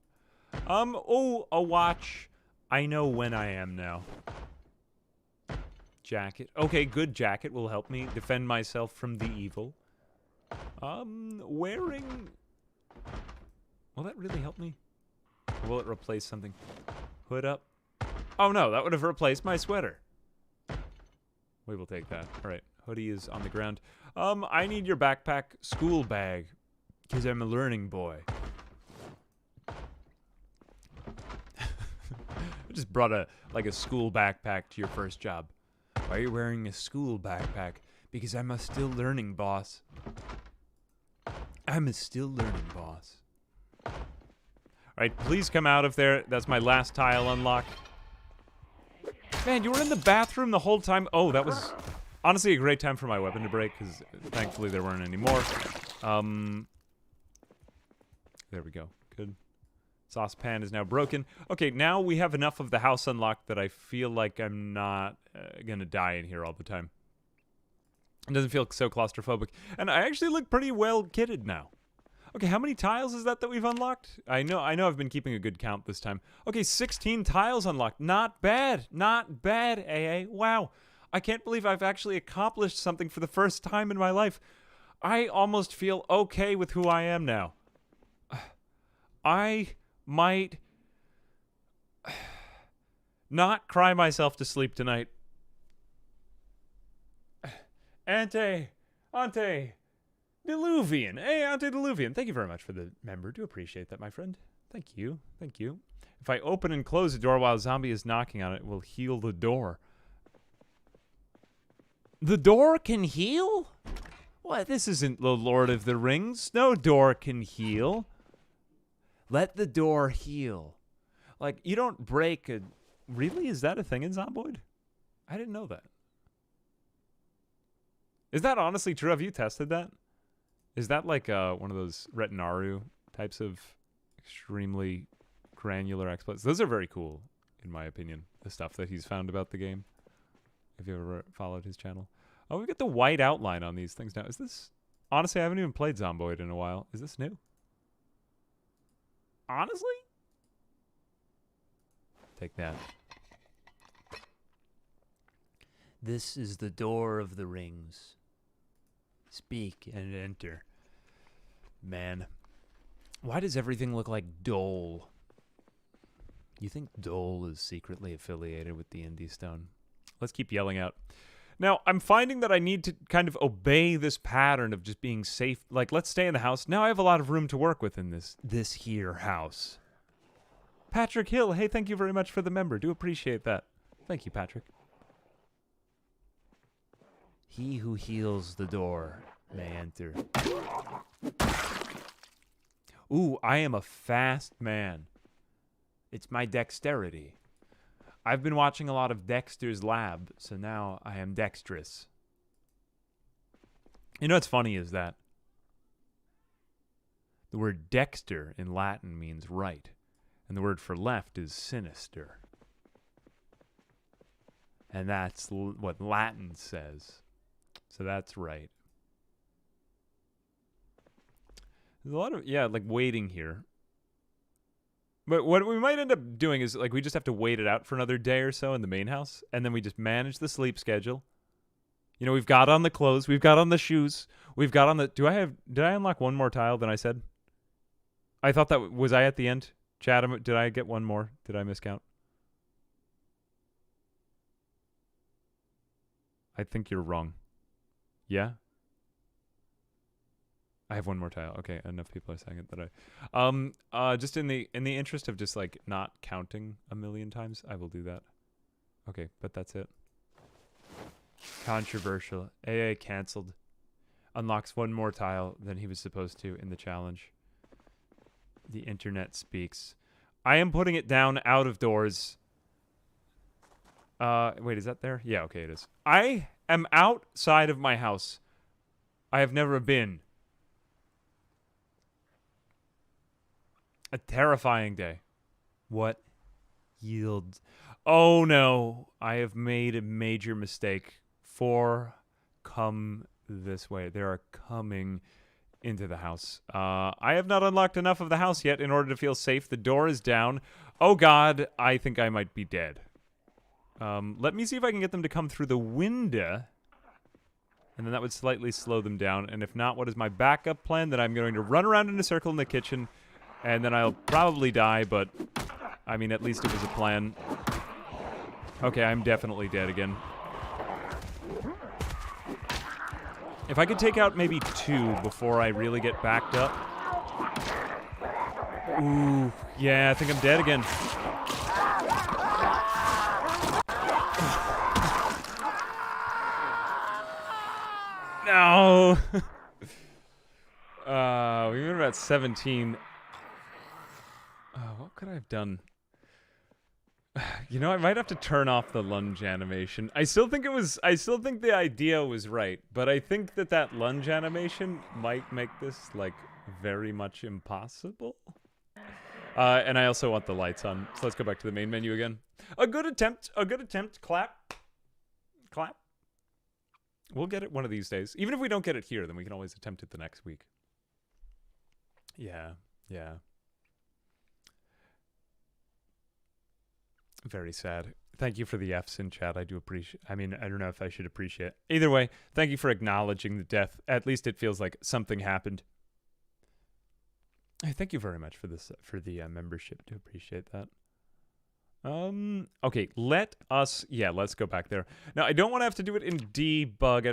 Oh, a watch. I know when I am now. Jacket. Okay, good jacket will help me defend myself from the evil. Wearing... Will that really help me? Or will it replace something? Hood up. Oh no, that would have replaced my sweater. We will take that. Alright, hoodie is on the ground. I need your backpack school bag. Because I'm a learning boy. I just brought a school backpack to your first job. Why are you wearing a school backpack? Because I'm a still learning boss. I'm a still learning boss. Alright, please come out of there. That's my last tile unlocked. Man, you were in the bathroom the whole time. Oh, that was honestly a great time for my weapon to break, because thankfully there weren't any more. There we go. Good. Saucepan is now broken. Okay, now we have enough of the house unlocked that I feel like I'm not gonna die in here all the time. It doesn't feel so claustrophobic. And I actually look pretty well kitted now. Okay, how many tiles is that we've unlocked? I know I've been keeping a good count this time. Okay, 16 tiles unlocked. Not bad. Not bad, AA. Wow. I can't believe I've actually accomplished something for the first time in my life. I almost feel okay with who I am now. I might not cry myself to sleep tonight. Antediluvian. Hey, Antediluvian. Thank you very much for the member. Do appreciate that, my friend. Thank you. Thank you. If I open and close the door while a zombie is knocking on it, it will heal the door. The door can heal? What? This isn't the Lord of the Rings. No door can heal. Let the door heal. Like, you don't break a... Really? Is that a thing in Zomboid? I didn't know that. Is that honestly true? Have you tested that? Is that like one of those Retinaru types of extremely granular exploits. Those are very cool, in my opinion, the stuff that he's found about the game. If you ever followed his channel. Oh, we got the white outline on these things now. Is this... Honestly, I haven't even played Zomboid in a while. Is this new? Honestly? Take that. This is the door of the rings. Speak and enter. Man. Why does everything look like Dole? You think Dole is secretly affiliated with the Indie Stone? Let's keep yelling out. Now, I'm finding that I need to kind of obey this pattern of just being safe. Like, let's stay in the house. Now I have a lot of room to work with in this here house. Patrick Hill, hey, thank you very much for the member. Do appreciate that. Thank you, Patrick. He who heals the door may enter. Ooh, I am a fast man. It's my dexterity. I've been watching a lot of Dexter's Lab, so now I am dexterous. You know what's funny is that the word dexter in Latin means right, and the word for left is sinister. And that's what Latin says. So that's right. There's a lot of, yeah, like waiting here. But what we might end up doing is, like, we just have to wait it out for another day or so in the main house, and then we just manage the sleep schedule. You know, we've got on the clothes, we've got on the shoes, we've got on the... Did I unlock one more tile than I said? I thought that... Was I at the end? Chad, did I get one more? Did I miscount? I think you're wrong. Yeah? I have one more tile. Okay, enough people are saying it that I... just in the interest of just, like, not counting a million times, I will do that. Okay, but that's it. Controversial. AA canceled. Unlocks one more tile than he was supposed to in the challenge. The internet speaks. I am putting it down out of doors. Wait, is that there? Yeah, okay, it is. I am outside of my house. I have never been. A terrifying day. What yields? Oh no, I have made a major mistake. Come this way. They are coming into the house. I have not unlocked enough of the house yet in order to feel safe. The door is down. Oh god, I think I might be dead. Let me see if I can get them to come through the window. And then that would slightly slow them down. And if not, what is my backup plan? That I'm going to run around in a circle in the kitchen. And then I'll probably die, but, I mean, at least it was a plan. Okay, I'm definitely dead again. If I could take out maybe 2 before I really get backed up. Ooh, yeah, I think I'm dead again. No! We were about 17... what could I have done? You know, I might have to turn off the lunge animation. I still think the idea was right, but I think that lunge animation might make this, like, very much impossible. And I also want the lights on. So let's go back to the main menu again. A good attempt. Clap. Clap. We'll get it one of these days. Even if we don't get it here, then we can always attempt it the next week. Yeah. Very sad. Thank you for the Fs in chat. I do appreciate... I mean, I don't know if I should appreciate... Either way, thank you for acknowledging the death. At least it feels like something happened. Hey, thank you very much for this, for the membership. Do appreciate that. Okay, let's go back there. Now, I don't want to have to do it in debug.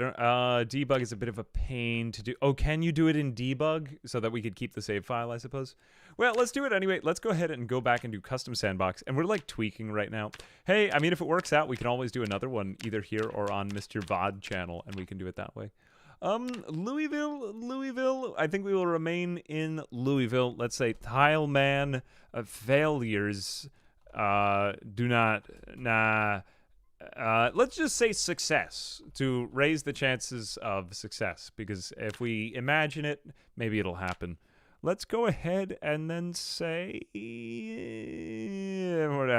Debug is a bit of a pain to do. Oh, can you do it in debug so that we could keep the save file, I suppose? Well, let's do it anyway. Let's go ahead and go back and do custom sandbox. And we're like tweaking right now. Hey, I mean, if it works out, we can always do another one either here or on Mr. VOD channel, and we can do it that way. Louisville. I think we will remain in Louisville. Let's say Tileman failures. Let's just say success to raise the chances of success, because if we imagine it, maybe it'll happen. let's go ahead and then say...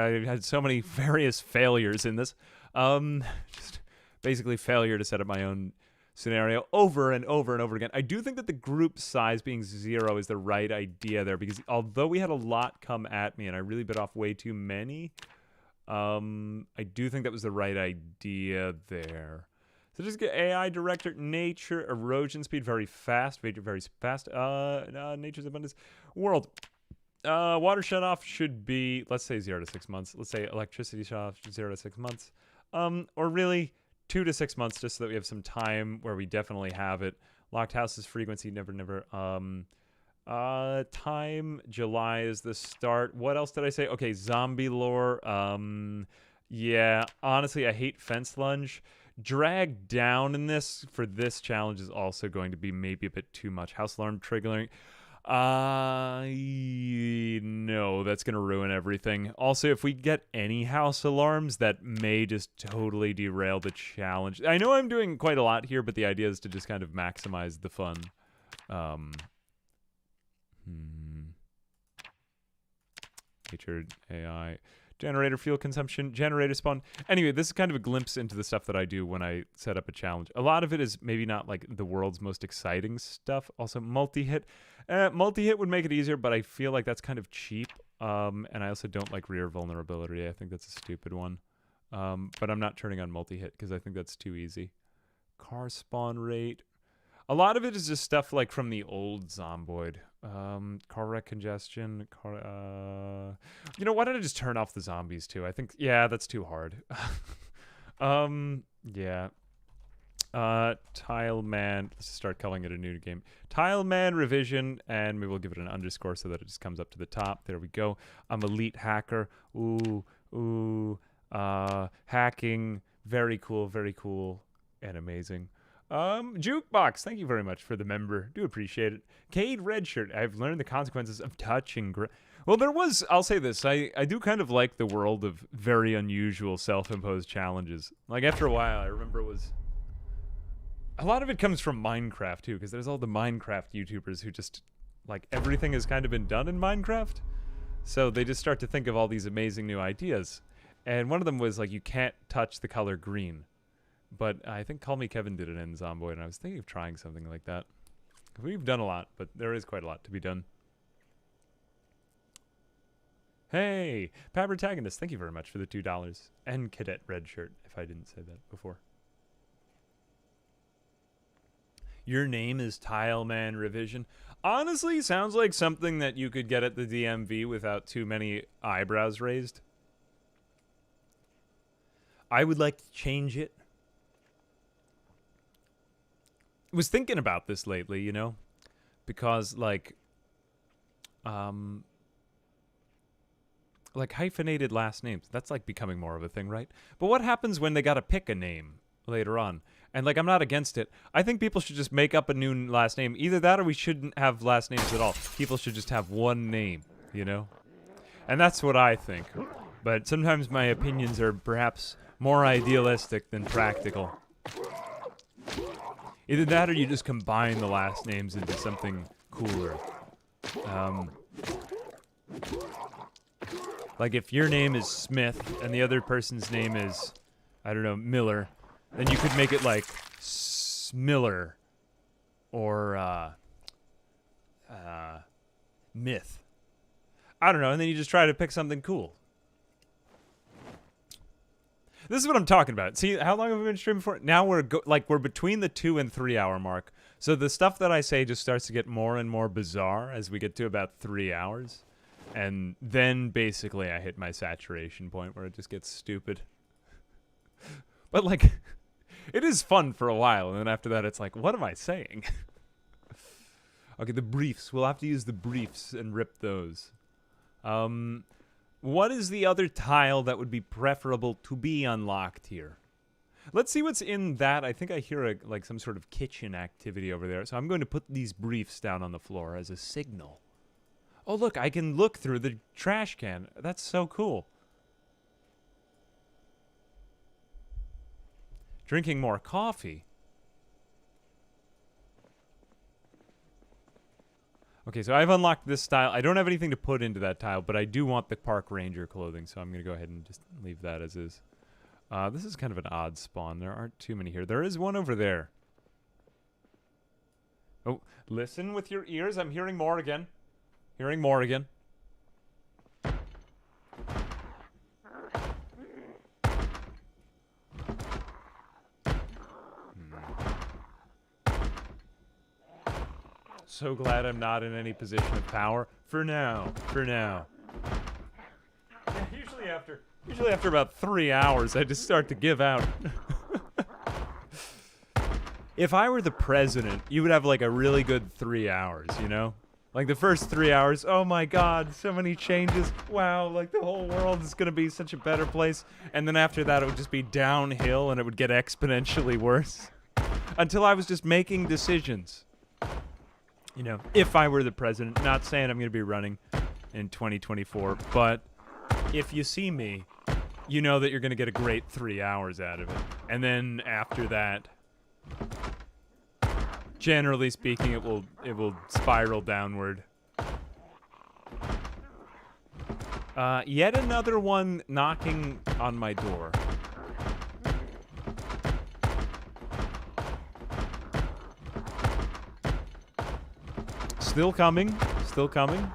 I had so many various failures in this. Just basically failure to set up my own scenario over and over and over again. I do think that the group size being 0 is the right idea there, because although we had a lot come at me and I really bit off way too many, I do think that was the right idea there. So just get AI director, nature, erosion speed, very fast, nature's abundance, world. Water shut off should be, let's say 0 to 6 months. Let's say electricity shut off 0 to 6 months. Or really 2 to 6 months, just so that we have some time where we definitely have it. Locked houses frequency, never. Time, July is the start. What else did I say? Okay, zombie lore. Yeah, honestly, I hate fence lunge. Drag down in this for this challenge is also going to be maybe a bit too much. House alarm triggering. No, that's going to ruin everything. Also, if we get any house alarms, that may just totally derail the challenge. I know I'm doing quite a lot here, but the idea is to just kind of maximize the fun. Nature, AI, generator fuel consumption, generator spawn. Anyway, this is kind of a glimpse into the stuff that I do when I set up a challenge. A lot of it is maybe not like the world's most exciting stuff. Also, multi-hit. Multi-hit would make it easier, but I feel like that's kind of cheap. And I also don't like rear vulnerability. I think that's a stupid one. But I'm not turning on multi-hit because I think that's too easy. Car spawn rate. A lot of it is just stuff like from the old Zomboid. Car wreck congestion. You know, why don't I just turn off the zombies too? I think, yeah, that's too hard. Yeah. Tile man. Let's just start calling it a new game. Tile man revision, and maybe we'll give it an underscore so that it just comes up to the top. There we go. I'm elite hacker. Ooh. Hacking. Very cool, and amazing. Jukebox, thank you very much for the member. Do appreciate it. Cade Redshirt, I've learned the consequences of touching. Well, I'll say this, I do kind of like the world of very unusual self-imposed challenges. Like, after a while, I remember a lot of it comes from Minecraft, too, because there's all the Minecraft YouTubers who just, like, everything has kind of been done in Minecraft. So they just start to think of all these amazing new ideas. And one of them was, like, you can't touch the color green. But I think Call Me Kevin did it in Zomboid, and I was thinking of trying something like that. We've done a lot, but there is quite a lot to be done. Hey, Paprotagonist, thank you very much for the $2. And Cadet Redshirt, if I didn't say that before. Your name is Tileman Revision. Honestly, sounds like something that you could get at the DMV without too many eyebrows raised. I would like to change it. Was thinking about this lately, you know, because like hyphenated last names, that's like becoming more of a thing, right? But what happens when they gotta pick a name later on? And like, I'm not against it. I think people should just make up a new last name. Either that or we shouldn't have last names at all. People should just have one name, you know? And that's what I think. But sometimes my opinions are perhaps more idealistic than practical. Either that or you just combine the last names into something cooler. Like if your name is Smith and the other person's name is, I don't know, Miller, then you could make it like Smiller or Myth. I don't know, and then you just try to pick something cool. This is what I'm talking about. See, how long have we been streaming for? Now we're between the 2 and 3 hour mark. So the stuff that I say just starts to get more and more bizarre as we get to about 3 hours. And then basically I hit my saturation point where it just gets stupid. But like, it is fun for a while. And then after that, it's like, what am I saying? Okay, the briefs. We'll have to use the briefs and rip those. What is the other tile that would be preferable to be unlocked here? Let's see what's in that. I think I hear like some sort of kitchen activity over there. So I'm going to put these briefs down on the floor as a signal. Oh, look, I can look through the trash can. That's so cool. Drinking more coffee. Okay, so I've unlocked this tile. I don't have anything to put into that tile, but I do want the park ranger clothing, so I'm going to go ahead and just leave that as is. This is kind of an odd spawn. There aren't too many here. There is one over there. Oh, listen with your ears. I'm hearing more again. Hearing more again. So glad I'm not in any position of power. For now. For now. Yeah, usually after about 3 hours, I just start to give out. If I were the president, you would have like a really good 3 hours, you know? Like the first 3 hours, oh my god, so many changes. Wow, like the whole world is gonna be such a better place. And then after that, it would just be downhill and it would get exponentially worse. Until I was just making decisions. You know, if I were the president, not saying I'm going to be running in 2024, but if you see me, you know that you're going to get a great 3 hours out of it. And then after that, generally speaking, it will spiral downward. Yet another one knocking on my door. Still coming. Still coming.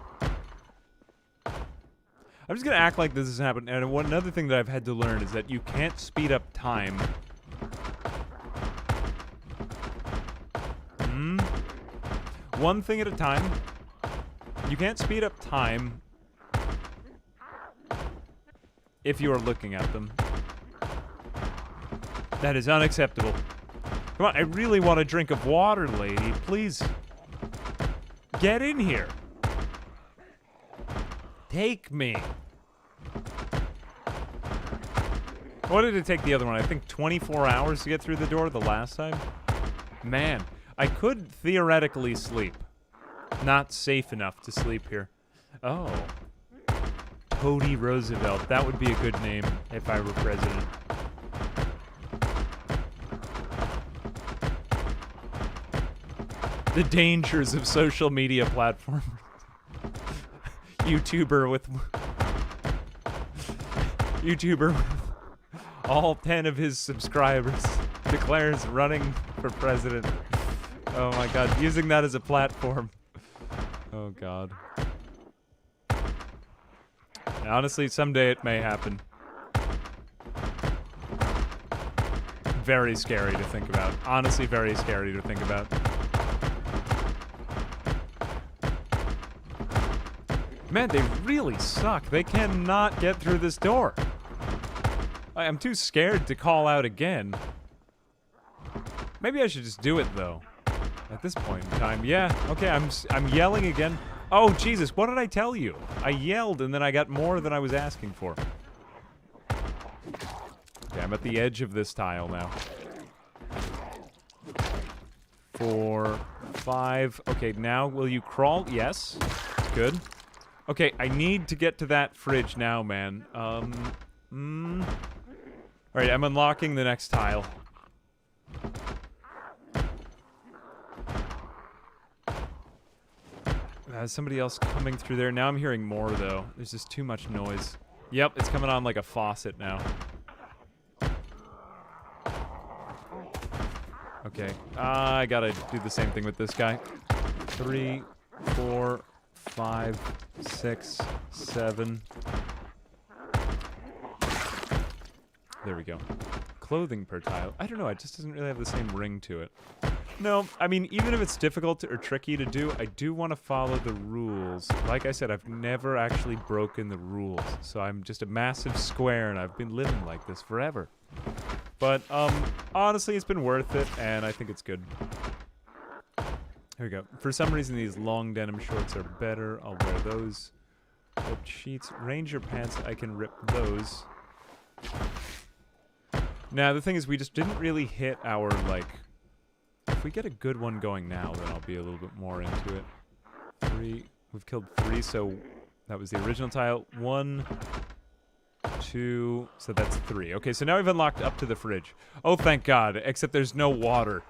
I'm just going to act like this has happened. And another thing that I've had to learn is that you can't speed up time. One thing at a time. You can't speed up time if you are looking at them. That is unacceptable. Come on, I really want a drink of water, lady. Please. Get in here. Take me. What did it take the other one? I think 24 hours to get through the door the last time? Man, I could theoretically sleep. Not safe enough to sleep here. Oh. Cody Roosevelt. That would be a good name if I were president. The dangers of social media platforms. YouTuber with all 10 of his subscribers declares running for president. Oh my god, using that as a platform. Oh god. Honestly, someday it may happen. Very scary to think about. Honestly, very scary to think about. Man, they really suck. They cannot get through this door. I'm too scared to call out again. Maybe I should just do it, though. At this point in time. Yeah, okay, I'm yelling again. Oh, Jesus, what did I tell you? I yelled, and then I got more than I was asking for. Okay, I'm at the edge of this tile now. 4, 5. Okay, now will you crawl? Yes. Good. Okay, I need to get to that fridge now, man. Alright, I'm unlocking the next tile. Somebody else coming through there. Now I'm hearing more, though. There's just too much noise. Yep, it's coming on like a faucet now. Okay, I gotta do the same thing with this guy. 3, 4, 5, 6, 7. There we go. Clothing per tile. I don't know, it just doesn't really have the same ring to it. No, I mean, even if it's difficult or tricky to do, I do want to follow the rules. Like I said, I've never actually broken the rules, so I'm just a massive square, and I've been living like this forever. But, honestly, it's been worth it, and I think it's good. Here we go. For some reason, these long denim shorts are better. I'll wear those. Ripped sheets. Ranger pants, I can rip those. Now, the thing is, we just didn't really hit our, like... If we get a good one going now, then I'll be a little bit more into it. 3. We've killed 3, so that was the original tile. 1, 2, so that's 3. Okay, so now we've unlocked up to the fridge. Oh, thank God, except there's no water.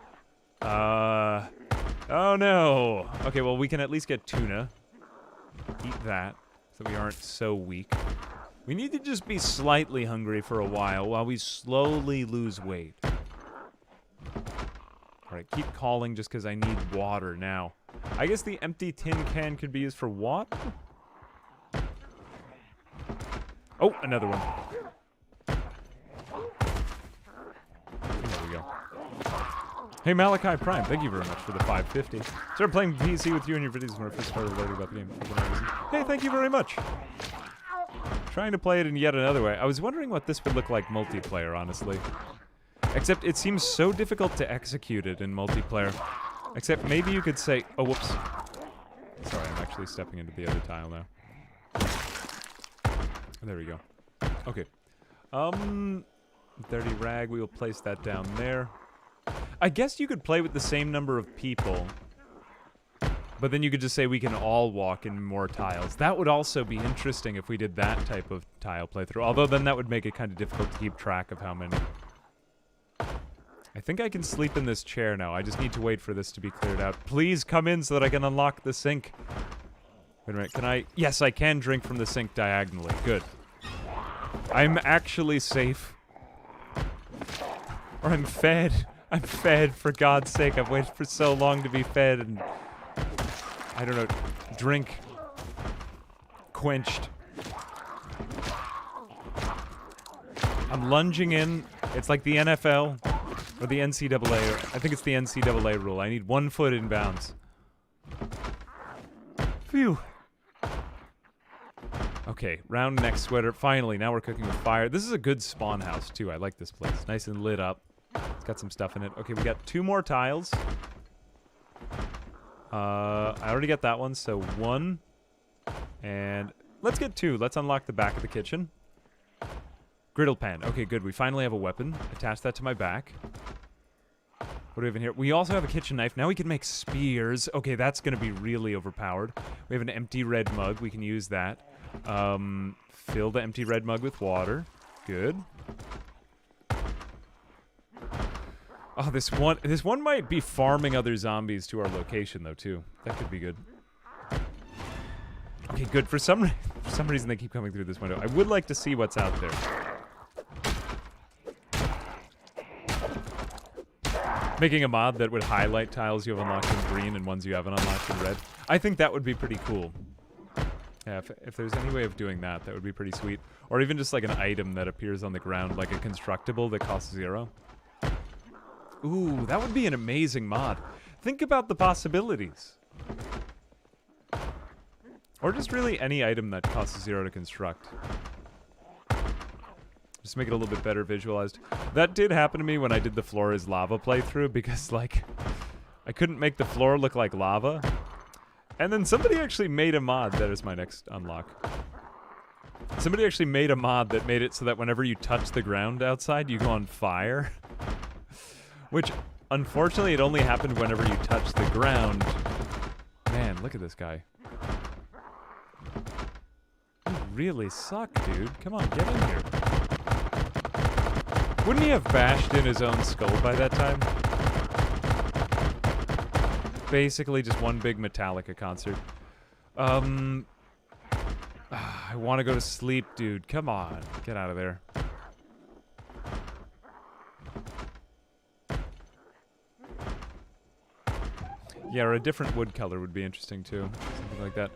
Oh no. Okay, well we can at least get tuna. Eat that, so we aren't so weak. We need to just be slightly hungry for a while we slowly lose weight. Alright, keep calling just because I need water now. I guess the empty tin can could be used for what? Oh, another one. There we go. Hey, Malachi Prime, thank you very much for the 550. Started playing PC with you and your videos when I first started learning about the game. Hey, thank you very much. Trying to play it in yet another way. I was wondering what this would look like multiplayer, honestly. Except it seems so difficult to execute it in multiplayer. Except maybe you could say... Oh, whoops. Sorry, I'm actually stepping into the other tile now. There we go. Okay. Dirty rag, we will place that down there. I guess you could play with the same number of people, but then you could just say we can all walk in more tiles. That would also be interesting if we did that type of tile playthrough, although then that would make it kind of difficult to keep track of how many. I think I can sleep in this chair now. I just need to wait for this to be cleared out. Please come in so that I can unlock the sink. Wait a minute, can I? Yes, I can drink from the sink diagonally. Good. I'm actually safe. Or I'm fed. I'm fed, for God's sake. I've waited for so long to be fed and... I don't know. Drink. Quenched. I'm lunging in. It's like the NFL. Or the NCAA. I think it's the NCAA rule. I need 1 foot in bounds. Phew. Okay, round neck sweater. Finally, now we're cooking with fire. This is a good spawn house, too. I like this place. Nice and lit up. It's got some stuff in it. Okay, we got 2 more tiles. I already got that one, so 1. And let's get 2. Let's unlock the back of the kitchen. Griddle pan. Okay, good. We finally have a weapon. Attach that to my back. What do we have in here? We also have a kitchen knife. Now we can make spears. Okay, that's going to be really overpowered. We have an empty red mug. We can use that. Fill the empty red mug with water. Good. Oh, this one might be farming other zombies to our location, though, too. That could be good. Okay, good. For some reason, they keep coming through this window. I would like to see what's out there. Making a mod that would highlight tiles you have unlocked in green and ones you haven't unlocked in red. I think that would be pretty cool. Yeah, if there's any way of doing that, that would be pretty sweet. Or even just like an item that appears on the ground, like a constructible that costs 0. Ooh, that would be an amazing mod. Think about the possibilities. Or just really any item that costs 0 to construct. Just make it a little bit better visualized. That did happen to me when I did the floor is lava playthrough, because, like, I couldn't make the floor look like lava. And then somebody actually made a mod. That is my next unlock. Somebody actually made a mod that made it so that whenever you touch the ground outside, you go on fire. Which, unfortunately, it only happened whenever you touch the ground. Man, look at this guy. You really suck, dude. Come on, get in here. Wouldn't he have bashed in his own skull by that time? Basically just one big Metallica concert. I want to go to sleep, dude. Come on. Get out of there. Yeah, or a different wood color would be interesting, too. Something like that.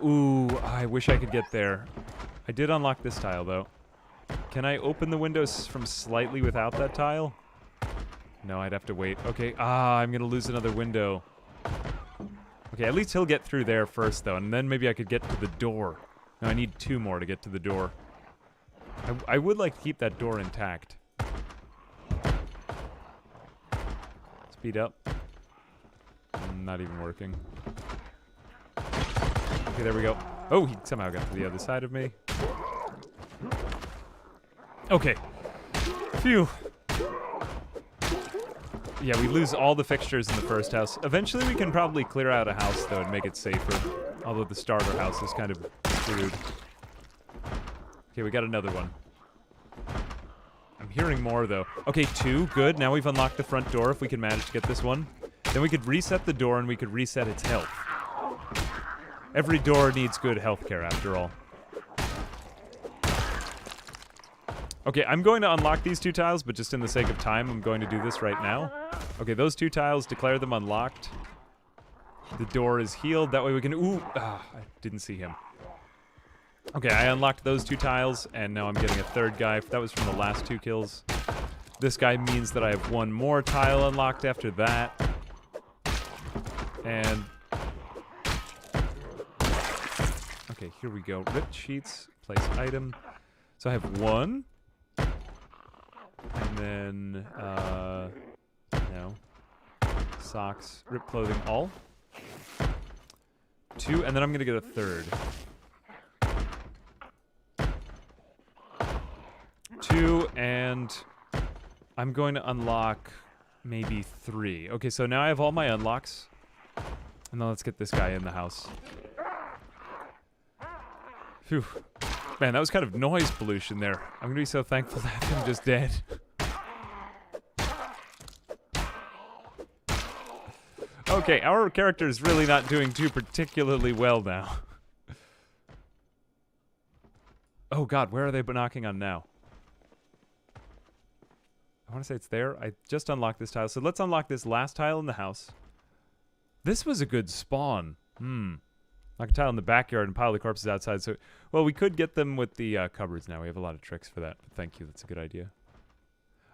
Ooh, I wish I could get there. I did unlock this tile, though. Can I open the windows from slightly without that tile? No, I'd have to wait. Okay, I'm gonna lose another window. Okay, at least he'll get through there first, though, and then maybe I could get to the door. No, I need 2 more to get to the door. I would like to keep that door intact. Speed up. Not even working. Okay, there we go. Oh, he somehow got to the other side of me. Okay. Phew. Yeah, we lose all the fixtures in the first house. Eventually we can probably clear out a house, though, and make it safer. Although the starter house is kind of screwed. Okay, we got another one. I'm hearing more, though. Okay, 2. Good. Now we've unlocked the front door, if we can manage to get this one. Then we could reset the door and we could reset its health. Every door needs good health care after all. Okay, I'm going to unlock these 2 tiles, but just in the sake of time, I'm going to do this right now. Okay, those 2 tiles, declare them unlocked. The door is healed. That way we can... Ooh! I didn't see him. Okay, I unlocked those 2 tiles, and now I'm getting a 3rd guy. That was from the last 2 kills. This guy means that I have 1 more tile unlocked after that. And... Okay, here we go. Ripped sheets. Place item. So I have 1. And then, no. Socks. Ripped clothing, all. 2, and then I'm gonna get a 3rd. 2, and I'm going to unlock maybe 3. Okay, so now I have all my unlocks. And then let's get this guy in the house. Phew. Man, that was kind of noise pollution there. I'm gonna be so thankful that I'm just dead. Okay, our character is really not doing too particularly well now. Oh god, where are they knocking on now? I want to say it's there. I just unlocked this tile. So let's unlock this last tile in the house. This was a good spawn. Like a tile in the backyard and pile the corpses outside. So, well, we could get them with the cupboards now. We have a lot of tricks for that. But thank you. That's a good idea.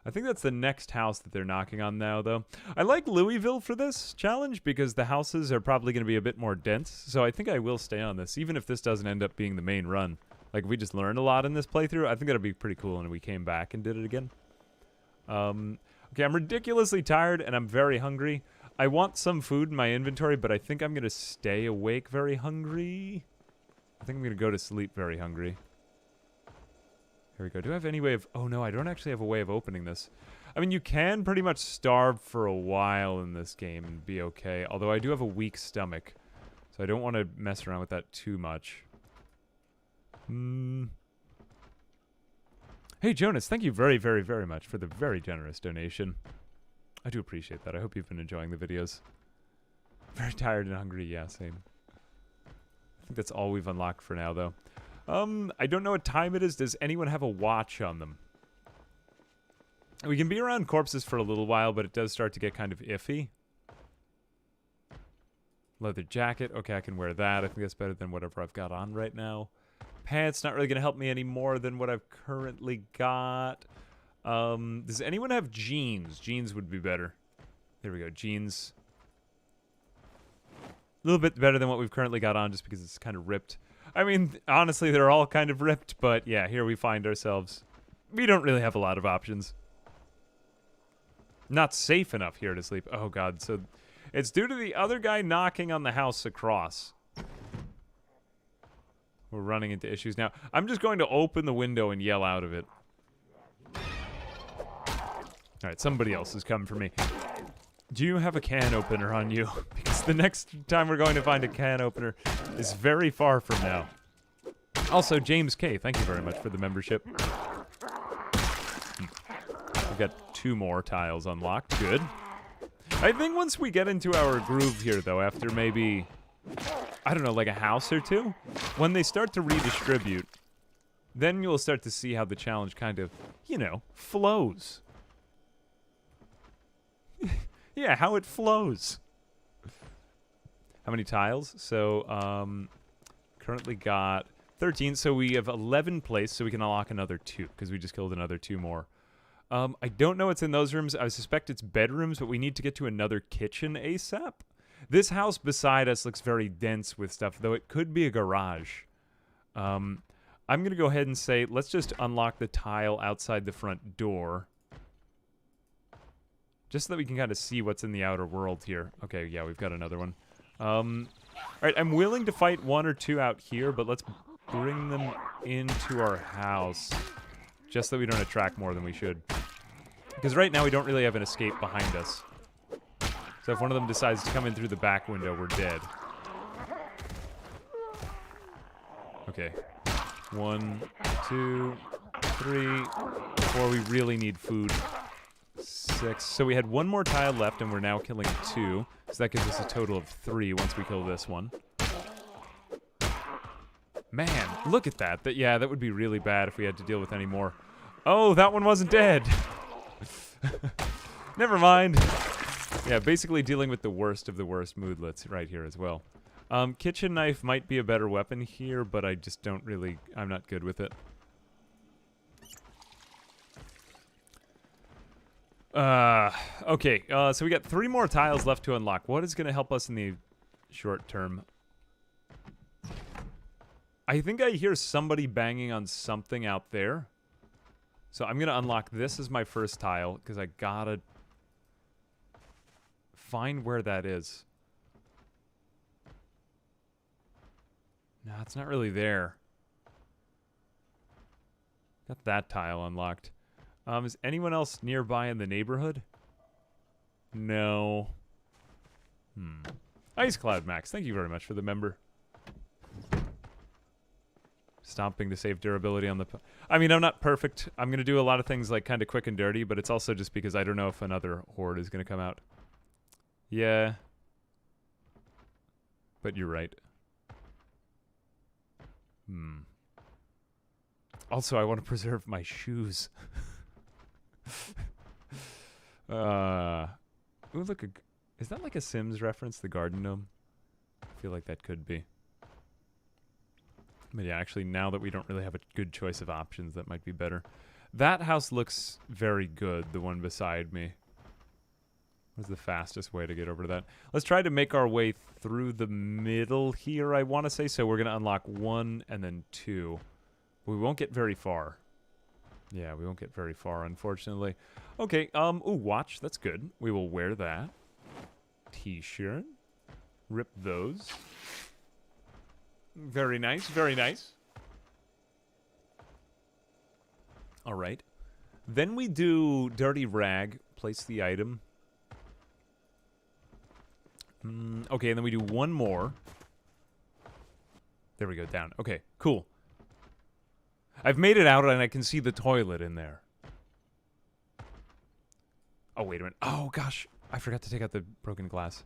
I think that's the next house that they're knocking on now, though. I like Louisville for this challenge because the houses are probably going to be a bit more dense. So I think I will stay on this, even if this doesn't end up being the main run. Like, if we just learned a lot in this playthrough, I think that'd be pretty cool, and we came back and did it again. Okay, I'm ridiculously tired, and I'm very hungry. I want some food in my inventory, but I think I'm going to stay awake very hungry. I think I'm going to go to sleep very hungry. Here we go. Do I have any way of... Oh, no, I don't actually have a way of opening this. I mean, you can pretty much starve for a while in this game and be okay. Although I do have a weak stomach. So I don't want to mess around with that too much. Hey, Jonas, thank you very, very, very much for the very generous donation. I do appreciate that. I hope you've been enjoying the videos. Very tired and hungry. Yeah, same. I think that's all we've unlocked for now, though. I don't know what time it is. Does anyone have a watch on them? We can be around corpses for a little while, but it does start to get kind of iffy. Leather jacket. Okay, I can wear that. I think that's better than whatever I've got on right now. Pants, not really going to help me any more than what I've currently got. Does anyone have jeans? Jeans would be better. There we go, jeans. A little bit better than what we've currently got on just because it's kind of ripped. I mean, honestly, they're all kind of ripped, but yeah, here we find ourselves. We don't really have a lot of options. Not safe enough here to sleep. Oh god, so it's due to the other guy knocking on the house across. We're running into issues now. I'm just going to open the window and yell out of it. Alright, somebody else is coming for me. Do you have a can opener on you? Because the next time we're going to find a can opener is very far from now. Also, James K, thank you very much for the membership. We've got 2 more tiles unlocked. Good. I think once we get into our groove here, though, after maybe... I don't know, like a house or 2? When they start to redistribute, then you'll start to see how the challenge kind of, you know, flows. Yeah, how it flows. How many tiles? So, currently got 13, so we have 11 placed, so we can unlock another 2, because we just killed another 2 more. I don't know what's in those rooms. I suspect it's bedrooms, but we need to get to another kitchen ASAP. This house beside us looks very dense with stuff, though it could be a garage. I'm going to go ahead and say, let's just unlock the tile outside the front door. Just so that we can kind of see what's in the outer world here. Okay, yeah, we've got another one. Alright, I'm willing to fight 1 or 2 out here, but let's bring them into our house. Just so we don't attract more than we should. Because right now we don't really have an escape behind us. So if one of them decides to come in through the back window, we're dead. Okay. 1, 2, 3, 4. We really need food. 6. So we had one more tile left, and we're now killing 2. So that gives us a total of 3 once we kill this one. Man, look at that. Yeah, that would be really bad if we had to deal with any more. Oh, that one wasn't dead. Never mind. Yeah, basically dealing with the worst of the worst moodlets right here as well. Kitchen knife might be a better weapon here, but I just don't really... I'm not good with it. Okay, so we got 3 more tiles left to unlock. What is going to help us in the short term? I think I hear somebody banging on something out there. So I'm going to unlock this as my first tile, because I gotta find where that is. No, it's not really there. Got that tile unlocked. Is anyone else nearby in the neighborhood? No. Ice Cloud Max, thank you very much for the member. Stomping to save durability on the... I mean, I'm not perfect. I'm going to do a lot of things like kind of quick and dirty, but it's also just because I don't know if another horde is going to come out. Yeah. But you're right. Also, I want to preserve my shoes. Ooh, look, is that like a Sims reference, the garden gnome? I feel like that could be. But yeah, actually, now that we don't really have a good choice of options, that might be better. That house looks very good, the one beside me. What's the fastest way to get over to that? Let's try to make our way through the middle here, I want to say. So we're going to unlock 1 and then 2. We won't get very far. Yeah, we won't get very far, unfortunately. Okay, ooh, watch. That's good. We will wear that. T-shirt. Rip those. Very nice, very nice. All right. Then we do Dirty Rag. Place the item. Okay, and then we do one more. There we go, down. Okay, cool. I've made it out, and I can see the toilet in there. Oh, wait a minute. Oh, gosh. I forgot to take out the broken glass.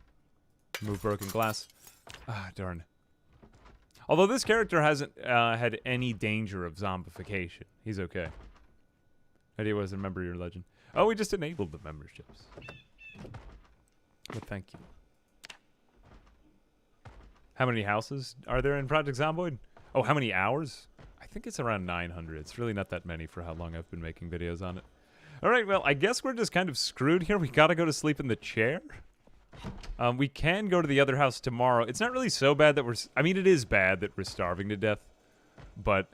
Move broken glass. Ah, darn. Although this character hasn't had any danger of zombification. He's okay. Idea was remember your legend. Oh, we just enabled the memberships. But thank you. How many houses are there in Project Zomboid? Oh, how many hours? I think it's around 900. It's really not that many for how long I've been making videos on it. Alright, well, I guess we're just kind of screwed here. We gotta go to sleep in the chair. We can go to the other house tomorrow. It's not really so bad that we're... I mean, it is bad that we're starving to death. But,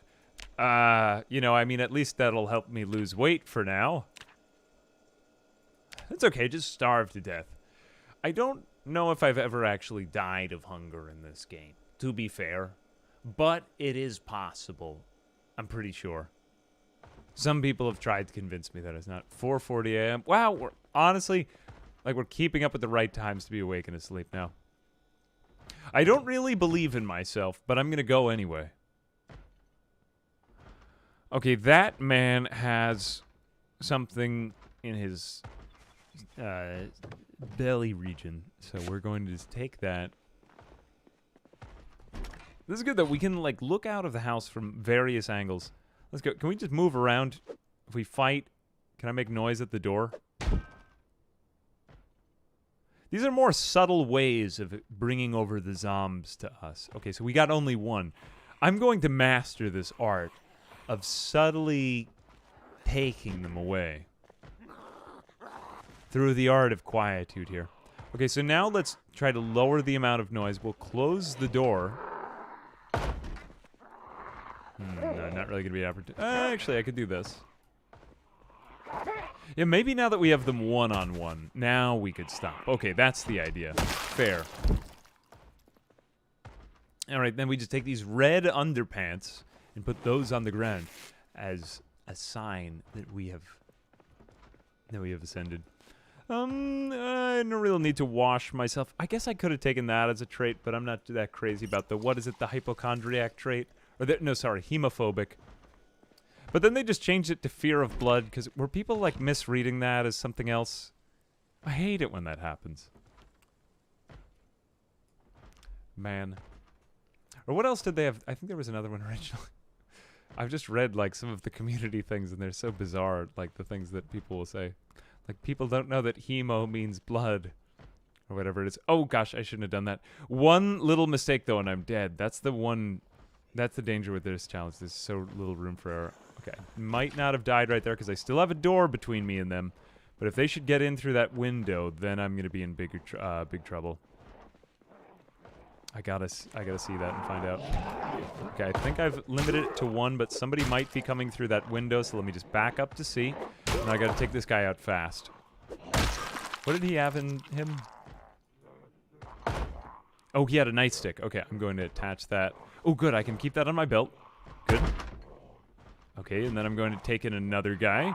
you know, I mean, at least that'll help me lose weight for now. It's okay, just starve to death. I don't know if I've ever actually died of hunger in this game, to be fair. But it is possible. I'm pretty sure. Some people have tried to convince me that it's not. 4:40 a.m. Wow, we're honestly... Like, we're keeping up with the right times to be awake and asleep now. I don't really believe in myself, but I'm gonna go anyway. Okay, that man has something in his belly region. So we're going to just take that. This is good that we can, like, look out of the house from various angles. Let's go. Can we just move around? If we fight, can I make noise at the door? These are more subtle ways of bringing over the zombs to us. Okay, so we got only one. I'm going to master this art of subtly taking them away. Through the art of quietude here. Okay, so now let's try to lower the amount of noise. We'll close the door. No, not really going to be an opportunity. Actually, I could do this. Yeah, maybe now that we have them one-on-one, now we could stop. Okay, that's the idea. Fair. Alright, then we just take these red underpants and put those on the ground as a sign that we have ascended. I don't really need to wash myself. I guess I could have taken that as a trait, but I'm not that crazy about the, what is it, the hypochondriac trait? Or the, no, sorry, hemophobic. But then they just changed it to fear of blood, because were people, like, misreading that as something else? I hate it when that happens. Man. Or what else did they have? I think there was another one originally. I've just read, like, some of the community things, and they're so bizarre, like, the things that people will say. Like, people don't know that hemo means blood. Or whatever it is. Oh, gosh, I shouldn't have done that. One little mistake, though, and I'm dead. That's the one... That's the danger with this challenge. There's so little room for error. Okay. Might not have died right there, because I still have a door between me and them. But if they should get in through that window, then I'm going to be in big trouble. I gotta see that and find out. Okay, I think I've limited it to one, but somebody might be coming through that window, so let me just back up to see. And I gotta take this guy out fast. What did he have in him? Oh, he had a nightstick. Okay, I'm going to attach that. Oh, good, I can keep that on my belt. Good. Okay, and then I'm going to take in another guy.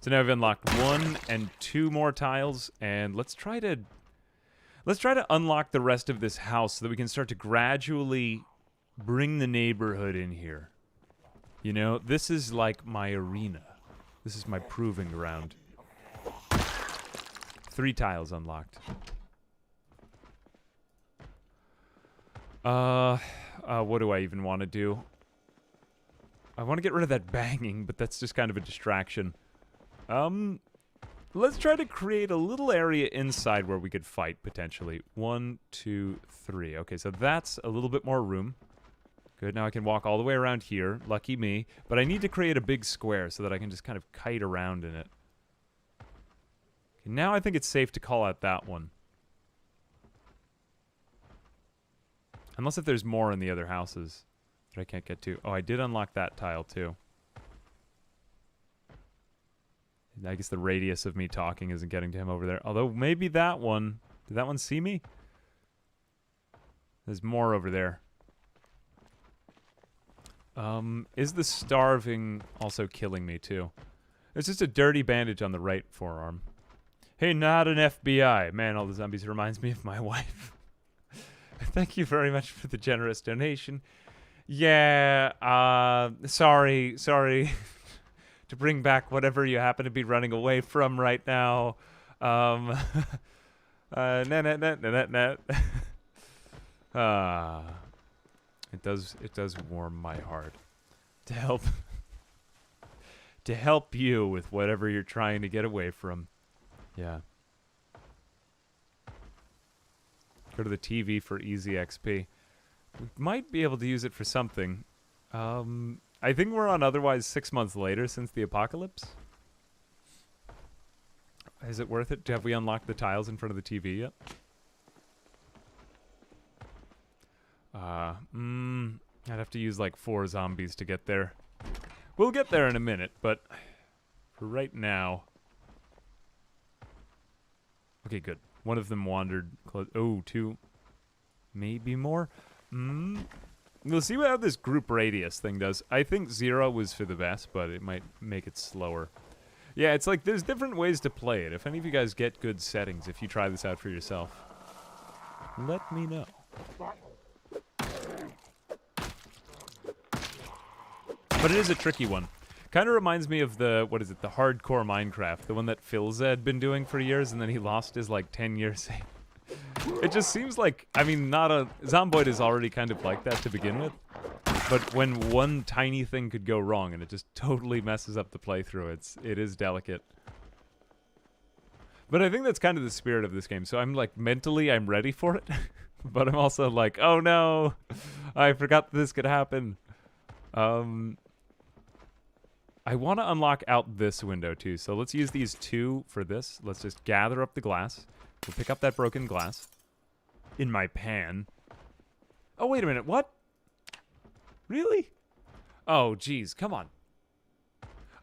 So now I've unlocked 1 and 2 more tiles, and let's try to unlock the rest of this house so that we can start to gradually bring the neighborhood in here. You know, this is like my arena. This is my proving ground. 3 tiles unlocked. What do I even want to do? I want to get rid of that banging, but that's just kind of a distraction. Let's try to create a little area inside where we could fight, potentially. 1, 2, 3. Okay, so that's a little bit more room. Good, now I can walk all the way around here. Lucky me. But I need to create a big square so that I can just kind of kite around in it. Okay, now I think it's safe to call out that one. Unless if there's more in the other houses that I can't get to. Oh, I did unlock that tile, too. I guess the radius of me talking isn't getting to him over there. Although, maybe that one... Did that one see me? There's more over there. Is the starving also killing me, too? It's just a dirty bandage on the right forearm. Hey, not an FBI. Man, all the zombies reminds me of my wife. Thank you very much for the generous donation. Yeah, sorry to bring back whatever you happen to be running away from right now. Net. It does warm my heart to help you with whatever you're trying to get away from. Yeah. Go to the TV for easy XP. We might be able to use it for something. I think we're on otherwise 6 months later since the apocalypse. Is it worth it? Have we unlocked the tiles in front of the TV yet? I'd have to use like 4 zombies to get there. We'll get there in a minute, but for right now... Okay, good. One of them wandered close. Oh, 2. Maybe more? We'll see how this group radius thing does. I think 0 was for the best, but it might make it slower. Yeah, it's like there's different ways to play it. If any of you guys get good settings, if you try this out for yourself, let me know. But it is a tricky one. Kind of reminds me of the, what is it, the hardcore Minecraft, the one that Philza had been doing for years, and then he lost his, like, 10-year save. It just seems like, I mean, Zomboid is already kind of like that to begin with, but when one tiny thing could go wrong and it just totally messes up the playthrough, it is delicate. But I think that's kind of the spirit of this game, so I'm like, mentally, I'm ready for it, but I'm also like, oh no, I forgot this could happen. I want to unlock out this window too, so let's use these 2 for this. Let's just gather up the glass. We'll pick up that broken glass in my pan. Oh, wait a minute, what? Really? Oh, geez, come on.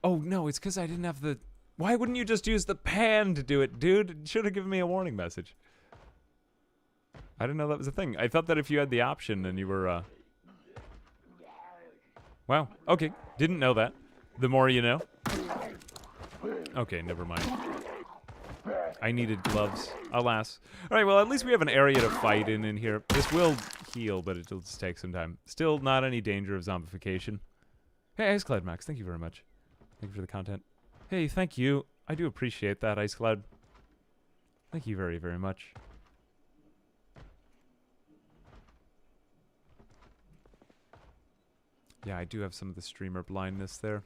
Oh, no, it's because I didn't have the... Why wouldn't you just use the pan to do it, dude? It should have given me a warning message. I didn't know that was a thing. I thought that if you had the option and you were, Wow, okay, didn't know that. The more you know. Okay, never mind. I needed gloves, alas. Alright, well, at least we have an area to fight in here. This will heal, but it'll just take some time. Still not any danger of zombification. Hey, Ice Cloud Max, thank you very much. Thank you for the content. Hey, thank you. I do appreciate that, Ice Cloud. Thank you very, very much. Yeah, I do have some of the streamer blindness there.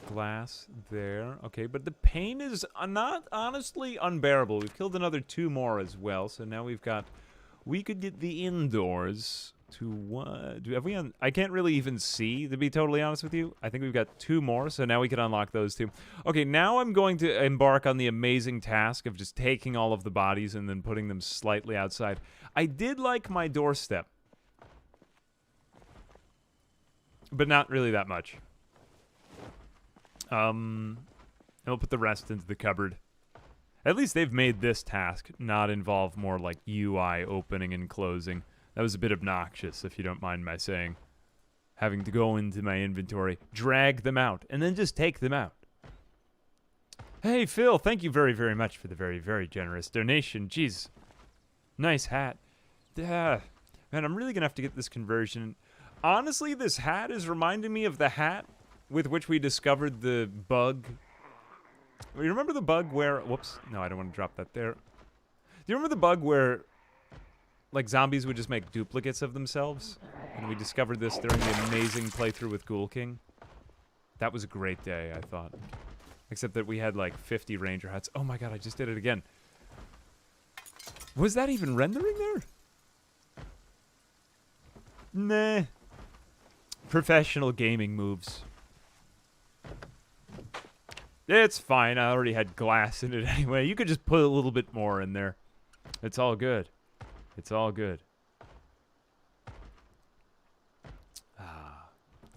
Glass there. Okay, but the pain is not honestly unbearable. We've killed another 2 more as well, so now we've got... We could get the indoors to what? Have we I can't really even see, to be totally honest with you. I think we've got 2 more, so now we can unlock those 2. Okay, now I'm going to embark on the amazing task of just taking all of the bodies and then putting them slightly outside. I did like my doorstep, but not really that much. And we'll put the rest into the cupboard. At least they've made this task not involve more like UI opening and closing. That was a bit obnoxious, if you don't mind my saying. Having to go into my inventory, drag them out, and then just take them out. Hey, Phil, thank you very, very much for the very, very generous donation. Jeez. Nice hat. Man, I'm really going to have to get this conversion. Honestly, this hat is reminding me of the hat with which we discovered the bug. You remember the bug where... Whoops. No, I don't want to drop that there. Do you remember the bug where, like, zombies would just make duplicates of themselves? And we discovered this during the amazing playthrough with Ghoul King. That was a great day, I thought. Except that we had, like, 50 ranger hats. Oh my god, I just did it again. Was that even rendering there? Nah. Professional gaming moves. It's fine. I already had glass in it anyway. You could just put a little bit more in there. It's all good. It's all good.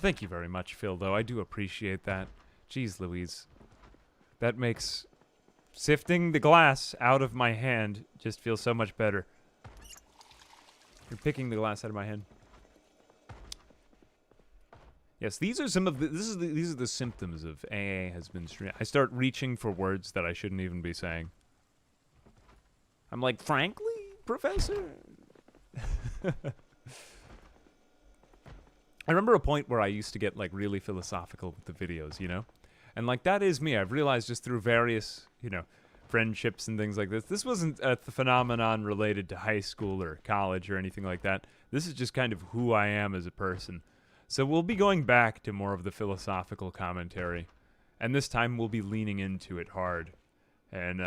Thank you very much, Phil, though. I do appreciate that. Jeez Louise. That makes sifting the glass out of my hand just feel so much better. You're picking the glass out of my hand. Yes, these are some of the these are the symptoms of AA has been streamed. I start reaching for words that I shouldn't even be saying. I'm like, frankly, Professor. I remember a point where I used to get like really philosophical with the videos, you know? And like that is me. I've realized just through various, you know, friendships and things like this. This wasn't a phenomenon related to high school or college or anything like that. This is just kind of who I am as a person. So we'll be going back to more of the philosophical commentary. And this time we'll be leaning into it hard. And,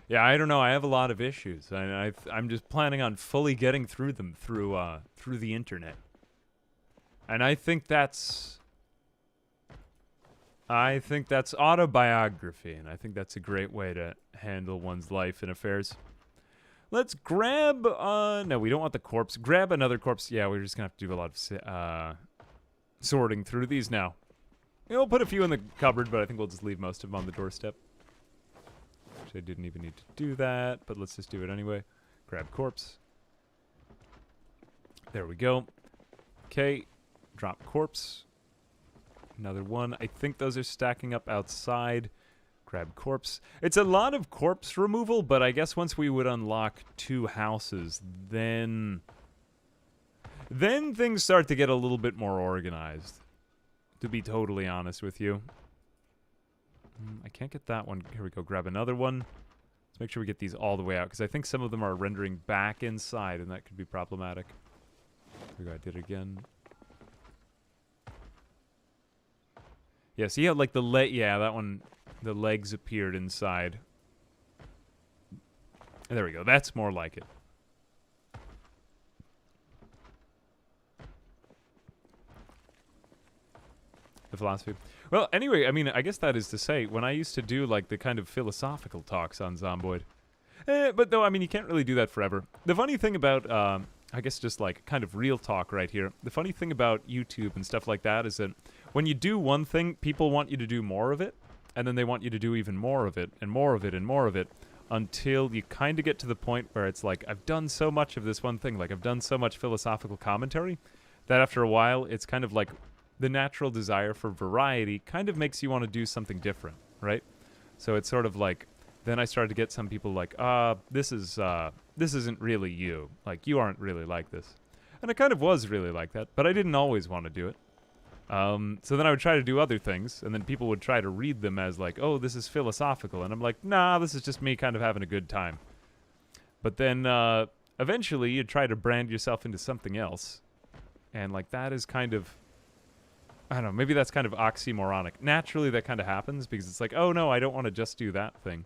yeah, I don't know. I have a lot of issues. I'm just planning on fully getting through them through the internet. And I think that's autobiography. And I think that's a great way to handle one's life and affairs. Let's grab, no, we don't want the corpse. Grab another corpse. Yeah, we're just going to have to do a lot of sorting through these now. We'll put a few in the cupboard, but I think we'll just leave most of them on the doorstep. Actually, I didn't even need to do that, but let's just do it anyway. Grab corpse. There we go. Okay, drop corpse. Another one. I think those are stacking up outside. Grab corpse. It's a lot of corpse removal, but I guess once we would unlock 2 houses, then things start to get a little bit more organized, to be totally honest with you. I can't get that one. Here we go. Grab another one. Let's make sure we get these all the way out, because I think some of them are rendering back inside, and that could be problematic. Here we go. I did it again. Yeah, see how, like, yeah, that one... The legs appeared inside. There we go. That's more like it. The philosophy. Well, anyway, I mean, I guess that is to say, when I used to do, like, the kind of philosophical talks on Zomboid. But, though, I mean, you can't really do that forever. The funny thing about, I guess just, like, kind of real talk right here. The funny thing about YouTube and stuff like that is that when you do one thing, people want you to do more of it. And then they want you to do even more of it, and more of it, and more of it, until you kind of get to the point where it's like, I've done so much of this one thing, like I've done so much philosophical commentary, that after a while, it's kind of like the natural desire for variety kind of makes you want to do something different, right? So it's sort of like, then I started to get some people like, this is this isn't really you. Like, you aren't really like this. And I kind of was really like that, but I didn't always want to do it. So then I would try to do other things, and then people would try to read them as like, oh, this is philosophical. And I'm like, nah, this is just me kind of having a good time. But then eventually you'd try to brand yourself into something else. And like that is kind of, I don't know, maybe that's kind of oxymoronic. Naturally that kind of happens because it's like, oh no, I don't want to just do that thing.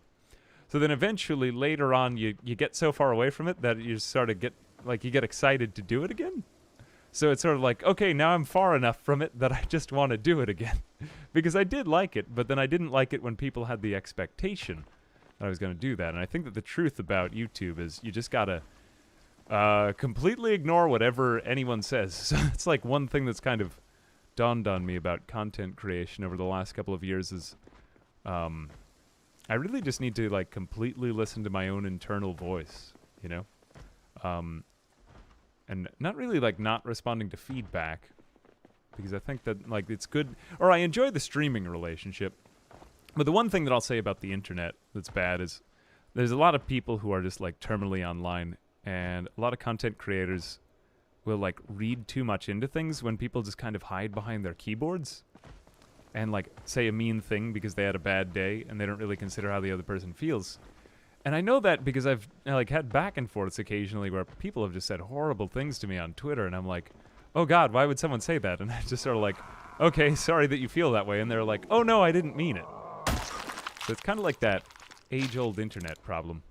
So then eventually later on you get so far away from it that you sort of get, like you get excited to do it again. So it's sort of like, okay, now I'm far enough from it that I just want to do it again. Because I did like it, but then I didn't like it when people had the expectation that I was going to do that. And I think that the truth about YouTube is you just got to completely ignore whatever anyone says. So it's like one thing that's kind of dawned on me about content creation over the last couple of years is I really just need to like completely listen to my own internal voice, you know? And not really like not responding to feedback because I think that like it's good, or I enjoy the streaming relationship. But the one thing that I'll say about the internet that's bad is there's a lot of people who are just like terminally online, and a lot of content creators will like read too much into things when people just kind of hide behind their keyboards and like say a mean thing because they had a bad day and they don't really consider how the other person feels. And I know that because I've like had back and forths occasionally where people have just said horrible things to me on Twitter, and I'm like, oh God, why would someone say that? And I just sort of like, okay, sorry that you feel that way. And they're like, oh no, I didn't mean it. So it's kind of like that age-old internet problem.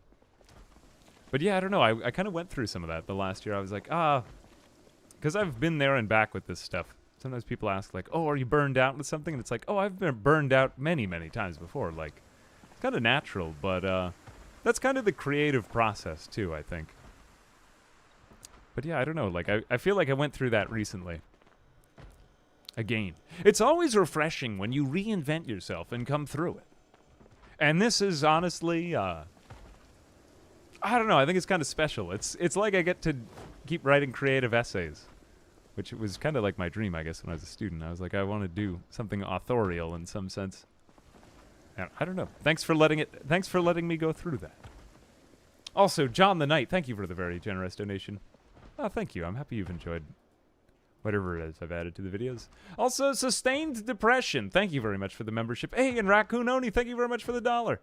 But yeah, I don't know. I kind of went through some of that the last year. I was like, because I've been there and back with this stuff. Sometimes people ask like, oh, are you burned out with something? And it's like, oh, I've been burned out many, many times before. Like, it's kind of natural, but that's kind of the creative process too, I think. But yeah, I don't know. Like, I feel like I went through that recently. Again. It's always refreshing when you reinvent yourself and come through it. And this is honestly, I don't know. I think it's kind of special. It's like I get to keep writing creative essays, which was kind of like my dream, I guess, when I was a student. I was like, I want to do something authorial in some sense. I don't know. Thanks for letting me go through that. Also, John the Knight, thank you for the very generous donation. Oh, thank you. I'm happy you've enjoyed whatever it is I've added to the videos. Also, Sustained Depression, thank you very much for the membership. Hey, and Raccoon Oni, thank you very much for the $1.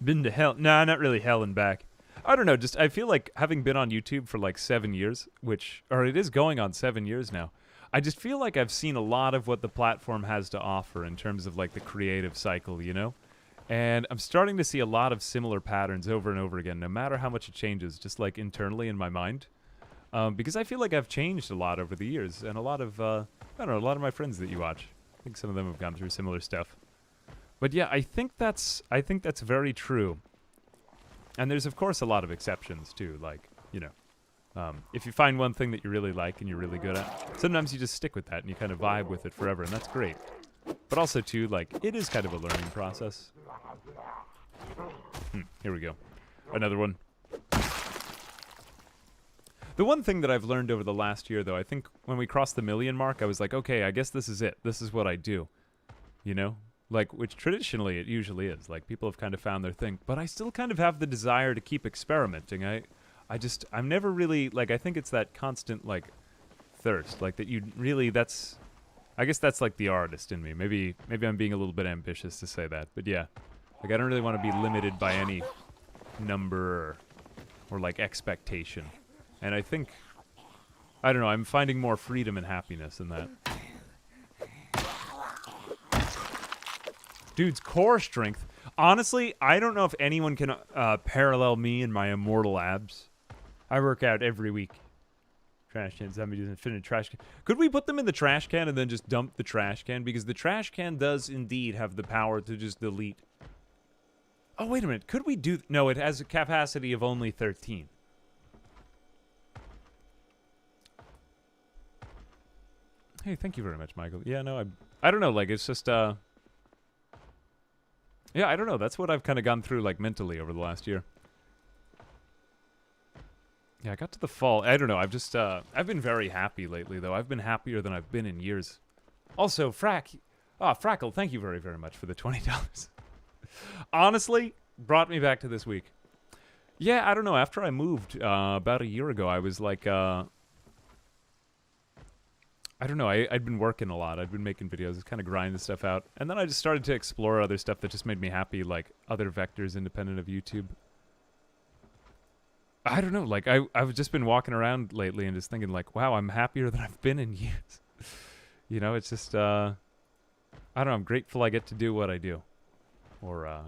Been to hell? Nah, not really hell and back. I don't know, just I feel like having been on YouTube for like 7 years, or it is going on 7 years now, I just feel like I've seen a lot of what the platform has to offer in terms of like the creative cycle, you know? And I'm starting to see a lot of similar patterns over and over again, no matter how much it changes, just like internally in my mind. Because I feel like I've changed a lot over the years, and a lot of, I don't know, a lot of my friends that you watch, I think some of them have gone through similar stuff. But yeah, I think that's very true. And there's, of course, a lot of exceptions, too. Like, you know, if you find one thing that you really like and you're really good at, sometimes you just stick with that and you kind of vibe with it forever, and that's great. But also, too, like, it is kind of a learning process. Here we go. Another one. The one thing that I've learned over the last year, though, I think when we crossed the 1 million mark, I was like, okay, I guess this is it. This is what I do. You know? Like, which traditionally it usually is. Like, people have kind of found their thing. But I still kind of have the desire to keep experimenting. I'm never really, like, I think it's that constant, like, thirst. Like, that you really, I guess that's, like, the artist in me. Maybe I'm being a little bit ambitious to say that. But, yeah. Like, I don't really want to be limited by any number or like, expectation. And I think, I don't know, I'm finding more freedom and happiness in that. Dude's core strength. Honestly, I don't know if anyone can parallel me in my immortal abs. I work out every week. Trash cans, zombies, infinite trash can. Could we put them in the trash can and then just dump the trash can? Because the trash can does indeed have the power to just delete. Oh, wait a minute. Could we do... No, it has a capacity of only 13. Hey, thank you very much, Michael. Yeah, no, I don't know. Like, it's just... Yeah, I don't know. That's what I've kind of gone through, like, mentally over the last year. Yeah, I got to the fall. I don't know. I've been very happy lately, though. I've been happier than I've been in years. Also, Frack, Oh, Frackle, thank you very, very much for the $20. Honestly, brought me back to this week. Yeah, I don't know. After I moved about a year ago, I was like, I don't know. I'd been working a lot. I'd been making videos, kind of grinding stuff out. And then I just started to explore other stuff that just made me happy, like other vectors independent of YouTube. I don't know. Like, I've just been walking around lately and just thinking, like, wow, I'm happier than I've been in years. You know, it's just, I don't know. I'm grateful I get to do what I do. Or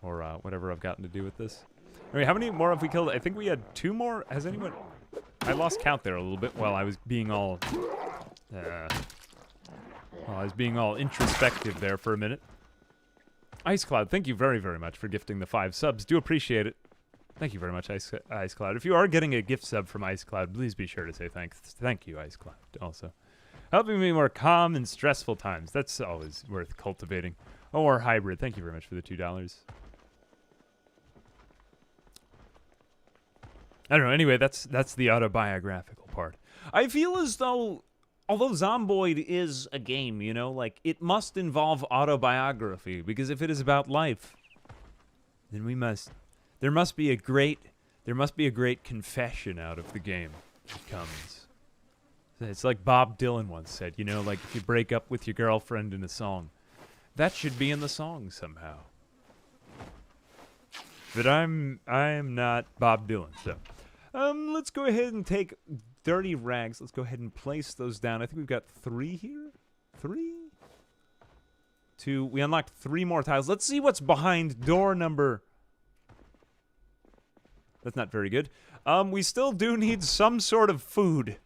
whatever I've gotten to do with this. I mean, how many more have we killed? I think we had 2 more. Has anyone... I lost count there a little bit while I was being all... introspective there for a minute. Ice Cloud, thank you very, very much for gifting the 5 subs. Do appreciate it. Thank you very much, Ice Cloud. If you are getting a gift sub from Ice Cloud, please be sure to say thanks. Thank you, Ice Cloud, also. Helping me more calm in stressful times. That's always worth cultivating. Or Hybrid, thank you very much for the $2. I don't know. Anyway, that's the autobiographical part. I feel as though, although Zomboid is a game, you know, like, it must involve autobiography, because if it is about life, then there must be a great confession out of the game that comes. It's like Bob Dylan once said, you know, like, if you break up with your girlfriend in a song, that should be in the song somehow. But I'm not Bob Dylan, so... let's go ahead and take 30 rags. Let's go ahead and place those down. I think we've got 3 here. 3? 2. We unlocked 3 more tiles. Let's see what's behind door number... That's not very good. We still do need some sort of food.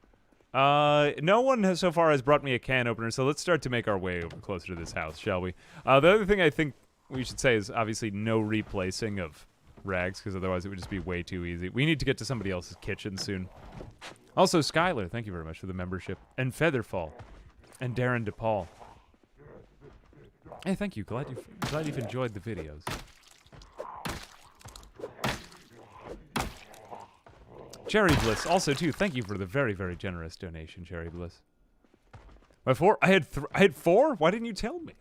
No one has so far has brought me a can opener, so let's start to make our way over closer to this house, shall we? The other thing I think we should say is obviously no replacing of rags, because otherwise it would just be way too easy. We need to get to somebody else's kitchen soon. Also, Skylar, thank you very much for the membership. And Featherfall. And Darren DePaul. Hey, thank you. Glad you've enjoyed the videos. Cherry Bliss, also too, thank you for the very, very generous donation, Cherry Bliss. My 4? I had 4? Why didn't you tell me?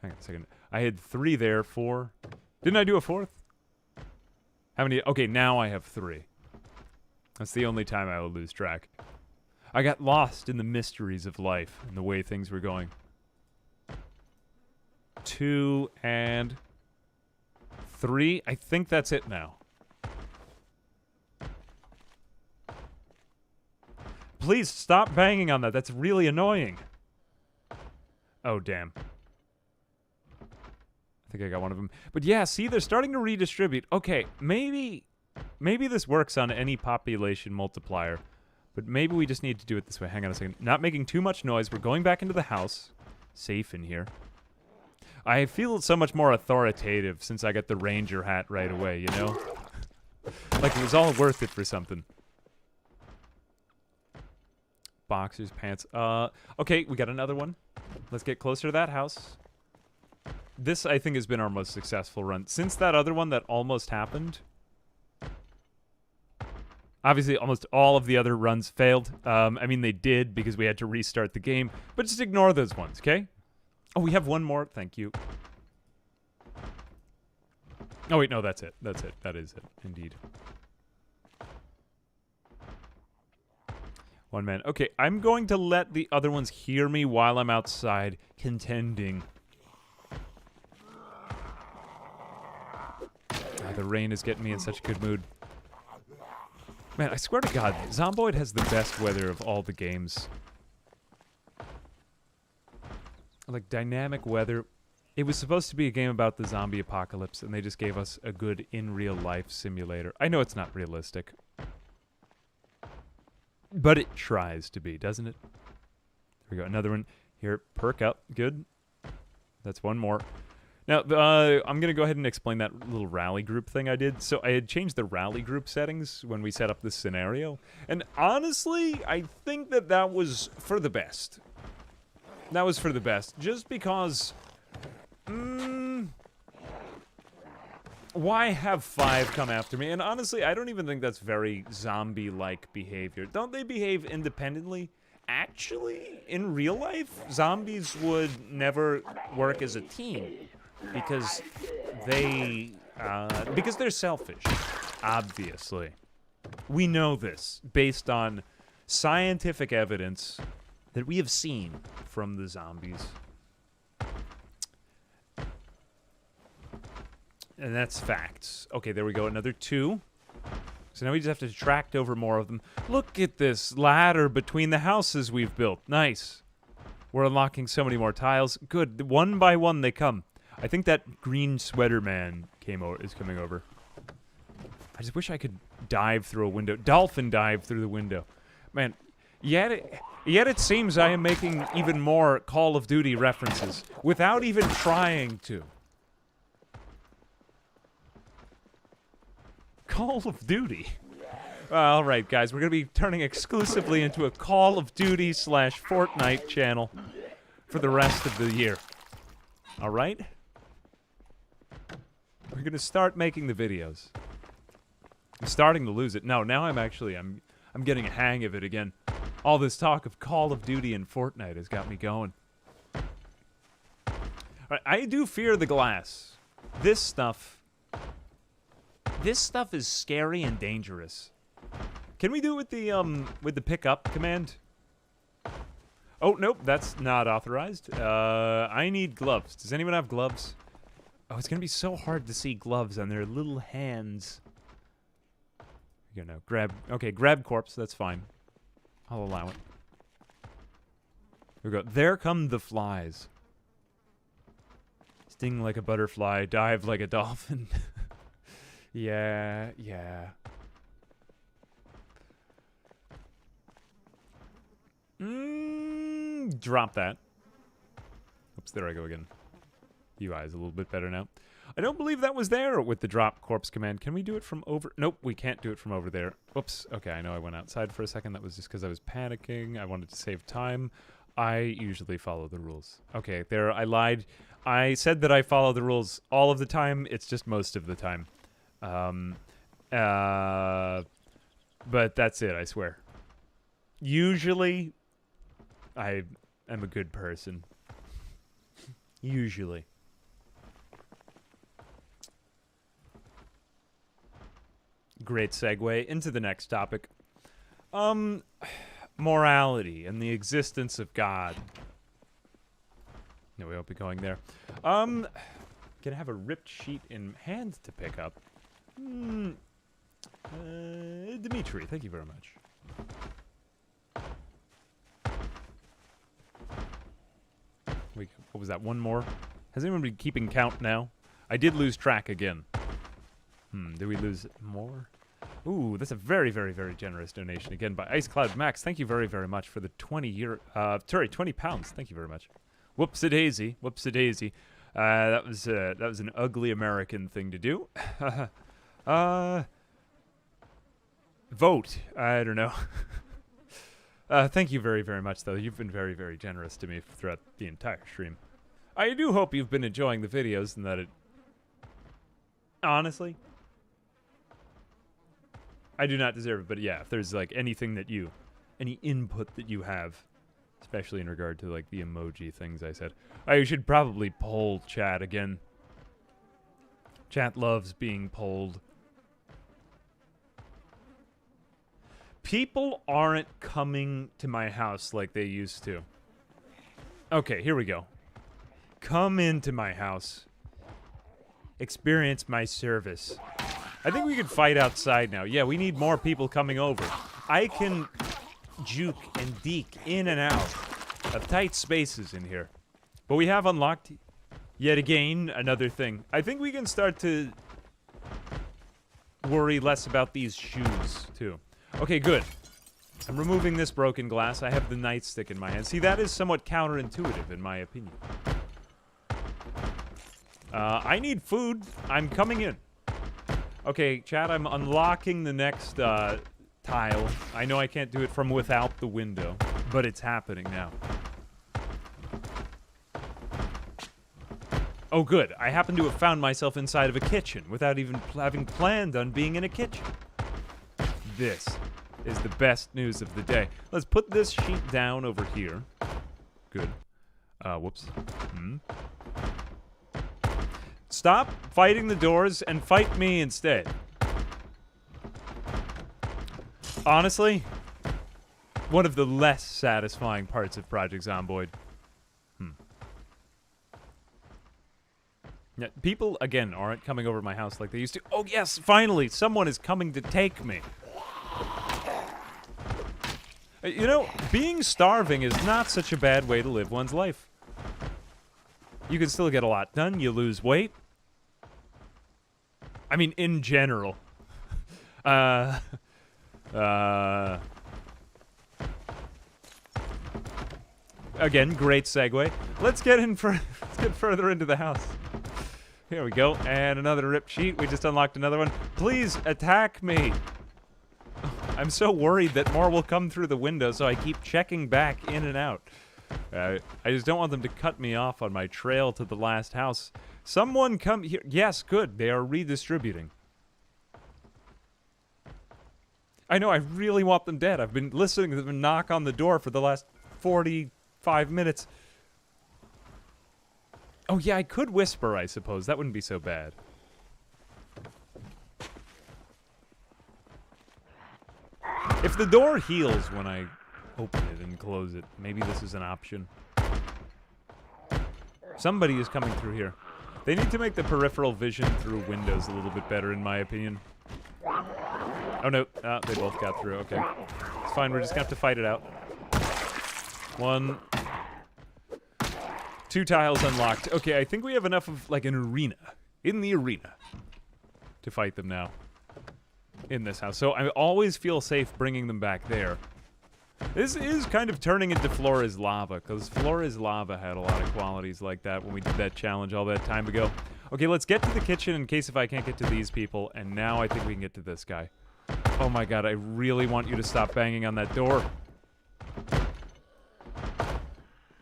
Hang on a second. I had 3 there, 4. Didn't I do a 4th? How many? Okay, now I have 3. That's the only time I will lose track. I got lost in the mysteries of life and the way things were going. 2 and 3. I think that's it now. Please stop banging on that. That's really annoying. Oh, damn. I think I got one of them. But yeah, see, they're starting to redistribute. Okay, maybe this works on any population multiplier. But maybe we just need to do it this way. Hang on a second. Not making too much noise. We're going back into the house. Safe in here. I feel so much more authoritative since I got the ranger hat right away, you know? Like it was all worth it for something. Boxers, pants. Okay, we got another one. Let's get closer to that house. This, I think, has been our most successful run. Since that other one that almost happened. Obviously, almost all of the other runs failed. I mean, they did because we had to restart the game. But just ignore those ones, okay? Oh, we have one more. Thank you. Oh, wait, no, that's it. That's it. That is it, indeed. One man. Okay, I'm going to let the other ones hear me while I'm outside contending. The rain is getting me in such a good mood. Man, I swear to God, Zomboid has the best weather of all the games. Like, dynamic weather. It was supposed to be a game about the zombie apocalypse, and they just gave us a good in-real-life simulator. I know it's not realistic. But it tries to be, doesn't it? There we go, another one. Here, perk up. Good. That's one more. Now, I'm going to go ahead and explain that little rally group thing I did. So I had changed the rally group settings when we set up this scenario. And honestly, I think that that was for the best. That was for the best. Just because... why have 5 come after me? And honestly, I don't even think that's very zombie-like behavior. Don't they behave independently? actually, in real life, zombies would never work as a team because they're selfish, obviously. We know this based on scientific evidence that we have seen from the zombies. And that's facts. Okay, there we go, another 2. So now we just have to track over more of them. Look at this ladder between the houses we've built. Nice. We're unlocking so many more tiles. Good. One by one they come. I think that green sweater man is coming over. I just wish I could dive through a window. Dolphin dive through the window. Man, yet it seems I am making even more Call of Duty references without even trying to. Call of Duty. All right, guys, we're going to be turning exclusively into a Call of Duty / Fortnite channel for the rest of the year. All right? We're going to start making the videos. I'm starting to lose it. No, now I'm getting a hang of it again. All this talk of Call of Duty and Fortnite has got me going. All right, I do fear the glass. This stuff is scary and dangerous. Can we do it with the pickup command? Oh, nope, that's not authorized. I need gloves. Does anyone have gloves? Oh, it's gonna be so hard to see gloves on their little hands. You know, grab corpse, that's fine. I'll allow it. Here we go. There come the flies. Sting like a butterfly, dive like a dolphin. Yeah. Drop that. Oops, there I go again. UI is a little bit better now. I don't believe that was there with the drop corpse command. Can we do it from over? Nope, we can't do it from over there. Oops. Okay, I know I went outside for a second. That was just because I was panicking. I wanted to save time. I usually follow the rules. Okay, there, I lied. I said that I follow the rules all of the time. It's just most of the time. But that's it, I swear. Usually, I am a good person. Usually. Great segue into the next topic. Morality and the existence of God. No, we won't be going there. Gonna have a ripped sheet in hand to pick up. Dimitri, thank you very much. What was that? One more? Has anyone been keeping count now? I did lose track again. Did we lose more? Ooh, that's a very, very, very generous donation again by Ice Cloud Max. Thank you very, very much for the 20 pounds. Thank you very much. Whoops-a-daisy. Whoops-a-daisy. That was an ugly American thing to do. Vote. I don't know. Thank you very, very much, though. You've been very, very generous to me throughout the entire stream. I do hope you've been enjoying the videos and that it... Honestly, I do not deserve it, but yeah, if there's, like, anything that any input that you have, especially in regard to, like, the emoji things I said, I should probably poll chat again. Chat loves being polled. People aren't coming to my house like they used to. Okay, here we go. Come into my house. Experience my service. I think we could fight outside now. Yeah, we need more people coming over. I can juke and deke in and out of tight spaces in here. But we have unlocked, yet again, another thing. I think we can start to worry less about these shoes, too. Okay, good. I'm removing this broken glass. I have the nightstick in my hand. See, that is somewhat counterintuitive, in my opinion. I need food. I'm coming in. Okay, chat, I'm unlocking the next tile. I know I can't do it from without the window, but it's happening now. Oh, good. I happen to have found myself inside of a kitchen without even having planned on being in a kitchen. This is the best news of the day. Let's put this sheet down over here. Good. Whoops. Stop fighting the doors and fight me instead. Honestly, one of the less satisfying parts of Project Zomboid. Yeah, people, again, aren't coming over my house like they used to. Oh, yes, finally, someone is coming to take me. You know, being starving is not such a bad way to live one's life. You can still get a lot done. You lose weight. I mean, in general. Again, great segue. Let's get further into the house. Here we go, and another ripped sheet. We just unlocked another one. Please attack me. I'm so worried that more will come through the window, so I keep checking back in and out. I just don't want them to cut me off on my trail to the last house. Someone come here. Yes, good. They are redistributing. I know, I really want them dead. I've been listening to them knock on the door for the last 45 minutes. Oh, yeah, I could whisper, I suppose. That wouldn't be so bad. If the door heals when I open it and close it, maybe this is an option. Somebody is coming through here. They need to make the peripheral vision through windows a little bit better, in my opinion. Oh, no. They both got through. Okay. It's fine. We're just going to have to fight it out. 1... 2 tiles unlocked. Okay, I think we have enough of, like, an arena. In the arena. To fight them now. In this house. So I always feel safe bringing them back there. This is kind of turning into Floor is Lava, because Floor is Lava had a lot of qualities like that when we did that challenge all that time ago. Okay, let's get to the kitchen in case if I can't get to these people, and now I think we can get to this guy. Oh my god, I really want you to stop banging on that door.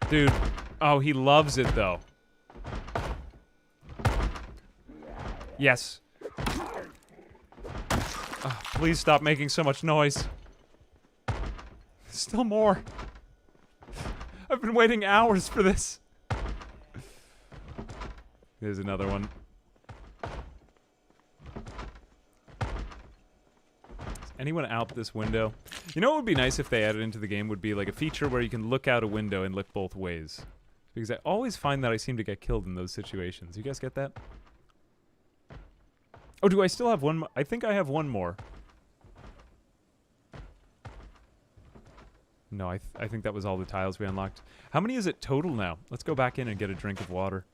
Dude. Oh, he loves it, though. Yes. Oh, please stop making so much noise. Still more. I've been waiting hours for this. Here's another one. Is anyone out this window? You know what would be nice if they added into the game would be like a feature where you can look out a window and look both ways. Because I always find that I seem to get killed in those situations. You guys get that? Oh, do I still have one more? I think I have one more. No, I think that was all the tiles we unlocked. How many is it total now? Let's go back in and get a drink of water.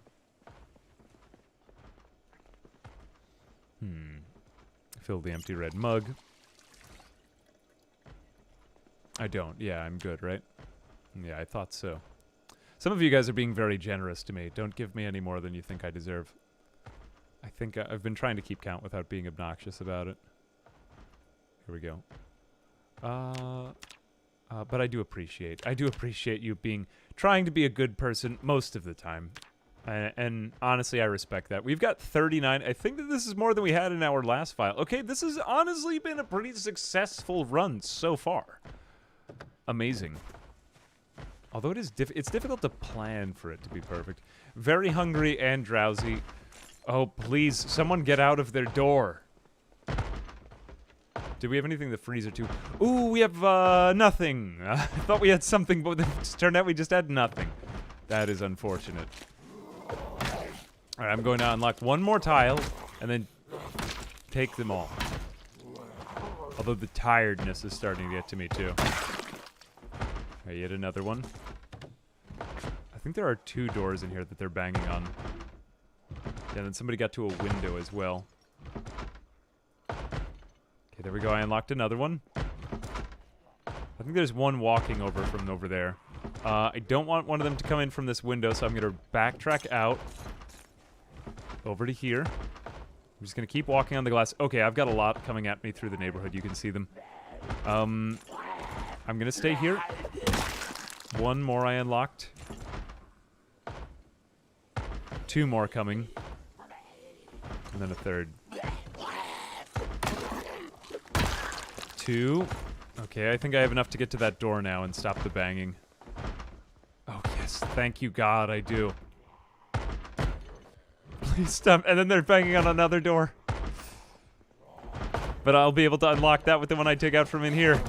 Fill the empty red mug. I don't. Yeah, I'm good, right? Yeah, I thought so. Some of you guys are being very generous to me. Don't give me any more than you think I deserve. I think I've been trying to keep count without being obnoxious about it. Here we go. But I do appreciate you trying to be a good person most of the time. And honestly, I respect that. We've got 39. I think that this is more than we had in our last file. Okay, this has honestly been a pretty successful run so far. Amazing. Although it's difficult to plan for it to be perfect. Very hungry and drowsy. Oh, please, someone get out of their door. Do we have anything in the freezer, too? Ooh, we have, nothing. I thought we had something, but it turned out we just had nothing. That is unfortunate. Alright, I'm going to unlock one more tile, and then take them all. Although the tiredness is starting to get to me, too. Okay, yet another one. I think there are 2 doors in here that they're banging on. Yeah, then somebody got to a window as well. Okay, there we go. I unlocked another one. I think there's one walking over from over there. I don't want one of them to come in from this window, so I'm going to backtrack out. Over to here. I'm just going to keep walking on the glass. Okay, I've got a lot coming at me through the neighborhood. You can see them. I'm going to stay here. One more I unlocked. 2 more coming. And then a third. 2. Okay, I think I have enough to get to that door now and stop the banging. Oh, yes. Thank you, God, I do. Please stop. And then they're banging on another door. But I'll be able to unlock that with the one I take out from in here.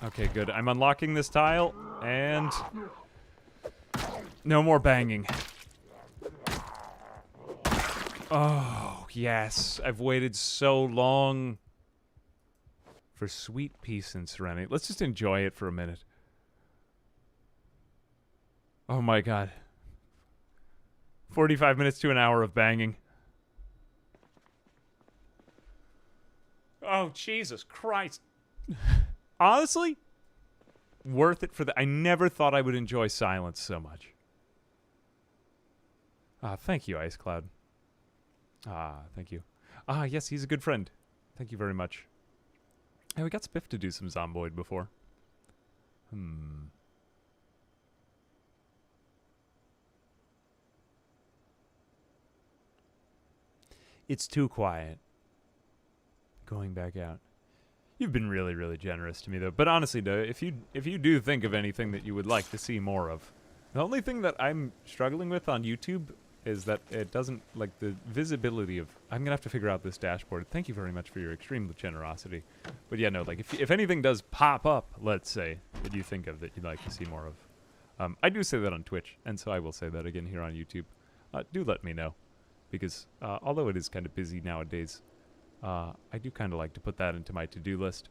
Okay, good. I'm unlocking this tile, and... no more banging. Oh, yes. I've waited so long for sweet peace and serenity. Let's just enjoy it for a minute. Oh my God. 45 minutes to an hour of banging. Oh, Jesus Christ. Honestly, worth it for the... I never thought I would enjoy silence so much. Ah, thank you, Ice Cloud. Ah, thank you. Ah, yes, he's a good friend. Thank you very much. Hey, we got Spiff to do some Zomboid before. It's too quiet. Going back out. You've been really, really generous to me, though. But honestly, though, if you do think of anything that you would like to see more of, the only thing that I'm struggling with on YouTube is that it doesn't, like, the visibility of... I'm going to have to figure out this dashboard. Thank you very much for your extreme generosity. But yeah, no, like, if anything does pop up, let's say, that you think of that you'd like to see more of. I do say that on Twitch, and so I will say that again here on YouTube. Do let me know. Because, although it is kind of busy nowadays, I do kind of like to put that into my to-do list.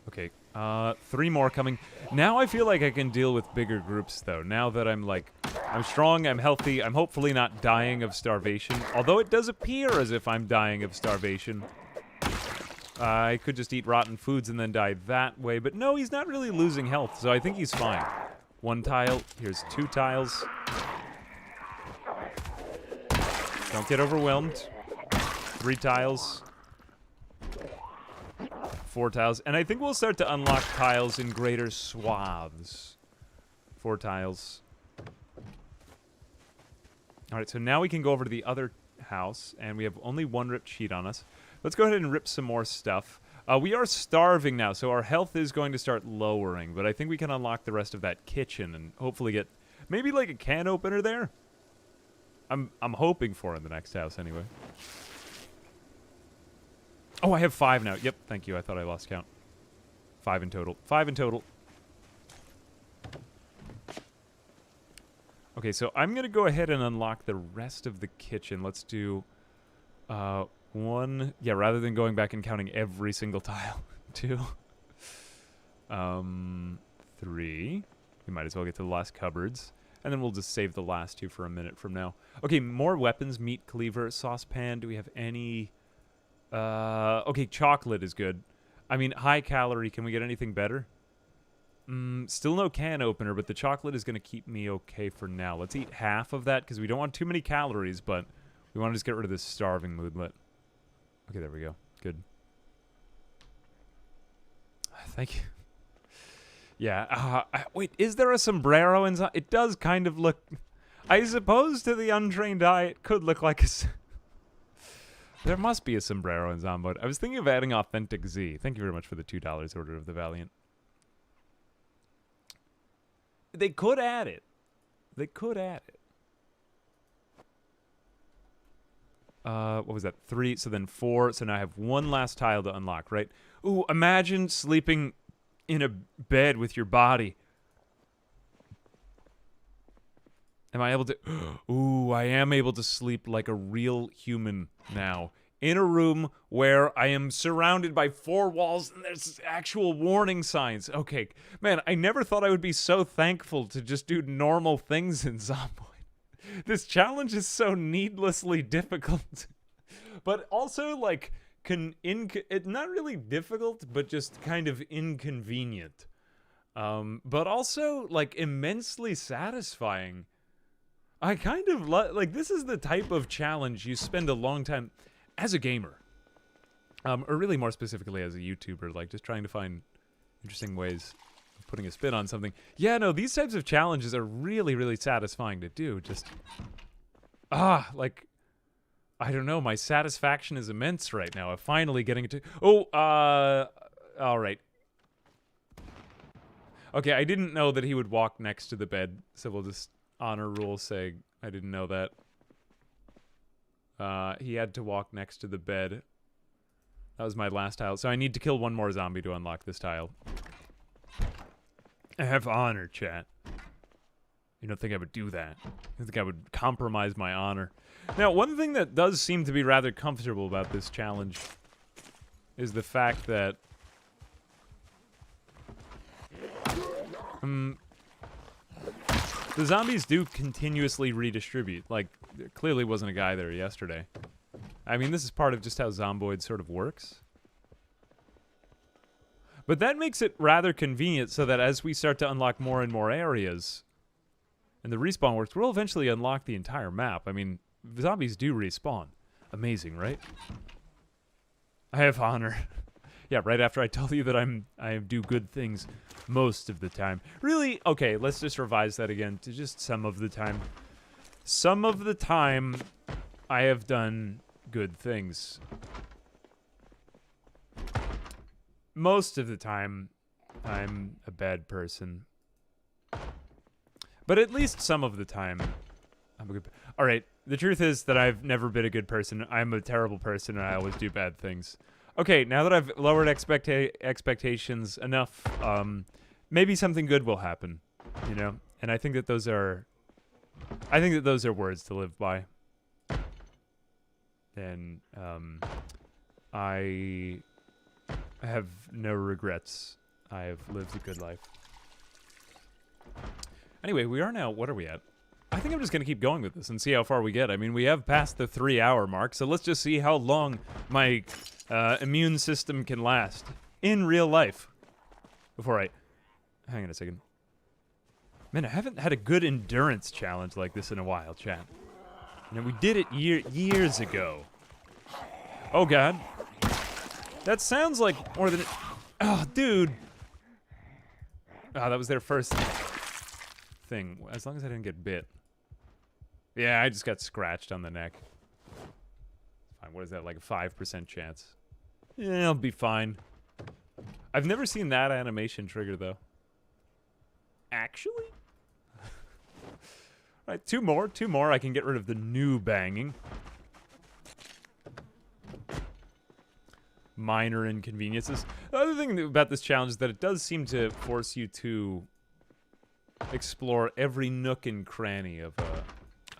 Okay, 3 more coming. Now I feel like I can deal with bigger groups, though. Now that I'm, like, I'm strong, I'm healthy, I'm hopefully not dying of starvation. Although it does appear as if I'm dying of starvation. I could just eat rotten foods and then die that way. But no, he's not really losing health, so I think he's fine. 1 tile. Here's 2 tiles. Don't get overwhelmed. 3 tiles. 4 tiles. And I think we'll start to unlock tiles in greater swaths. 4 tiles. Alright, so now we can go over to the other house, and we have only 1 ripped sheet on us. Let's go ahead and rip some more stuff. We are starving now, so our health is going to start lowering, but I think we can unlock the rest of that kitchen and hopefully get maybe like a can opener there. I'm hoping for in the next house anyway. Oh, I have 5 now. Yep, thank you. I thought I lost count. 5 in total. 5 in total. Okay, so I'm going to go ahead and unlock the rest of the kitchen. Let's do 1. Yeah, rather than going back and counting every single tile. 2. 3. We might as well get to the last cupboards. And then we'll just save the last 2 for a minute from now. Okay, more weapons. Meat cleaver, saucepan. Do we have any... okay, chocolate is good. I mean, high calorie. Can we get anything better? Still no can opener, but the chocolate is going to keep me okay for now. Let's eat half of that, because we don't want too many calories, but we want to just get rid of this starving moodlet. Okay, there we go. Good. Thank you. Yeah, wait, is there a sombrero in... It does kind of look... I suppose to the untrained eye, it could look like a... There must be a sombrero in Zomboid. I was thinking of adding Authentic Z. Thank you very much for the $2 Order of the Valiant. They could add it. They could add it. What was that? 3, so then 4. So now I have 1 last tile to unlock, right? Ooh, imagine sleeping in a bed with your body. Am I able to... Ooh, I am able to sleep like a real human now. In a room where I am surrounded by 4 walls and there's actual warning signs. Okay, man, I never thought I would be so thankful to just do normal things in Zomboid. This challenge is so needlessly difficult. But also, like, it's not really difficult, but just kind of inconvenient. But also, like, immensely satisfying. I kind of like, this is the type of challenge you spend a long time as a gamer. Or really more specifically as a YouTuber, like just trying to find interesting ways of putting a spin on something. Yeah, no, these types of challenges are really, really satisfying to do. Just Like, I don't know. My satisfaction is immense right now. I'm finally getting it to... Oh, all right. Okay, I didn't know that he would walk next to the bed, so we'll just honor rule say I didn't know that. He had to walk next to the bed. That was my last tile. So I need to kill one more zombie to unlock this tile. I have honor, chat. You don't think I would do that? You think I would compromise my honor? Now, one thing that does seem to be rather comfortable about this challenge is the fact that the zombies do continuously redistribute. Like, there clearly wasn't a guy there yesterday. I mean, this is part of just how Zomboid sort of works. But that makes it rather convenient so that as we start to unlock more and more areas, and the respawn works, we'll eventually unlock the entire map. I mean, zombies do respawn. Amazing, right? I have honor. Yeah, right after I tell you that I do good things most of the time. Really? Okay, let's just revise that again to just some of the time. Some of the time, I have done good things. Most of the time, I'm a bad person. But at least some of the time, I'm a good... Alright, the truth is that I've never been a good person. I'm a terrible person and I always do bad things. Okay, now that I've lowered expectations enough, maybe something good will happen, you know? And I think that those are... words to live by. And, I have no regrets. I have lived a good life. Anyway, we are now... What are we at? I think I'm just going to keep going with this and see how far we get. I mean, we have passed the 3-hour mark, so let's just see how long my immune system can last in real life. Before I... Hang on a second. Man, I haven't had a good endurance challenge like this in a while, chat. You know, we did it years ago. Oh, God. That sounds like more than... Oh, dude. Oh, that was their first thing. As long as I didn't get bit. Yeah, I just got scratched on the neck. Fine, what is that, like a 5% chance? Yeah, I'll be fine. I've never seen that animation trigger, though. Actually? Alright, two more. I can get rid of the new banging. Minor inconveniences. The other thing about this challenge is that it does seem to force you to explore every nook and cranny of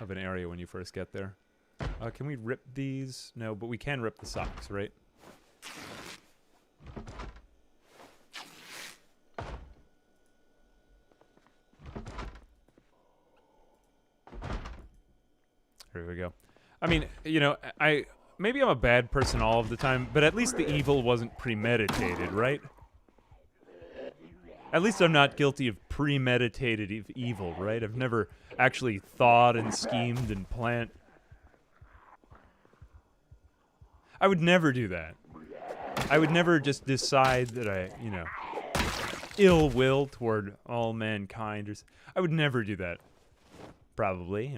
an area when you first get there. Can we rip these? No, but we can rip the socks, right? Here we go. I mean, you know, maybe I'm a bad person all of the time, but at least the evil wasn't premeditated, right? At least I'm not guilty of premeditated evil, right? I've never actually thought and schemed and planned. I would never do that. I would never just decide that I, you know, ill will toward all mankind. I would never do that. Probably.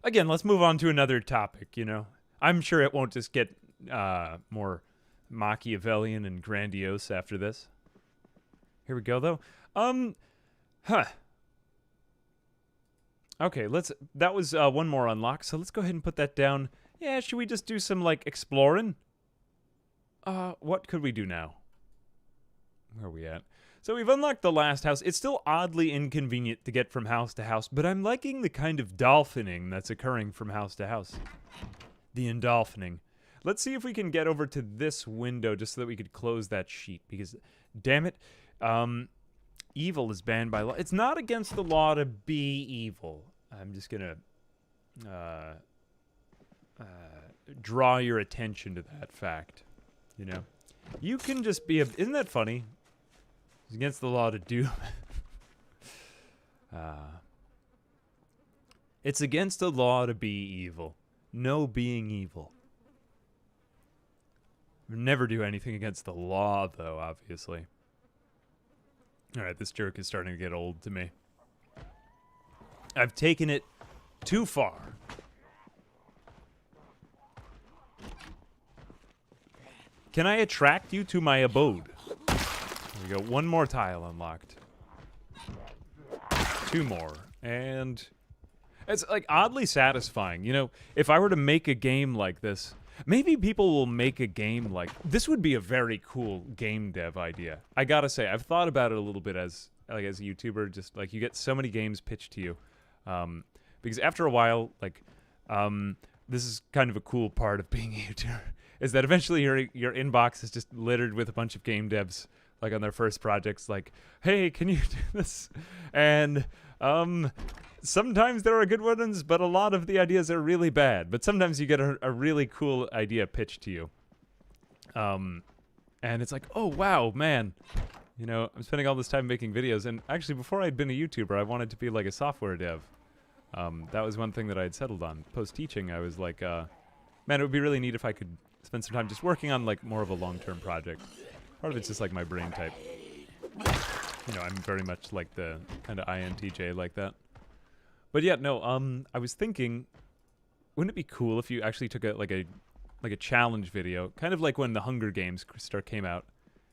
Again, let's move on to another topic, you know. I'm sure it won't just get more Machiavellian and grandiose after this. Here we go, though. Okay, that was one more unlock, so let's go ahead and put that down. Yeah, should we just do some, like, exploring? What could we do now? Where are we at? So we've unlocked the last house. It's still oddly inconvenient to get from house to house, but I'm liking the kind of dolphining that's occurring from house to house. The endolphining. Let's see if we can get over to this window just so that we could close that sheet, because, damn it, evil is banned by law. It's not against the law to be evil. I'm just gonna draw your attention to that fact, you know? You can just be isn't that funny? It's against the law to do. It's against the law to be evil. No being evil. Never do anything against the law, though, obviously. Alright, this joke is starting to get old to me. I've taken it too far. Can I attract you to my abode? There we go. One more tile unlocked. 2 more. And it's like oddly satisfying. You know, if I were to make a game like this, maybe people will make a game like this. Would be a very cool game dev idea. I gotta say, I've thought about it a little bit as a YouTuber. Just like you get so many games pitched to you, because after a while, like, this is kind of a cool part of being a YouTuber, is that eventually your inbox is just littered with a bunch of game devs, like on their first projects, like, hey, can you do this? And sometimes there are good ones, but a lot of the ideas are really bad. But sometimes you get a really cool idea pitched to you. And it's like, oh, wow, man. You know, I'm spending all this time making videos. And actually, before I'd been a YouTuber, I wanted to be like a software dev. That was one thing that I had settled on. Post-teaching, I was like, man, it would be really neat if I could spend some time just working on like more of a long-term project. Part of it's just like my brain type. You know, I'm very much like the kind of INTJ like that. But yeah, no, I was thinking, wouldn't it be cool if you actually took a challenge video, kind of like when the Hunger Games came out,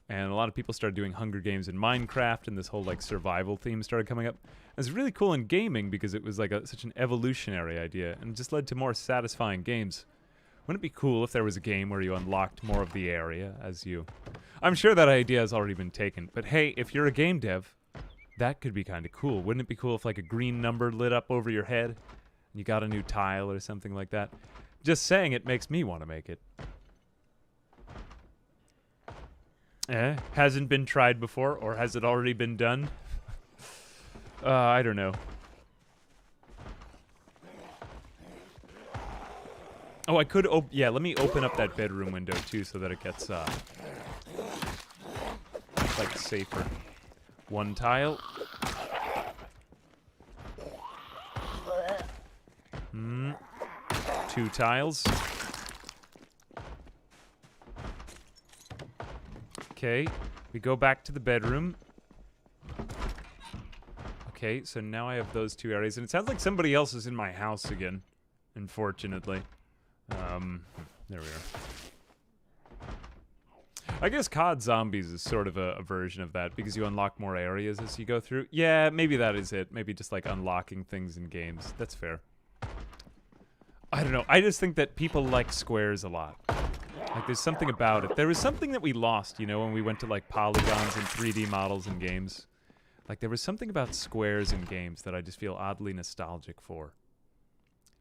and a lot of people started doing Hunger Games in Minecraft, and this whole like survival theme started coming up. It was really cool in gaming because it was like such an evolutionary idea, and it just led to more satisfying games. Wouldn't it be cool if there was a game where you unlocked more of the area as you... I'm sure that idea has already been taken, but hey, if you're a game dev, that could be kind of cool. Wouldn't it be cool if like a green number lit up over your head and you got a new tile or something like that? Just saying it makes me want to make it. Hasn't been tried before, or has it already been done? I don't know. Oh, I could yeah, let me open up that bedroom window too so that it gets like safer. 1 tile. 2 tiles. Okay, we go back to the bedroom. Okay, so now I have those 2 areas, and it sounds like somebody else is in my house again, unfortunately. There we are. I guess COD Zombies is sort of a version of that, because you unlock more areas as you go through. Yeah, maybe that is it. Maybe just like unlocking things in games. That's fair. I don't know. I just think that people like squares a lot. Like, there's something about it. There was something that we lost, you know, when we went to like polygons and 3D models in games. Like, there was something about squares in games that I just feel oddly nostalgic for.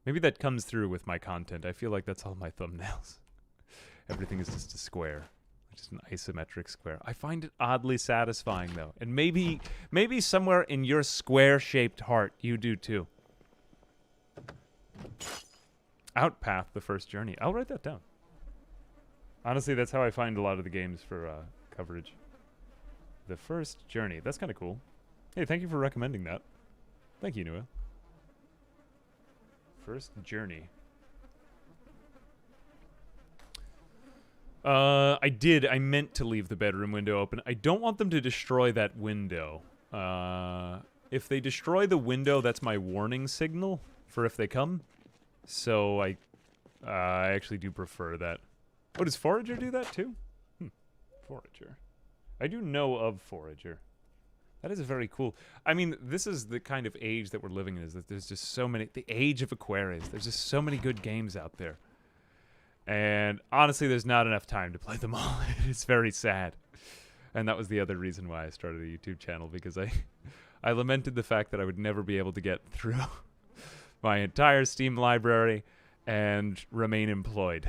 Maybe that comes through with my content. I feel like that's all my thumbnails. Everything is just a square. Just an isometric square. I find it oddly satisfying, though. And maybe somewhere in your square-shaped heart, you do, too. Outpath, the first journey. I'll write that down. Honestly, that's how I find a lot of the games for coverage. The first journey. That's kind of cool. Hey, thank you for recommending that. Thank you, Nua. First journey. I meant to leave the bedroom window open. I don't want them to destroy that window. If they destroy the window, that's my warning signal for if they come. So I actually do prefer that. Oh, does Forager do that too? Forager. I do know of Forager. That is very cool. I mean, this is the kind of age that we're living in, is that there's just so many... The age of Aquarius. There's just so many good games out there. And honestly, there's not enough time to play them all. It's very sad. And that was the other reason why I started a YouTube channel, because I lamented the fact that I would never be able to get through my entire Steam library and remain employed.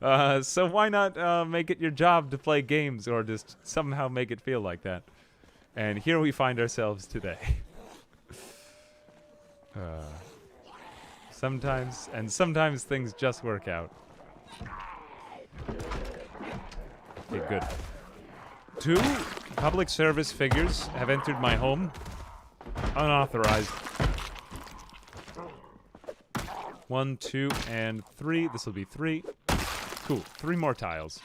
So why not make it your job to play games, or just somehow make it feel like that? And here we find ourselves today. Sometimes things just work out. Okay, good. 2 public service figures have entered my home. Unauthorized. 1, 2, and 3. This will be 3. Cool. 3 more tiles.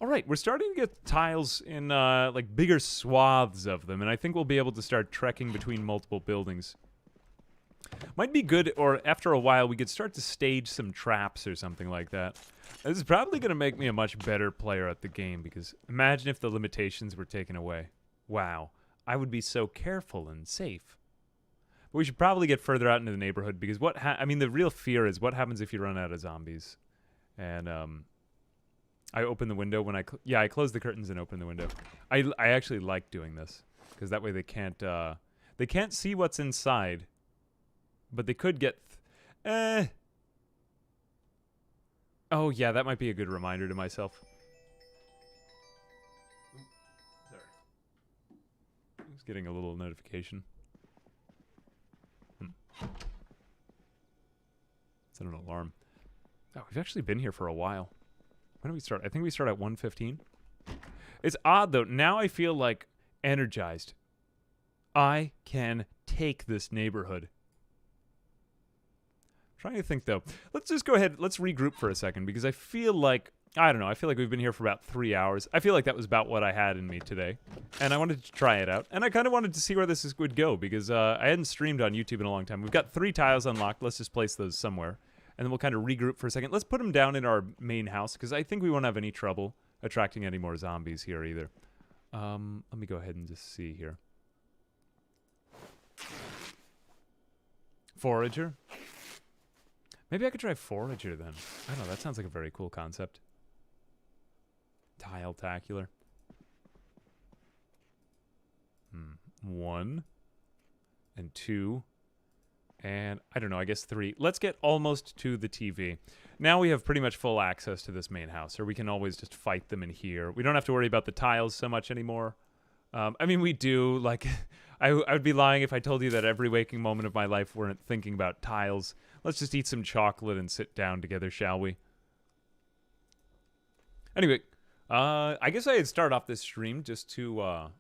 All right, we're starting to get tiles in like bigger swaths of them, and I think we'll be able to start trekking between multiple buildings Might be good, or after a while, we could start to stage some traps or something like that. This is probably going to make me a much better player at the game, because imagine if the limitations were taken away. Wow. I would be so careful and safe. But we should probably get further out into the neighborhood, because I mean, the real fear is what happens if you run out of zombies. And, I open the window when I close the curtains and open the window. I actually like doing this, because that way they can't see what's inside, but they could get, oh yeah, that might be a good reminder to myself. Sorry. I was getting a little notification. It's an alarm. Oh, we've actually been here for a while. When do we start? I think we start at 1:15. It's odd, though. Now I feel, like, energized. I can take this neighborhood. I'm trying to think, though. Let's just go ahead. Let's regroup for a second, because I feel like, I don't know, I feel like we've been here for about 3 hours. I feel like that was about what I had in me today. And I wanted to try it out. And I kind of wanted to see where this would go, because I hadn't streamed on YouTube in a long time. We've got 3 tiles unlocked. Let's just place those somewhere. And then we'll kind of regroup for a second. Let's put them down in our main house, because I think we won't have any trouble attracting any more zombies here either. Let me go ahead and just see here. Forager? Maybe I could try Forager then. I don't know, that sounds like a very cool concept. Tile-tacular. 1 and 2. And, I don't know, I guess 3. Let's get almost to the TV. Now we have pretty much full access to this main house, or we can always just fight them in here. We don't have to worry about the tiles so much anymore. I mean, we do. Like, I would be lying if I told you that every waking moment of my life weren't thinking about tiles. Let's just eat some chocolate and sit down together, shall we? Anyway, I guess I'd start off this stream just to...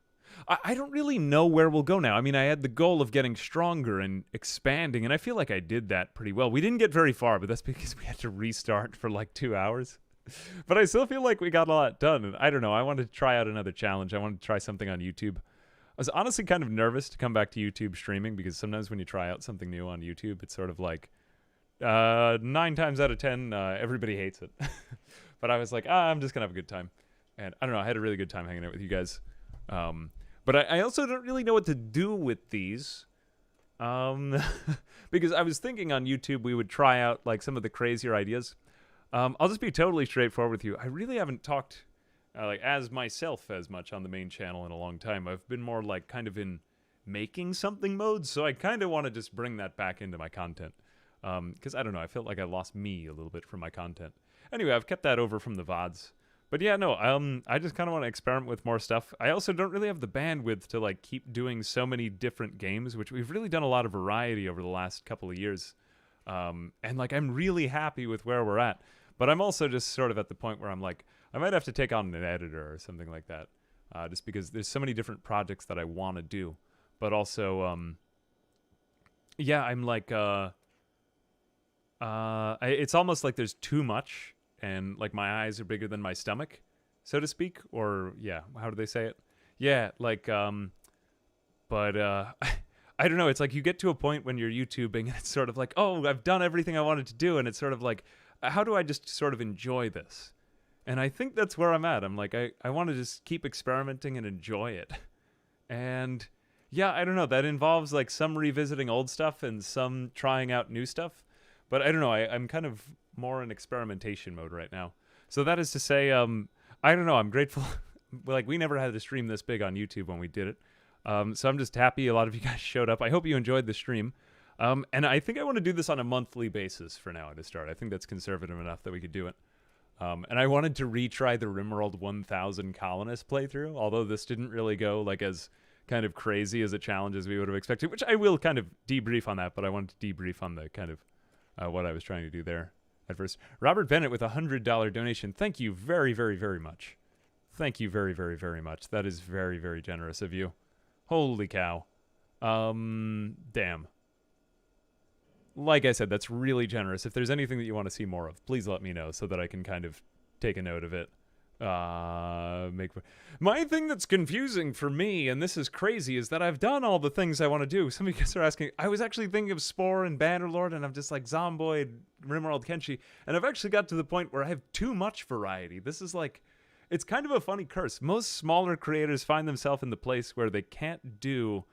I don't really know where we'll go now. I mean, I had the goal of getting stronger and expanding, and I feel like I did that pretty well. We didn't get very far, but that's because we had to restart for like 2 hours. But I still feel like we got a lot done, and I don't know. I wanted to try out another challenge. I wanted to try something on YouTube. I was honestly kind of nervous to come back to YouTube streaming, because sometimes when you try out something new on YouTube, it's sort of like 9 times out of 10, everybody hates it. But I was like, I'm just going to have a good time. And I don't know. I had a really good time hanging out with you guys. But I also don't really know what to do with these. Because I was thinking on YouTube we would try out like some of the crazier ideas. I'll just be totally straightforward with you. I really haven't talked like as myself as much on the main channel in a long time. I've been more like kind of in making something mode, so I kind of want to just bring that back into my content. Because I don't know, I felt like I lost me a little bit from my content. Anyway, I've kept that over from the VODs. But yeah, no, I just kind of want to experiment with more stuff. I also don't really have the bandwidth to like keep doing so many different games, which we've really done a lot of variety over the last couple of years. And like I'm really happy with where we're at. But I'm also just sort of at the point where I'm like, I might have to take on an editor or something like that. Just because there's so many different projects that I want to do. But also, yeah, I'm like, it's almost like there's too much. And, like, my eyes are bigger than my stomach, so to speak. Or, yeah, how do they say it? Yeah, like, but, I don't know. It's like you get to a point when you're YouTubing, and it's sort of like, oh, I've done everything I wanted to do. And it's sort of like, how do I just sort of enjoy this? And I think that's where I'm at. I'm like, I want to just keep experimenting and enjoy it. And, yeah, I don't know. That involves, like, some revisiting old stuff and some trying out new stuff. But I don't know. I'm kind of more in experimentation mode right now. So that is to say, I don't know, I'm grateful. Like, we never had a stream this big on YouTube when we did it. So I'm just happy a lot of you guys showed up. I hope you enjoyed the stream. And I think I want to do this on a monthly basis for now to start. I think that's conservative enough that we could do it. And I wanted to retry the RimWorld 1000 Colonist playthrough, although this didn't really go like as kind of crazy as a challenge as we would have expected, which I will kind of debrief on that, but I wanted to debrief on the kind of what I was trying to do there at first. Robert Bennett with a $100 donation. Thank you very, very, very much. Thank you very, very, very much. That is very, very generous of you. Holy cow. Damn. Like I said, that's really generous. If there's anything that you want to see more of, please let me know so that I can kind of take a note of it. Make my thing that's confusing for me, and this is crazy, is that I've done all the things I want to do. Some of you guys are asking. I was actually thinking of Spore and Bannerlord, and I'm just like Zomboid, Rimworld, Kenshi, and I've actually got to the point where I have too much variety. This is like, it's kind of a funny curse. Most smaller creators find themselves in the place where they can't do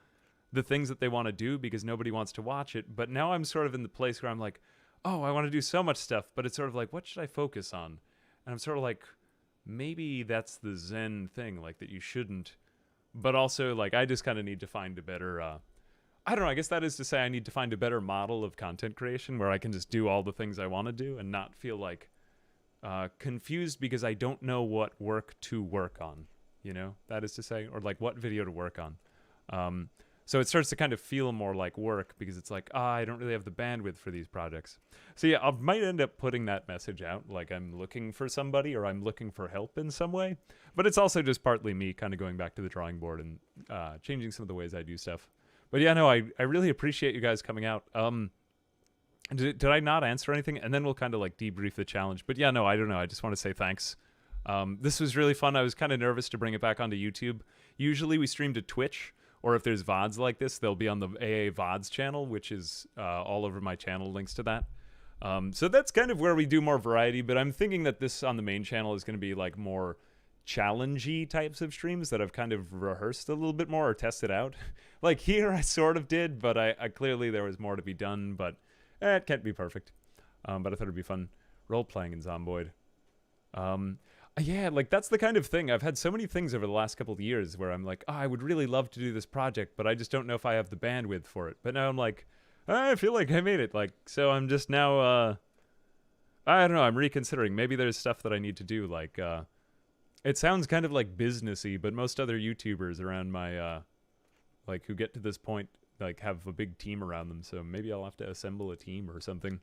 the things that they want to do because nobody wants to watch it. But now I'm sort of in the place where I'm like, oh, I want to do so much stuff, but it's sort of like, what should I focus on? And I'm sort of like, maybe that's the Zen thing, like that you shouldn't. But also, like, I just kind of need to find a better, I don't know, I guess that is to say I need to find a better model of content creation where I can just do all the things I want to do and not feel like confused because I don't know what work to work on, you know? That is to say, or like what video to work on. So it starts to kind of feel more like work because it's like, I don't really have the bandwidth for these projects. So yeah, I might end up putting that message out, like I'm looking for somebody or I'm looking for help in some way. But it's also just partly me kind of going back to the drawing board and changing some of the ways I do stuff. But yeah, no, I really appreciate you guys coming out. Did I not answer anything? And then we'll kind of like debrief the challenge. But yeah, no, I don't know. I just want to say thanks. This was really fun. I was kind of nervous to bring it back onto YouTube. Usually we stream to Twitch. Or if there's VODs like this, they'll be on the AA VODs channel, which is all over my channel, links to that. So that's kind of where we do more variety, but I'm thinking that this on the main channel is going to be like more challengey types of streams that I've kind of rehearsed a little bit more or tested out. Like here I sort of did, but I clearly there was more to be done, but it can't be perfect. But I thought it'd be fun role-playing in Zomboid. Yeah, like that's the kind of thing. I've had so many things over the last couple of years where I'm like, oh, I would really love to do this project, but I just don't know if I have the bandwidth for it. But now I'm like, I feel like I made it. Like, so I'm just now, I don't know, I'm reconsidering. Maybe there's stuff that I need to do. Like, it sounds kind of like businessy, but most other YouTubers around my, like who get to this point, like have a big team around them. So maybe I'll have to assemble a team or something.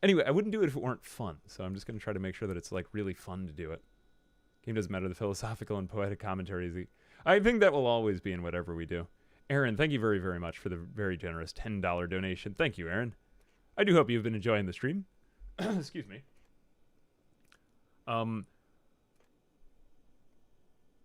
Anyway, I wouldn't do it if it weren't fun, so I'm just going to try to make sure that it's, like, really fun to do it. Game doesn't matter, the philosophical and poetic commentary is I think that will always be in whatever we do. Aaron, thank you very, very much for the very generous $10 donation. Thank you, Aaron. I do hope you've been enjoying the stream. Excuse me.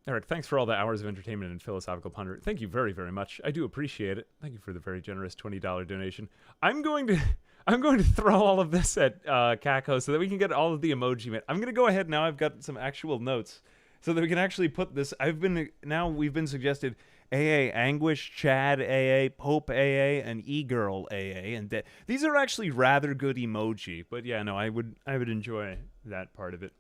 Eric, thanks for all the hours of entertainment and philosophical pondering. Thank you very, very much. I do appreciate it. Thank you for the very generous $20 donation. I'm going to throw all of this at Caco so that we can get all of the emoji. I'm going to go ahead now. I've got some actual notes so that we can actually put this. We've been suggested AA Anguish, Chad AA, Pope AA, and E-Girl AA, and these are actually rather good emoji. But yeah, no, I would enjoy that part of it.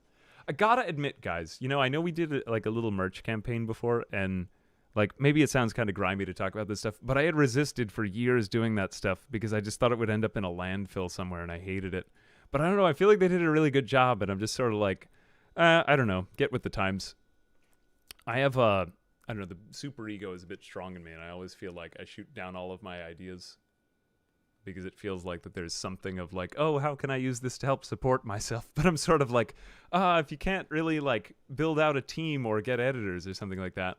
I gotta admit, guys, you know, I know we did like a little merch campaign before, and like maybe it sounds kind of grimy to talk about this stuff, but I had resisted for years doing that stuff because I just thought it would end up in a landfill somewhere, and I hated it. But I don't know, I feel like they did a really good job, and I'm just sort of like, I don't know, get with the times. I have I don't know, the super ego is a bit strong in me, and I always feel like I shoot down all of my ideas because it feels like that there's something of like, oh, how can I use this to help support myself? But I'm sort of like, if you can't really like build out a team or get editors or something like that,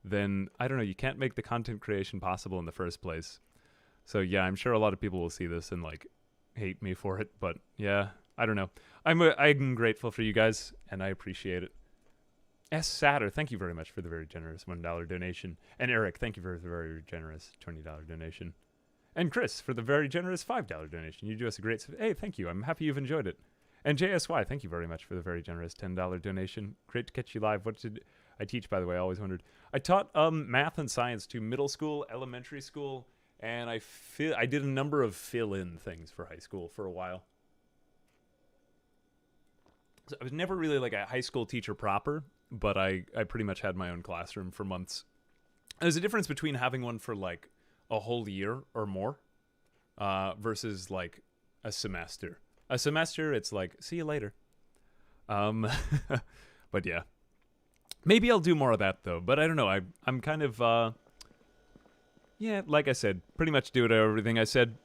then I don't know, you can't make the content creation possible in the first place. So yeah, I'm sure a lot of people will see this and like hate me for it, but yeah, I don't know. I'm grateful for you guys, and I appreciate it. S. Satter, thank you very much for the very generous $1 donation. And Eric, thank you for the very generous $20 donation. And Chris, for the very generous $5 donation. You do us a great... Hey, thank you. I'm happy you've enjoyed it. And JSY, thank you very much for the very generous $10 donation. Great to catch you live. What did I teach, by the way? I always wondered. I taught math and science to middle school, elementary school, and I did a number of fill-in things for high school for a while. So I was never really like a high school teacher proper, but I pretty much had my own classroom for months. There's a difference between having one for like a whole year or more versus like a semester. A semester, it's like, see you later. But yeah. Maybe I'll do more of that though, but I don't know. I'm kind of, yeah, like I said, pretty much do everything I said.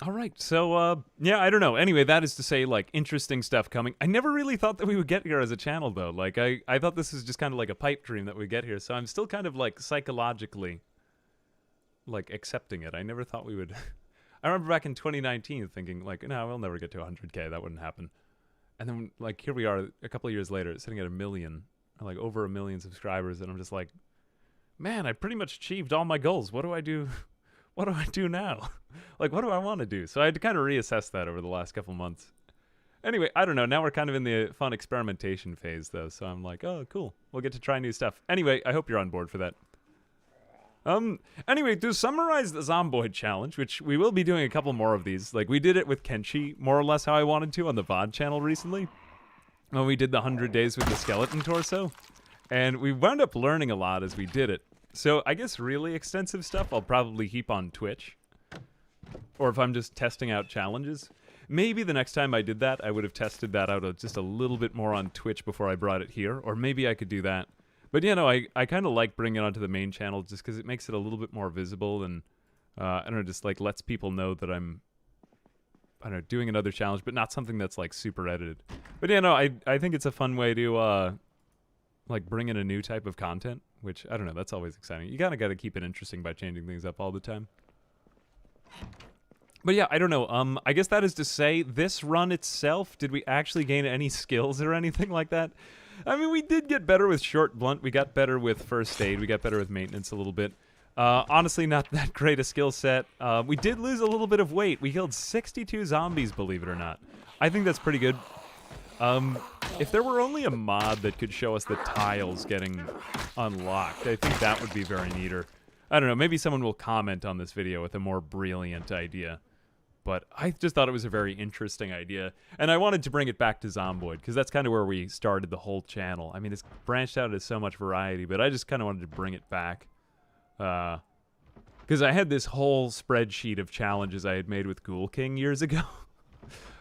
All right, so, yeah, I don't know. Anyway, that is to say, like, interesting stuff coming. I never really thought that we would get here as a channel, though. Like, I thought this was just kind of like a pipe dream that we get here, so I'm still kind of, like, psychologically, like, accepting it. I never thought we would... I remember back in 2019 thinking, like, no, we'll never get to 100K. That wouldn't happen. And then like here we are a couple of years later, sitting at 1 million, like over 1 million subscribers, and I'm just like, man, I pretty much achieved all my goals. What do I do? What do I do now? Like, what do I want to do? So I had to kind of reassess that over the last couple months. Anyway, I don't know. Now we're kind of in the fun experimentation phase, though. So I'm like, oh, cool. We'll get to try new stuff. Anyway, I hope you're on board for that. Anyway, to summarize the Zomboid challenge, which we will be doing a couple more of these. Like, we did it with Kenshi, more or less how I wanted to, on the VOD channel recently, when we did the 100 days with the skeleton torso. And we wound up learning a lot as we did it. So I guess really extensive stuff I'll probably keep on Twitch. Or if I'm just testing out challenges. Maybe the next time I did that, I would have tested that out just a little bit more on Twitch before I brought it here. Or maybe I could do that. But yeah, no, I kind of like bringing it onto the main channel just because it makes it a little bit more visible and, I don't know, just like lets people know that I'm, I don't know, doing another challenge, but not something that's like super edited. But yeah, no, I think it's a fun way to, like bring in a new type of content, which, I don't know, that's always exciting. You gotta keep it interesting by changing things up all the time. But yeah, I don't know, I guess that is to say, this run itself, did we actually gain any skills or anything like that? I mean, we did get better with short blunt, we got better with first aid, we got better with maintenance a little bit. Honestly, not that great a skill set. We did lose a little bit of weight. We killed 62 zombies, believe it or not. I think that's pretty good. If there were only a mod that could show us the tiles getting unlocked, I think that would be very neater. I don't know, maybe someone will comment on this video with a more brilliant idea. But I just thought it was a very interesting idea. And I wanted to bring it back to Zomboid, because that's kind of where we started the whole channel. I mean, it's branched out into so much variety, but I just kind of wanted to bring it back. Because I had this whole spreadsheet of challenges I had made with Ghoul King years ago.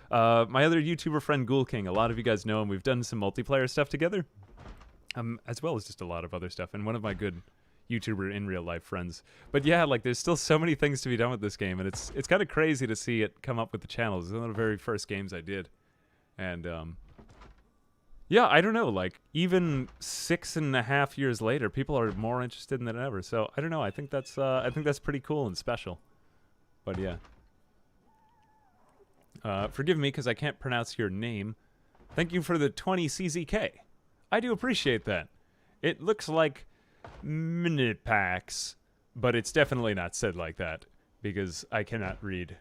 My other YouTuber friend Ghoul King, a lot of you guys know him. We've done some multiplayer stuff together, as well as just a lot of other stuff. And one of my good YouTuber in real life friends. But yeah, like there's still so many things to be done with this game, and it's kind of crazy to see it come up with the channel. It's one of the very first games I did. And yeah, I don't know, like even 6.5 years later, people are more interested in it than ever. So I don't know, I think that's pretty cool and special. But yeah. Forgive me because I can't pronounce your name. Thank you for the 20 CZK. I do appreciate that. It looks like Minipax, but it's definitely not said like that because I cannot read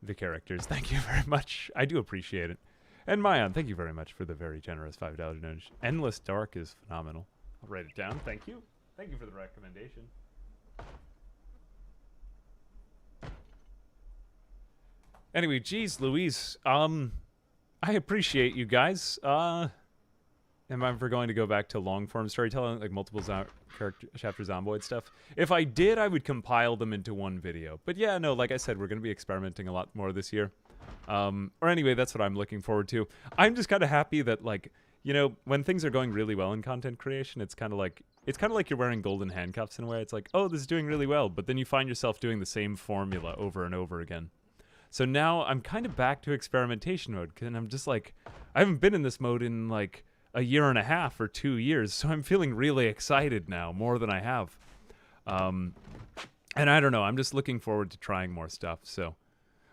the characters. Thank you very much. I do appreciate it. And Mayan, thank you very much for the very generous $5 donation. Endless Dark is phenomenal. I'll write it down. Thank you. Thank you for the recommendation. Anyway, geez, Louise, I appreciate you guys. Am I ever going to go back to long-form storytelling, like multiple chapter Zomboid stuff? If I did, I would compile them into one video. But yeah, no, like I said, we're going to be experimenting a lot more this year. Or anyway, that's what I'm looking forward to. I'm just kind of happy that, like, you know, when things are going really well in content creation, it's kind of like you're wearing golden handcuffs in a way. It's like, oh, this is doing really well, but then you find yourself doing the same formula over and over again. So now I'm kind of back to experimentation mode, and I'm just like, I haven't been in this mode in like a year and a half or 2 years, so I'm feeling really excited now, more than I have. And I don't know, I'm just looking forward to trying more stuff, so.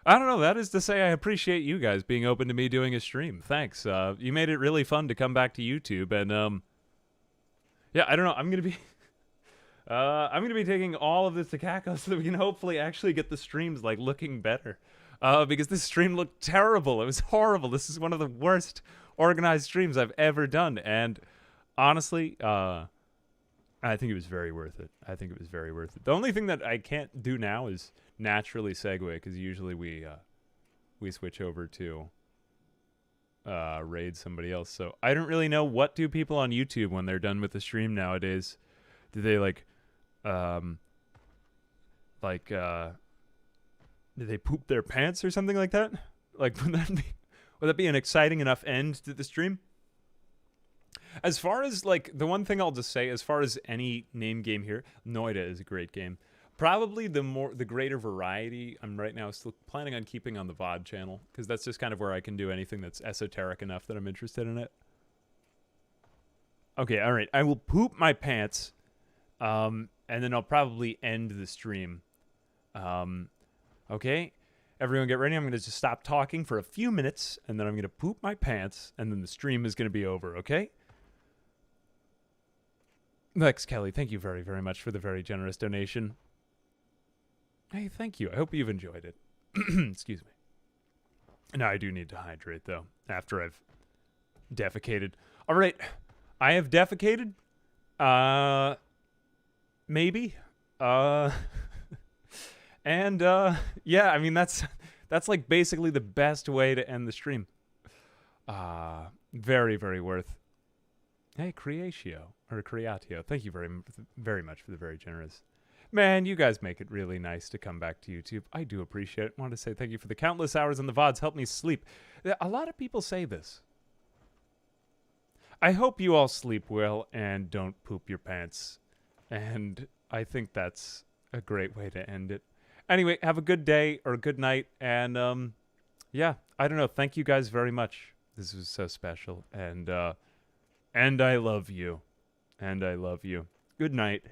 I don't know, that is to say I appreciate you guys being open to me doing a stream. Thanks. You made it really fun to come back to YouTube, and yeah, I don't know, I'm gonna be taking all of this to Caco so that we can hopefully actually get the streams like looking better. Because this stream looked terrible. It was horrible. This is one of the worst organized streams I've ever done, and honestly, I think it was very worth it. I think it was very worth it. The only thing that I can't do now is naturally segue, because usually we switch over to raid somebody else. So I don't really know, what do people on YouTube when they're done with the stream nowadays? Do they do they poop their pants or something like that? Like, would that be an exciting enough end to the stream? As far as, like, the one thing I'll just say, as far as any name game here, Noida is a great game. Probably the greater variety, I'm right now still planning on keeping on the VOD channel, because that's just kind of where I can do anything that's esoteric enough that I'm interested in it. Okay, alright, I will poop my pants, and then I'll probably end the stream. Okay, Everyone get ready. I'm going to just stop talking for a few minutes, and then I'm going to poop my pants, and then the stream is going to be over, okay? Lex Kelly, thank you very, very much for the very generous donation. Hey, thank you. I hope you've enjoyed it. Excuse me. Now, I do need to hydrate, though, after I've defecated. All right. I have defecated. Maybe. And, yeah, I mean, that's like basically the best way to end the stream. Very, very worth. Hey, Creatio. Thank you very, very much for the very generous. Man, you guys make it really nice to come back to YouTube. I do appreciate it. I want to say thank you for the countless hours on the VODs. Help me sleep. A lot of people say this. I hope you all sleep well and don't poop your pants. And I think that's a great way to end it. Anyway, have a good day or a good night. And, yeah, I don't know. Thank you guys very much. This was so special. And I love you. And I love you. Good night.